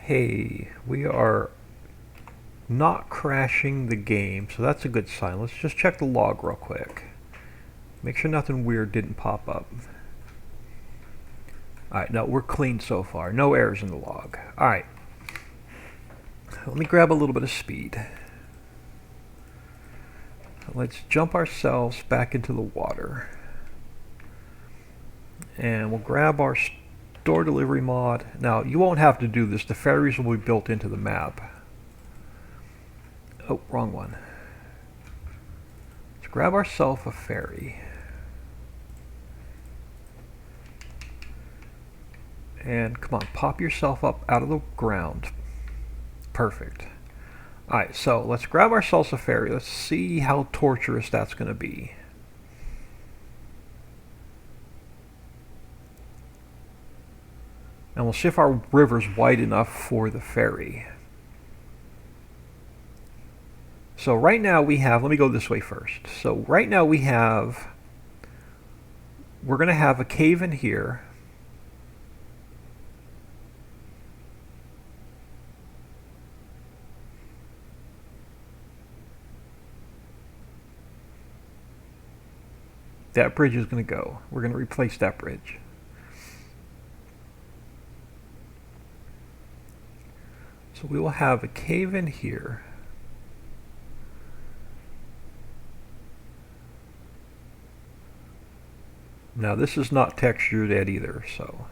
Hey, we are not crashing the game, so that's a good sign. Let's just check the log real quick. Make sure nothing weird didn't pop up. Alright, no, we're clean so far. No errors in the log. Alright. Let me grab a little bit of speed. Let's jump ourselves back into the water. And we'll grab our store delivery mod. Now, you won't have to do this. The ferries will be built into the map. Oh, wrong one. Let's grab ourselves a ferry. And come on, pop yourself up out of the ground. Perfect. Alright, so let's grab ourselves a ferry. Let's see how torturous that's going to be. And we'll see if our river's wide enough for the ferry. So right now we have, let me go this way first. So right now we're going to have a cave in here. That bridge is going to go. We're going to replace that bridge. So we will have a cave in here. Now this is not textured yet either, so.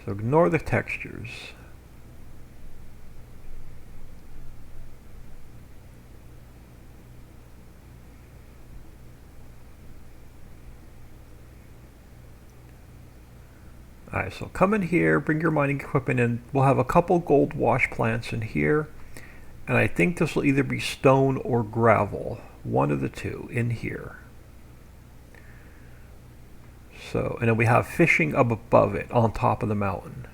So ignore the textures. Alright, so come in here, bring your mining equipment in. We'll have a couple gold wash plants in here. And I think this will either be stone or gravel. One of the two in here. So, and then we have fishing up above it on top of the mountain.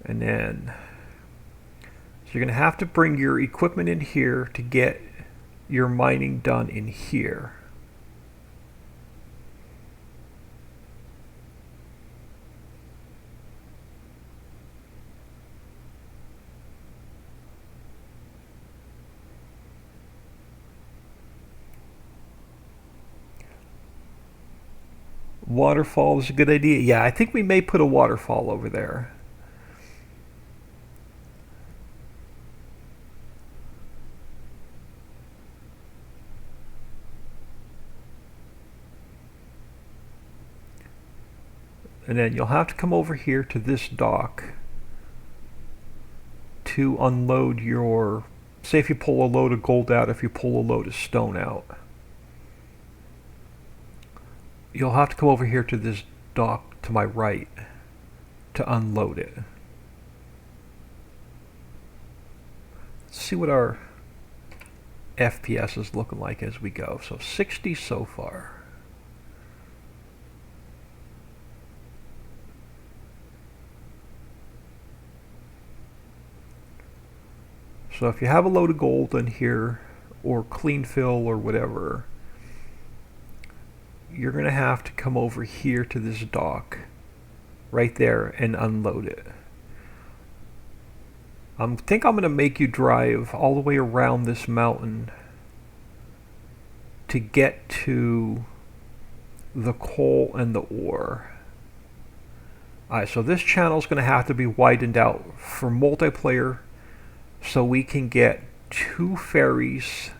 And then, so you're going to have to bring your equipment in here to get your mining done in here. Waterfall is a good idea. Yeah, I think we may put a waterfall over there. And then you'll have to come over here to this dock to unload your, say if you pull a load of gold out, if you pull a load of stone out. You'll have to come over here to this dock to my right to unload it. Let's see what our FPS is looking like as we go. So 60 so far. So if you have a load of gold in here, or clean fill or whatever, you're going to have to come over here to this dock right there and unload it. I think I'm going to make you drive all the way around this mountain to get to the coal and the ore. Alright, so this channel is going to have to be widened out for multiplayer so we can get 2 ferries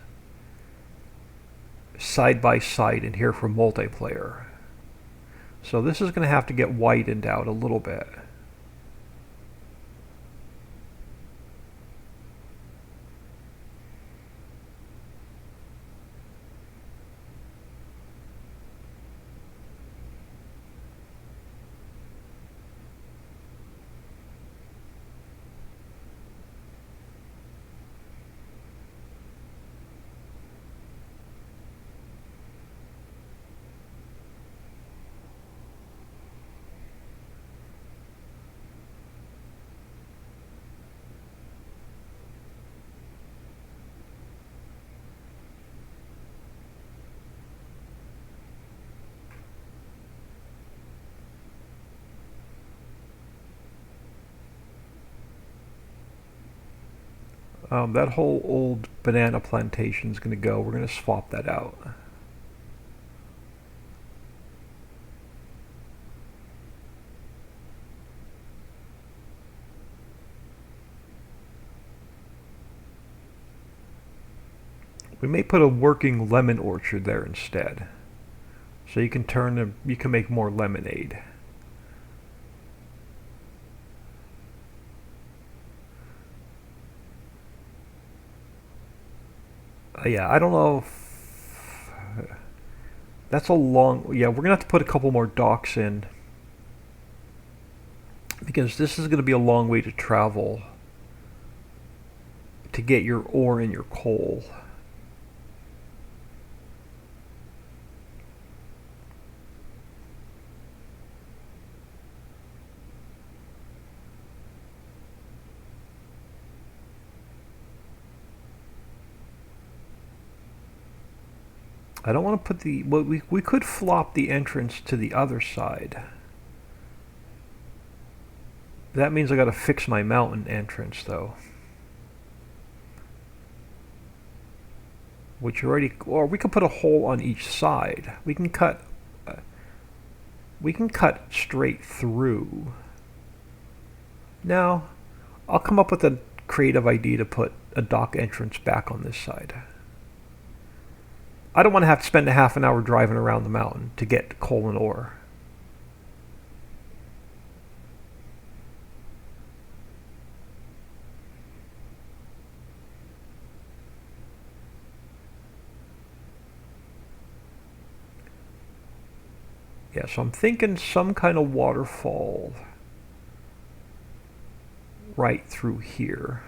side by side in here for multiplayer. So this is going to have to get widened out a little bit. That whole old banana plantation is going to go. We're going to swap that out. We may put a working lemon orchard there instead. So you can make more lemonade. Yeah, I don't know if that's a long. Yeah, we're gonna have to put a couple more docks in because this is gonna be a long way to travel to get your ore and your coal. I don't want to put the... Well, we could flop the entrance to the other side. That means I gotta fix my mountain entrance, though. Which already... Or we could put a hole on each side. We can cut straight through. Now, I'll come up with a creative idea to put a dock entrance back on this side. I don't want to have to spend a half an hour driving around the mountain to get coal and ore. Yeah, so I'm thinking some kind of waterfall right through here.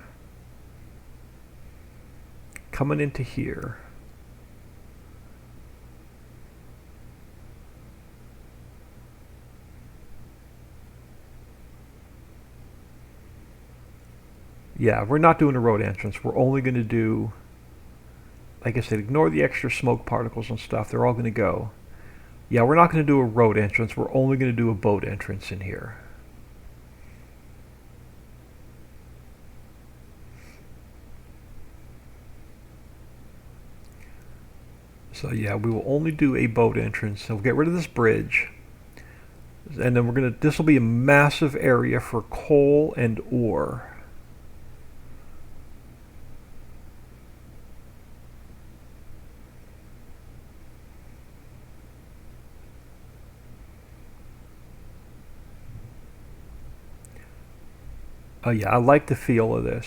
Coming into here. Yeah, we're not doing a road entrance. We're only going to do, like I said, ignore the extra smoke particles and stuff. They're all going to go. Yeah, we're not going to do a road entrance. We're only going to do a boat entrance in here. So yeah, we will only do a boat entrance. So we'll get rid of this bridge. And then this will be a massive area for coal and ore. Oh yeah, I like the feel of this.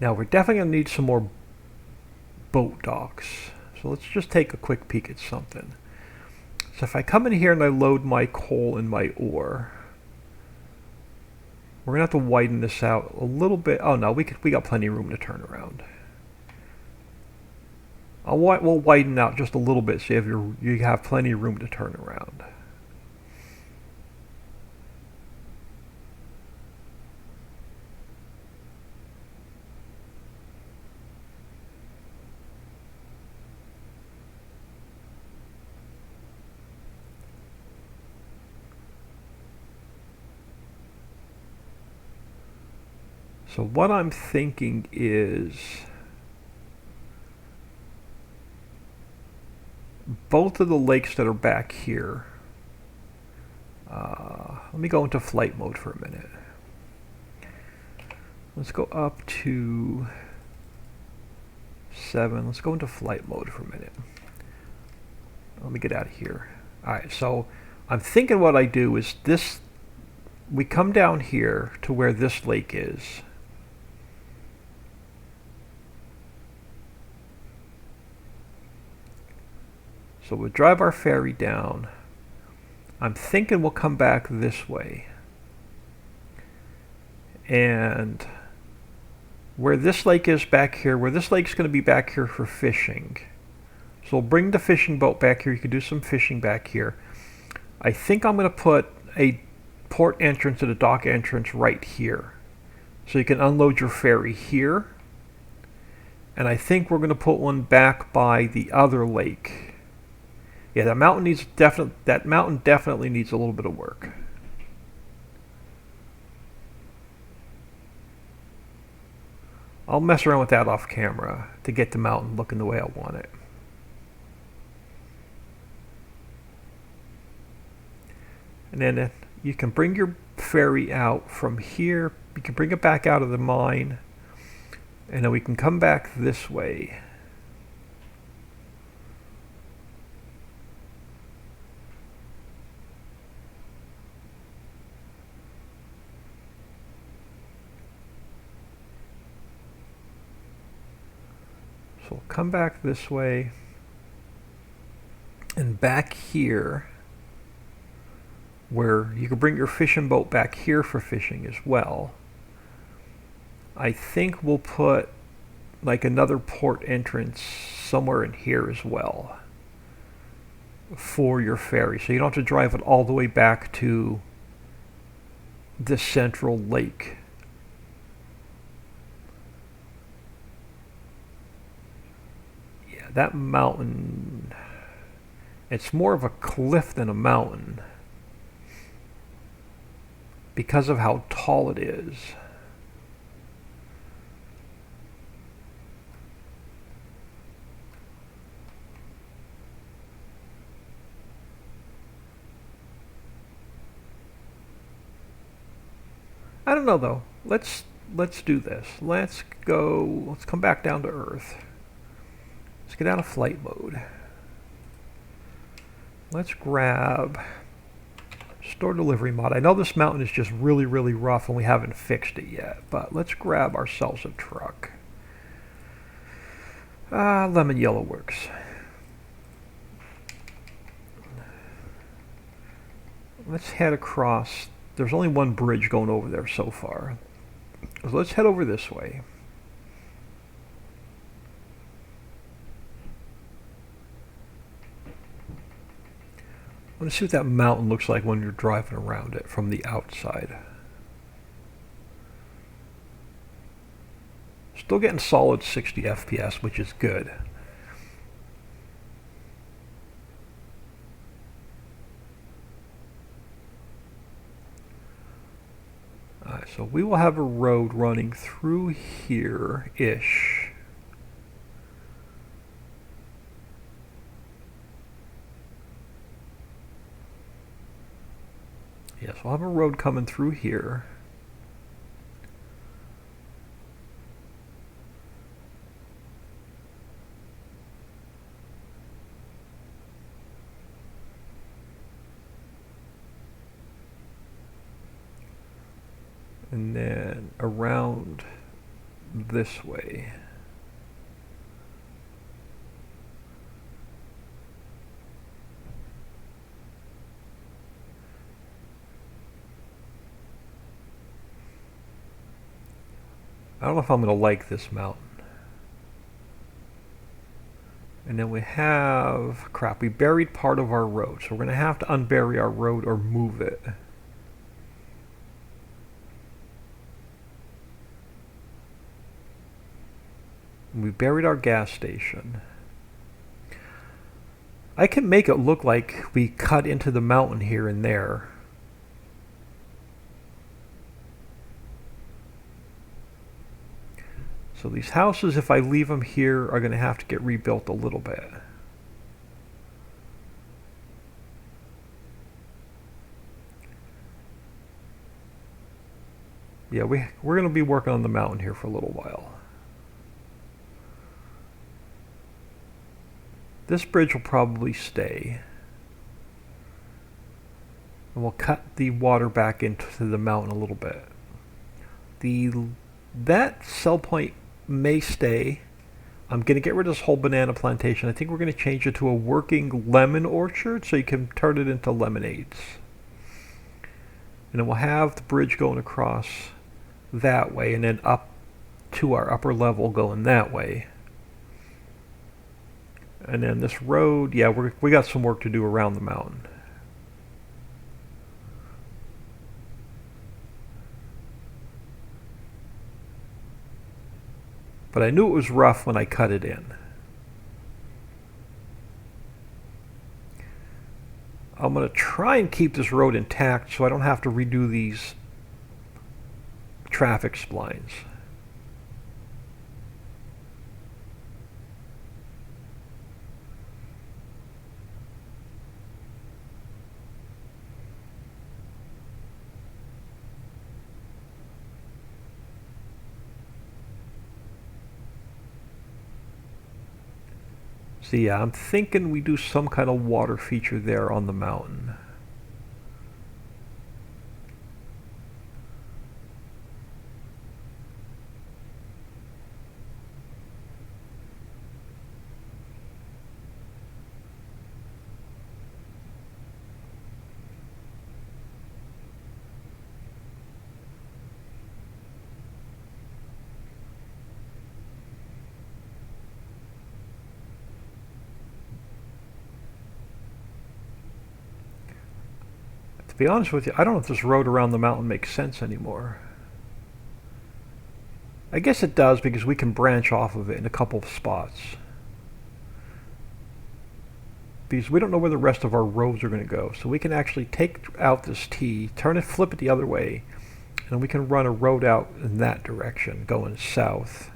Now we're definitely going to need some more boat docks. So let's just take a quick peek at something. So if I come in here and I load my coal and my ore, we're going to have to widen this out a little bit. Oh no, we got plenty of room to turn around. We'll widen out just a little bit so you have plenty of room to turn around. So what I'm thinking is both of the lakes that are back here. Let me go into flight mode for a minute. Let's go up to 7. Let's go into flight mode for a minute. Let me get out of here. Alright, so I'm thinking what I do is this, we come down here to where this lake is. So we'll drive our ferry down. I'm thinking we'll come back this way. And where this lake is back here, where this lake's going to be back here for fishing. So we'll bring the fishing boat back here. You can do some fishing back here. I think I'm going to put a port entrance and a dock entrance right here. So you can unload your ferry here. And I think we're going to put one back by the other lake. Yeah, that mountain definitely needs a little bit of work. I'll mess around with that off camera to get the mountain looking the way I want it. And then you can bring your ferry out from here. You can bring it back out of the mine. And then we can come back this way. So we'll come back this way. And back here, where you can bring your fishing boat back here for fishing as well. I think we'll put like another port entrance somewhere in here as well for your ferry, so you don't have to drive it all the way back to the central lake. Yeah, that mountain, it's more of a cliff than a mountain because of how tall it is. I don't know though. Let's do this. Let's come back down to Earth. Let's get out of flight mode. Let's grab store delivery mod. I know this mountain is just really, really rough and we haven't fixed it yet, but let's grab ourselves a truck. Lemon yellow works. Let's head across. There's only one bridge going over there so far. So let's head over this way. I want to see what that mountain looks like when you're driving around it from the outside. Still getting solid 60 FPS, which is good. Alright, so we will have a road running through here-ish. Yes, we'll have a road coming through here. And then around this way. I don't know if I'm going to like this mountain. And then we have, crap, we buried part of our road. So we're going to have to unbury our road or move it. We buried our gas station. I can make it look like we cut into the mountain here and there. So these houses, if I leave them here, are going to have to get rebuilt a little bit. Yeah, we're going to be working on the mountain here for a little while. This bridge will probably stay. And we'll cut the water back into the mountain a little bit. That sell point may stay. I'm going to get rid of this whole banana plantation. I think we're going to change it to a working lemon orchard so you can turn it into lemonades. And then we'll have the bridge going across that way and then up to our upper level going that way. And then this road, yeah, we got some work to do around the mountain. But I knew it was rough when I cut it in. I'm going to try and keep this road intact so I don't have to redo these traffic splines. So yeah, I'm thinking we do some kind of water feature there on the mountain. To be honest with you, I don't know if this road around the mountain makes sense anymore. I guess it does because we can branch off of it in a couple of spots. Because we don't know where the rest of our roads are going to go. So we can actually take out this T, turn it, flip it the other way, and we can run a road out in that direction, going south.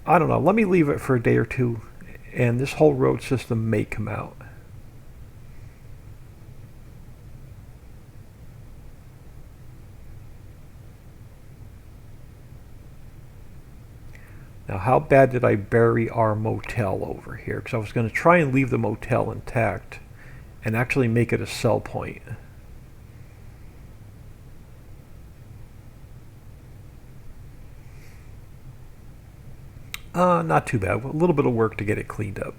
I don't know. Let me leave it for a day or two, and this whole road system may come out. Now, how bad did I bury our motel over here? Because I was going to try and leave the motel intact and actually make it a sell point. Not too bad. A little bit of work to get it cleaned up.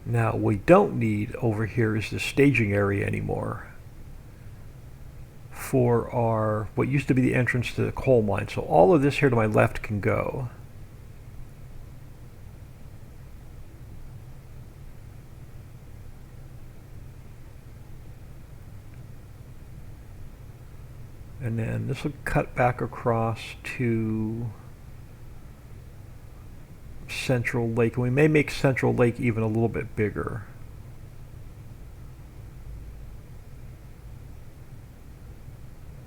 Now, we don't need over here is the staging area anymore for our, what used to be the entrance to the coal mine. So all of this here to my left can go. And then this will cut back across to Central Lake, and we may make Central Lake even a little bit bigger.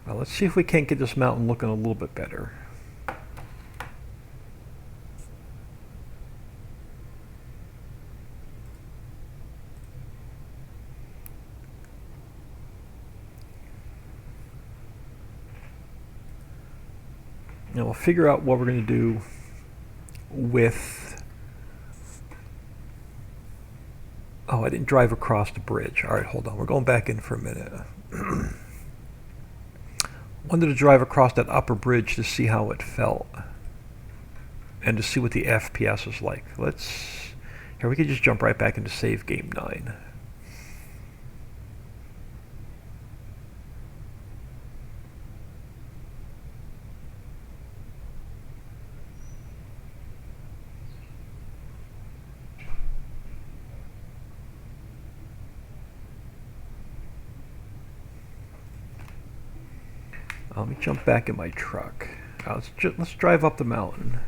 Now let's see if we can't get this mountain looking a little bit better. Now we'll figure out what we're going to do with, oh, I didn't drive across the bridge. All right, hold on. We're going back in for a minute. Wanted to drive across that upper bridge to see how it felt and to see what the FPS is like. Here we can just jump right back into save game 9. Let me jump back in my truck. Let's drive up the mountain.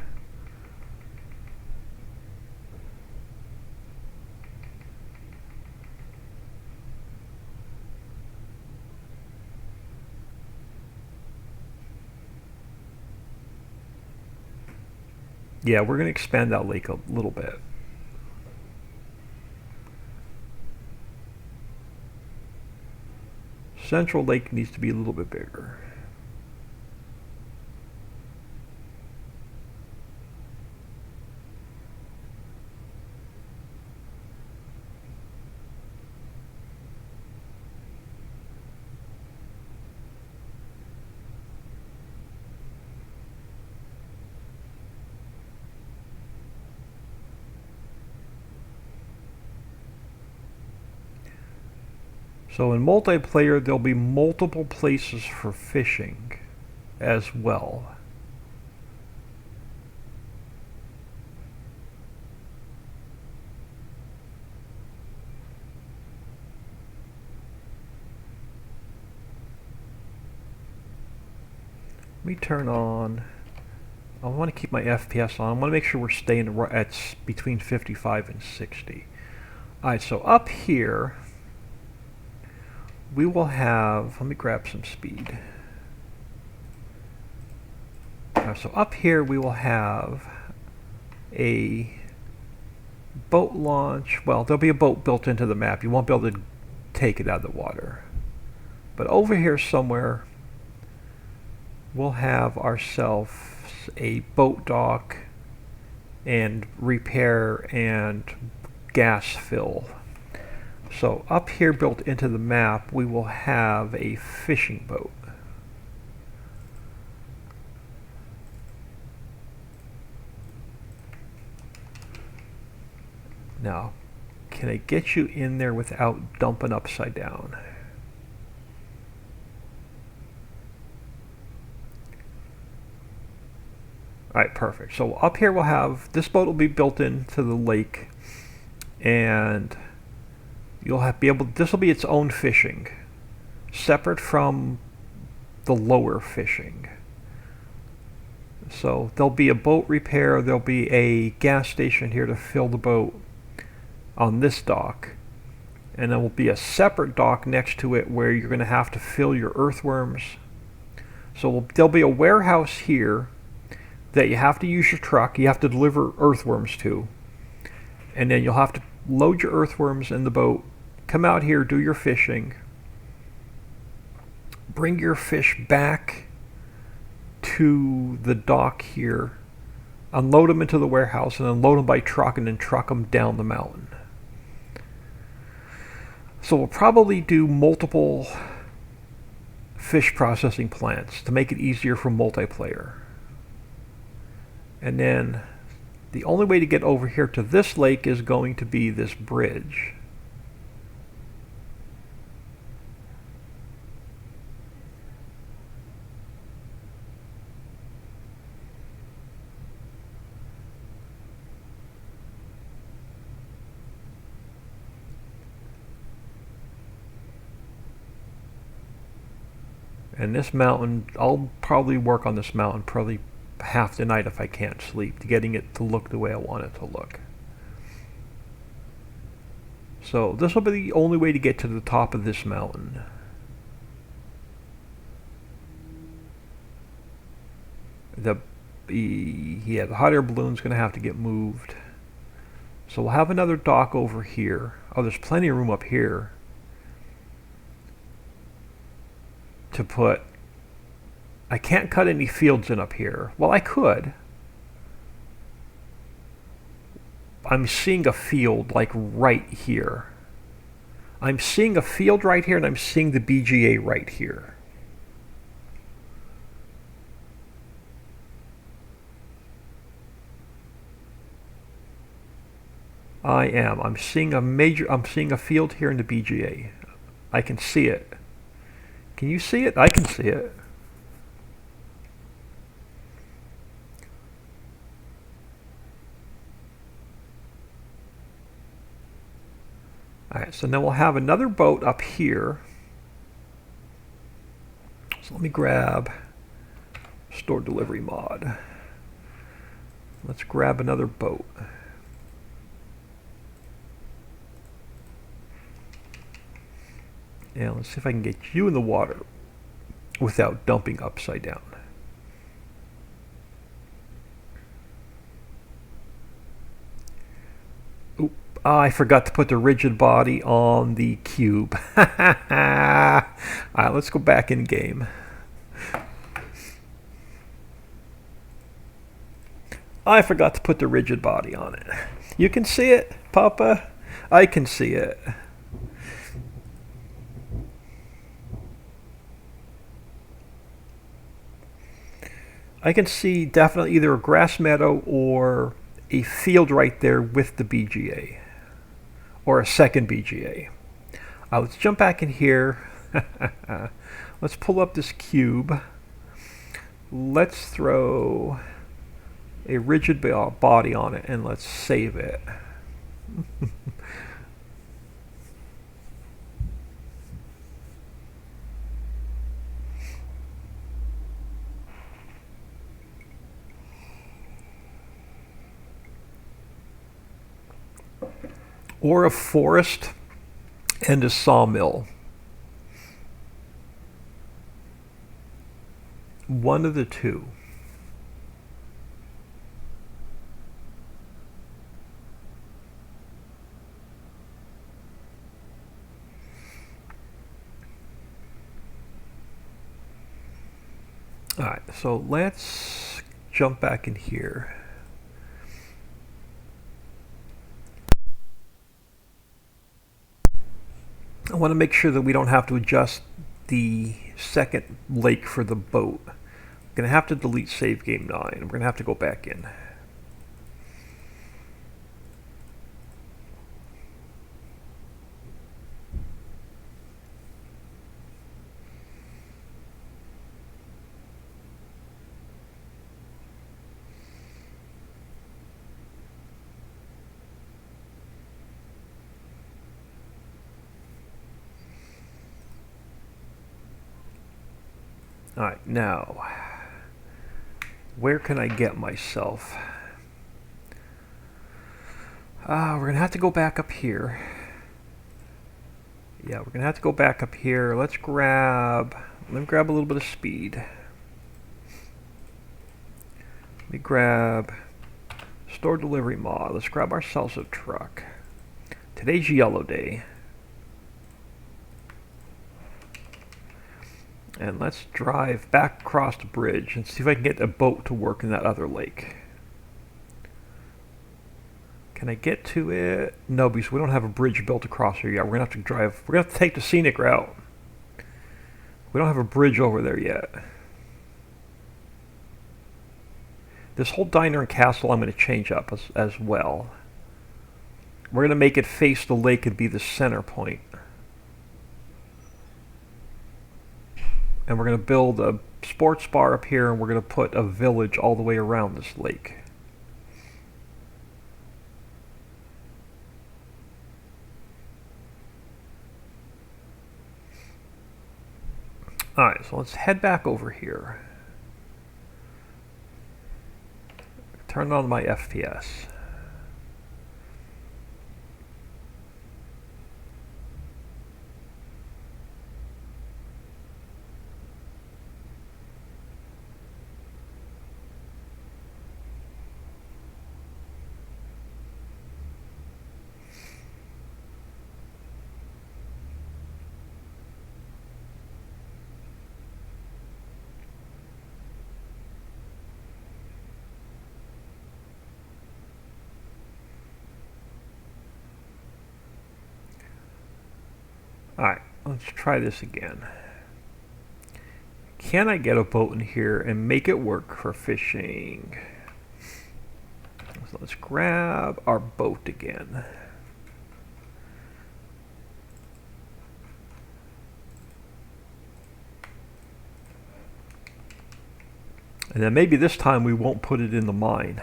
Yeah, we're going to expand that lake a little bit. Central Lake needs to be a little bit bigger. So in multiplayer, there'll be multiple places for fishing as well. Let me turn on. I want to keep my FPS on. I want to make sure we're staying at between 55 and 60. Alright, so up here, we will have, let me grab some speed. So up here we will have a boat launch. Well, there'll be a boat built into the map. You won't be able to take it out of the water. But over here somewhere, we'll have ourselves a boat dock and repair and gas fill. So up here built into the map, we will have a fishing boat. Now, can I get you in there without dumping upside down? Alright, perfect. So up here we'll have, this boat will be built into the lake, and you'll have be able, this will be its own fishing, separate from the lower fishing. So there'll be a boat repair, there'll be a gas station here to fill the boat on this dock, and there will be a separate dock next to it where you're going to have to fill your earthworms. So there'll be a warehouse here that you have to use your truck, you have to deliver earthworms to, and then you'll have to load your earthworms in the boat, come out here, do your fishing, bring your fish back to the dock here, unload them into the warehouse, and unload them by truck, and then truck them down the mountain. So we'll probably do multiple fish processing plants to make it easier for multiplayer. And then the only way to get over here to this lake is going to be this bridge. And this mountain, I'll probably work on this mountain probably half the night if I can't sleep, to getting it to look the way I want it to look. So this will be the only way to get to the top of this mountain. The hot air balloon's going to have to get moved. So we'll have another dock over here. Oh, there's plenty of room up here to put. I can't cut any fields in up here. Well, I could. I'm seeing a field like right here. I'm seeing a field right here, and I'm seeing the BGA right here. I am. I'm seeing a field here in the BGA. I can see it. Can you see it? I can see it. Alright, so now we'll have another boat up here. So let me grab store delivery mod. Let's grab another boat. And let's see if I can get you in the water without dumping upside down. Oh, I forgot to put the rigid body on the cube. Alright, let's go back in game. I forgot to put the rigid body on it. You can see it, Papa? I can see it. I can see definitely either a grass meadow or a field right there with the BGA. Or a second BGA. Let's jump back in here. Let's pull up this cube. Let's throw a rigid body on it and let's save it. Or a forest and a sawmill. One of the two. Alright, so let's jump back in here. I want to make sure that we don't have to adjust the second lake for the boat. I'm going to have to delete save game 9. We're going to have to go back in. Alright, now, where can I get myself? We're going to have to go back up here. Yeah, we're going to have to go back up here. Let me grab a little bit of speed. Let me grab store delivery mod. Let's grab ourselves a truck. Today's yellow day. And let's drive back across the bridge and see if I can get a boat to work in that other lake. Can I get to it? No, because we don't have a bridge built across here yet. We're going to have to drive. We're going to have to take the scenic route. We don't have a bridge over there yet. This whole diner and castle I'm going to change up as well. We're going to make it face the lake and be the center point. And we're going to build a sports bar up here, and we're going to put a village all the way around this lake. Alright, so let's head back over here. Turn on my FPS. Alright, let's try this again. Can I get a boat in here and make it work for fishing? So let's grab our boat again. And then maybe this time we won't put it in the mine.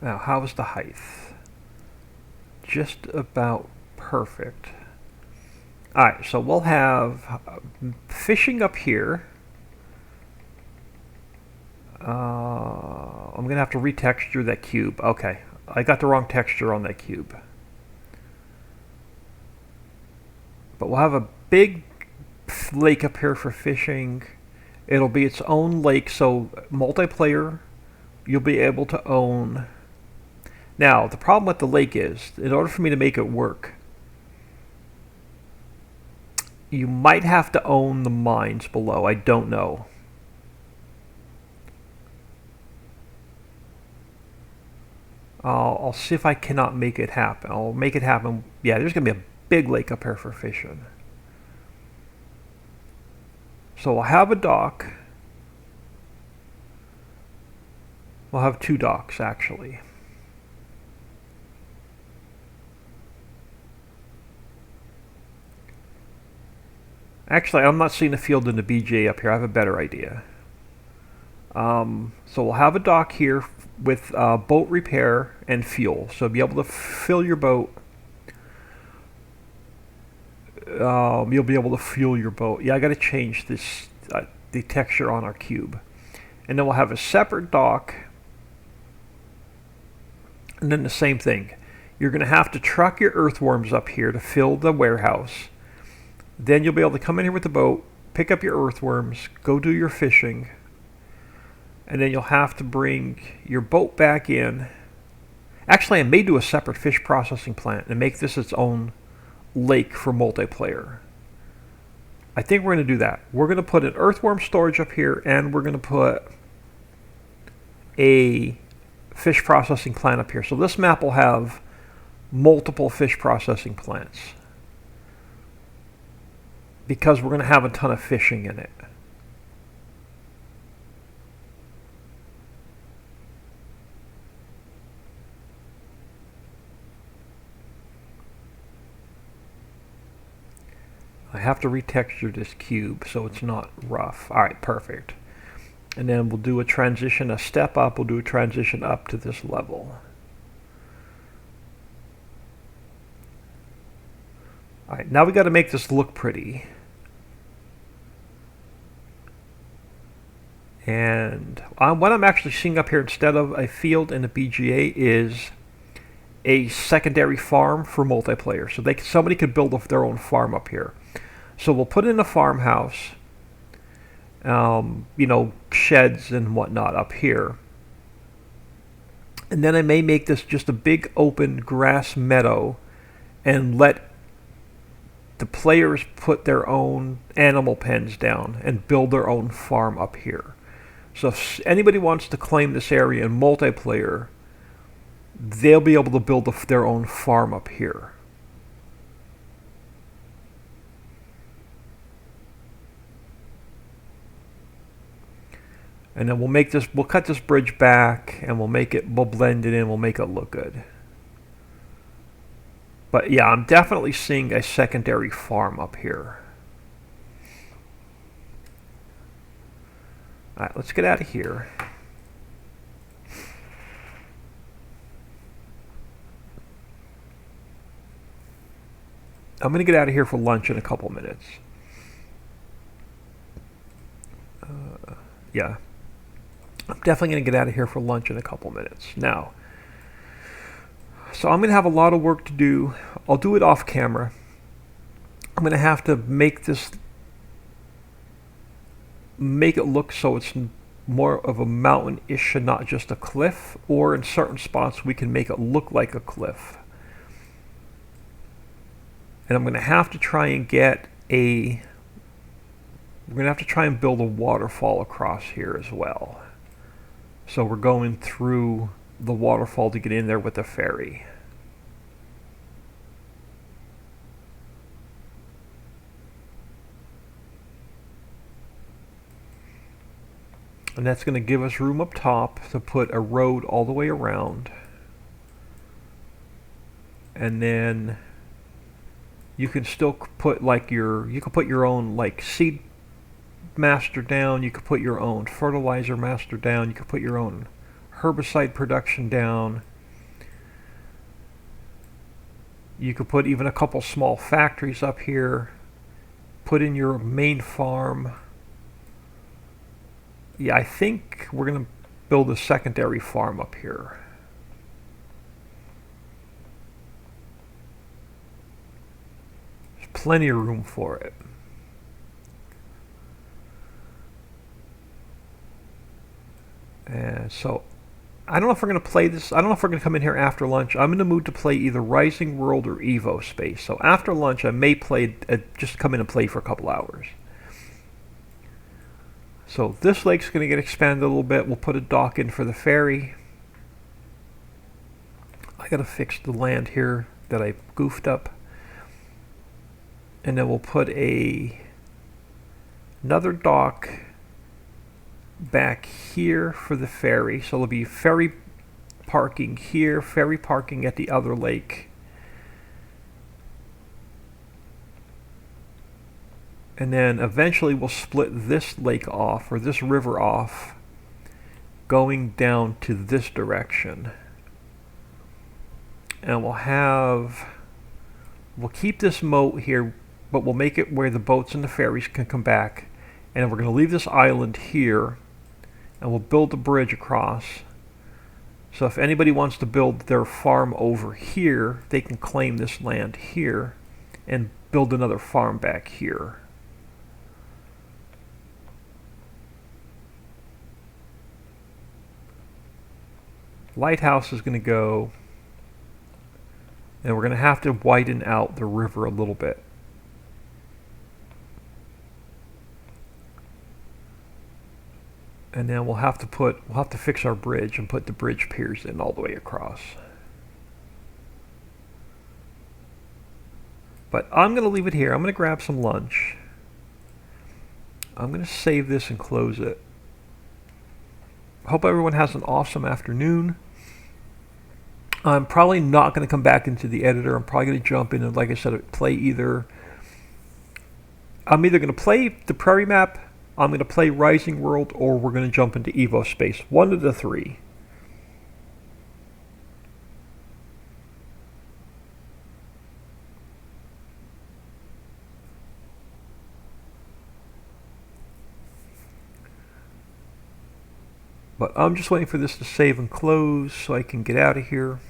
Now, how's the height? Just about perfect. Alright, so we'll have fishing up here. I'm going to have to retexture that cube. Okay, I got the wrong texture on that cube. But we'll have a big lake up here for fishing. It'll be its own lake, so multiplayer, you'll be able to own. Now, the problem with the lake is, in order for me to make it work, you might have to own the mines below. I don't know. I'll see if I cannot make it happen. I'll make it happen. Yeah, there's going to be a big lake up here for fishing. So we'll have a dock. We'll have 2 docks, actually. Actually, I'm not seeing the field in the BJ up here. I have a better idea. So we'll have a dock here with boat repair and fuel. So be able to fill your boat. You'll be able to fuel your boat. Yeah, I got to change this the texture on our cube. And then we'll have a separate dock. And then the same thing. You're going to have to truck your earthworms up here to fill the warehouse. Then you'll be able to come in here with the boat, pick up your earthworms, go do your fishing. And then you'll have to bring your boat back in. Actually, I may do a separate fish processing plant and make this its own lake for multiplayer. I think we're going to do that. We're going to put an earthworm storage up here, and we're going to put a fish processing plant up here. So this map will have multiple fish processing plants because we're going to have a ton of fishing in it. I have to retexture this cube so it's not rough. Alright, perfect. And then we'll do a transition, a step up, we'll do a transition up to this level. Alright, now we got to make this look pretty. And what I'm actually seeing up here instead of a field in the BGA is a secondary farm for multiplayer. So somebody could build their own farm up here. So we'll put in a farmhouse, sheds and whatnot up here. And then I may make this just a big open grass meadow and let the players put their own animal pens down and build their own farm up here. So if anybody wants to claim this area in multiplayer, they'll be able to build their own farm up here. And then we'll cut this bridge back and we'll blend it in, we'll make it look good. But yeah, I'm definitely seeing a secondary farm up here. Alright, let's get out of here. I'm going to get out of here for lunch in a couple minutes. Yeah. I'm definitely going to get out of here for lunch in a couple minutes. Now, so I'm going to have a lot of work to do. I'll do it off camera. I'm going to have to make it look so it's more of a mountain-ish and not just a cliff, or in certain spots we can make it look like a cliff. And I'm going to have to try and we're going to have to try and build a waterfall across here as well. So we're going through the waterfall to get in there with the ferry. And that's going to give us room up top to put a road all the way around. And then you can still put you can put your own seed master down, you could put your own fertilizer master down, you could put your own herbicide production down. You could put even a couple small factories up here, put in your main farm. Yeah, I think we're going to build a secondary farm up here. There's plenty of room for it. And so I don't know if we're going to play this. I don't know if we're going to come in here after lunch. I'm in the mood to play either Rising World or Evo Space. So after lunch, I may play, just come in and play for a couple hours. So this lake's going to get expanded a little bit. We'll put a dock in for the ferry. I got to fix the land here that I goofed up. And then we'll put another dock back here for the ferry. So there'll be ferry parking here, ferry parking at the other lake. And then eventually we'll split this lake off, or this river off, going down to this direction. And we'll keep this moat here, but we'll make it where the boats and the ferries can come back. And we're going to leave this island here, and we'll build a bridge across. So if anybody wants to build their farm over here, they can claim this land here and build another farm back here. Lighthouse is going to go, and we're going to have to widen out the river a little bit. And then we'll have to fix our bridge and put the bridge piers in all the way across. But I'm going to leave it here. I'm going to grab some lunch. I'm going to save this and close it. Hope everyone has an awesome afternoon. I'm probably not going to come back into the editor. I'm probably going to jump in and, like I said, I'm either going to play the Prairie Map, I'm going to play Rising World, or we're going to jump into Evo Space. One of the three. But I'm just waiting for this to save and close so I can get out of here.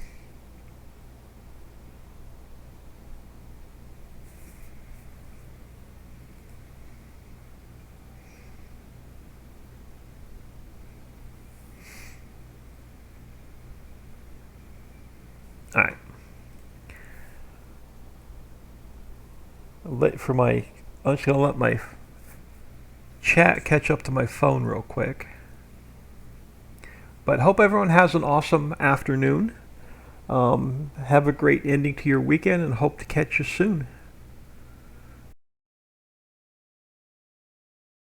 Alright. I'm just going to let my chat catch up to my phone real quick. But hope everyone has an awesome afternoon. Have a great ending to your weekend, and hope to catch you soon.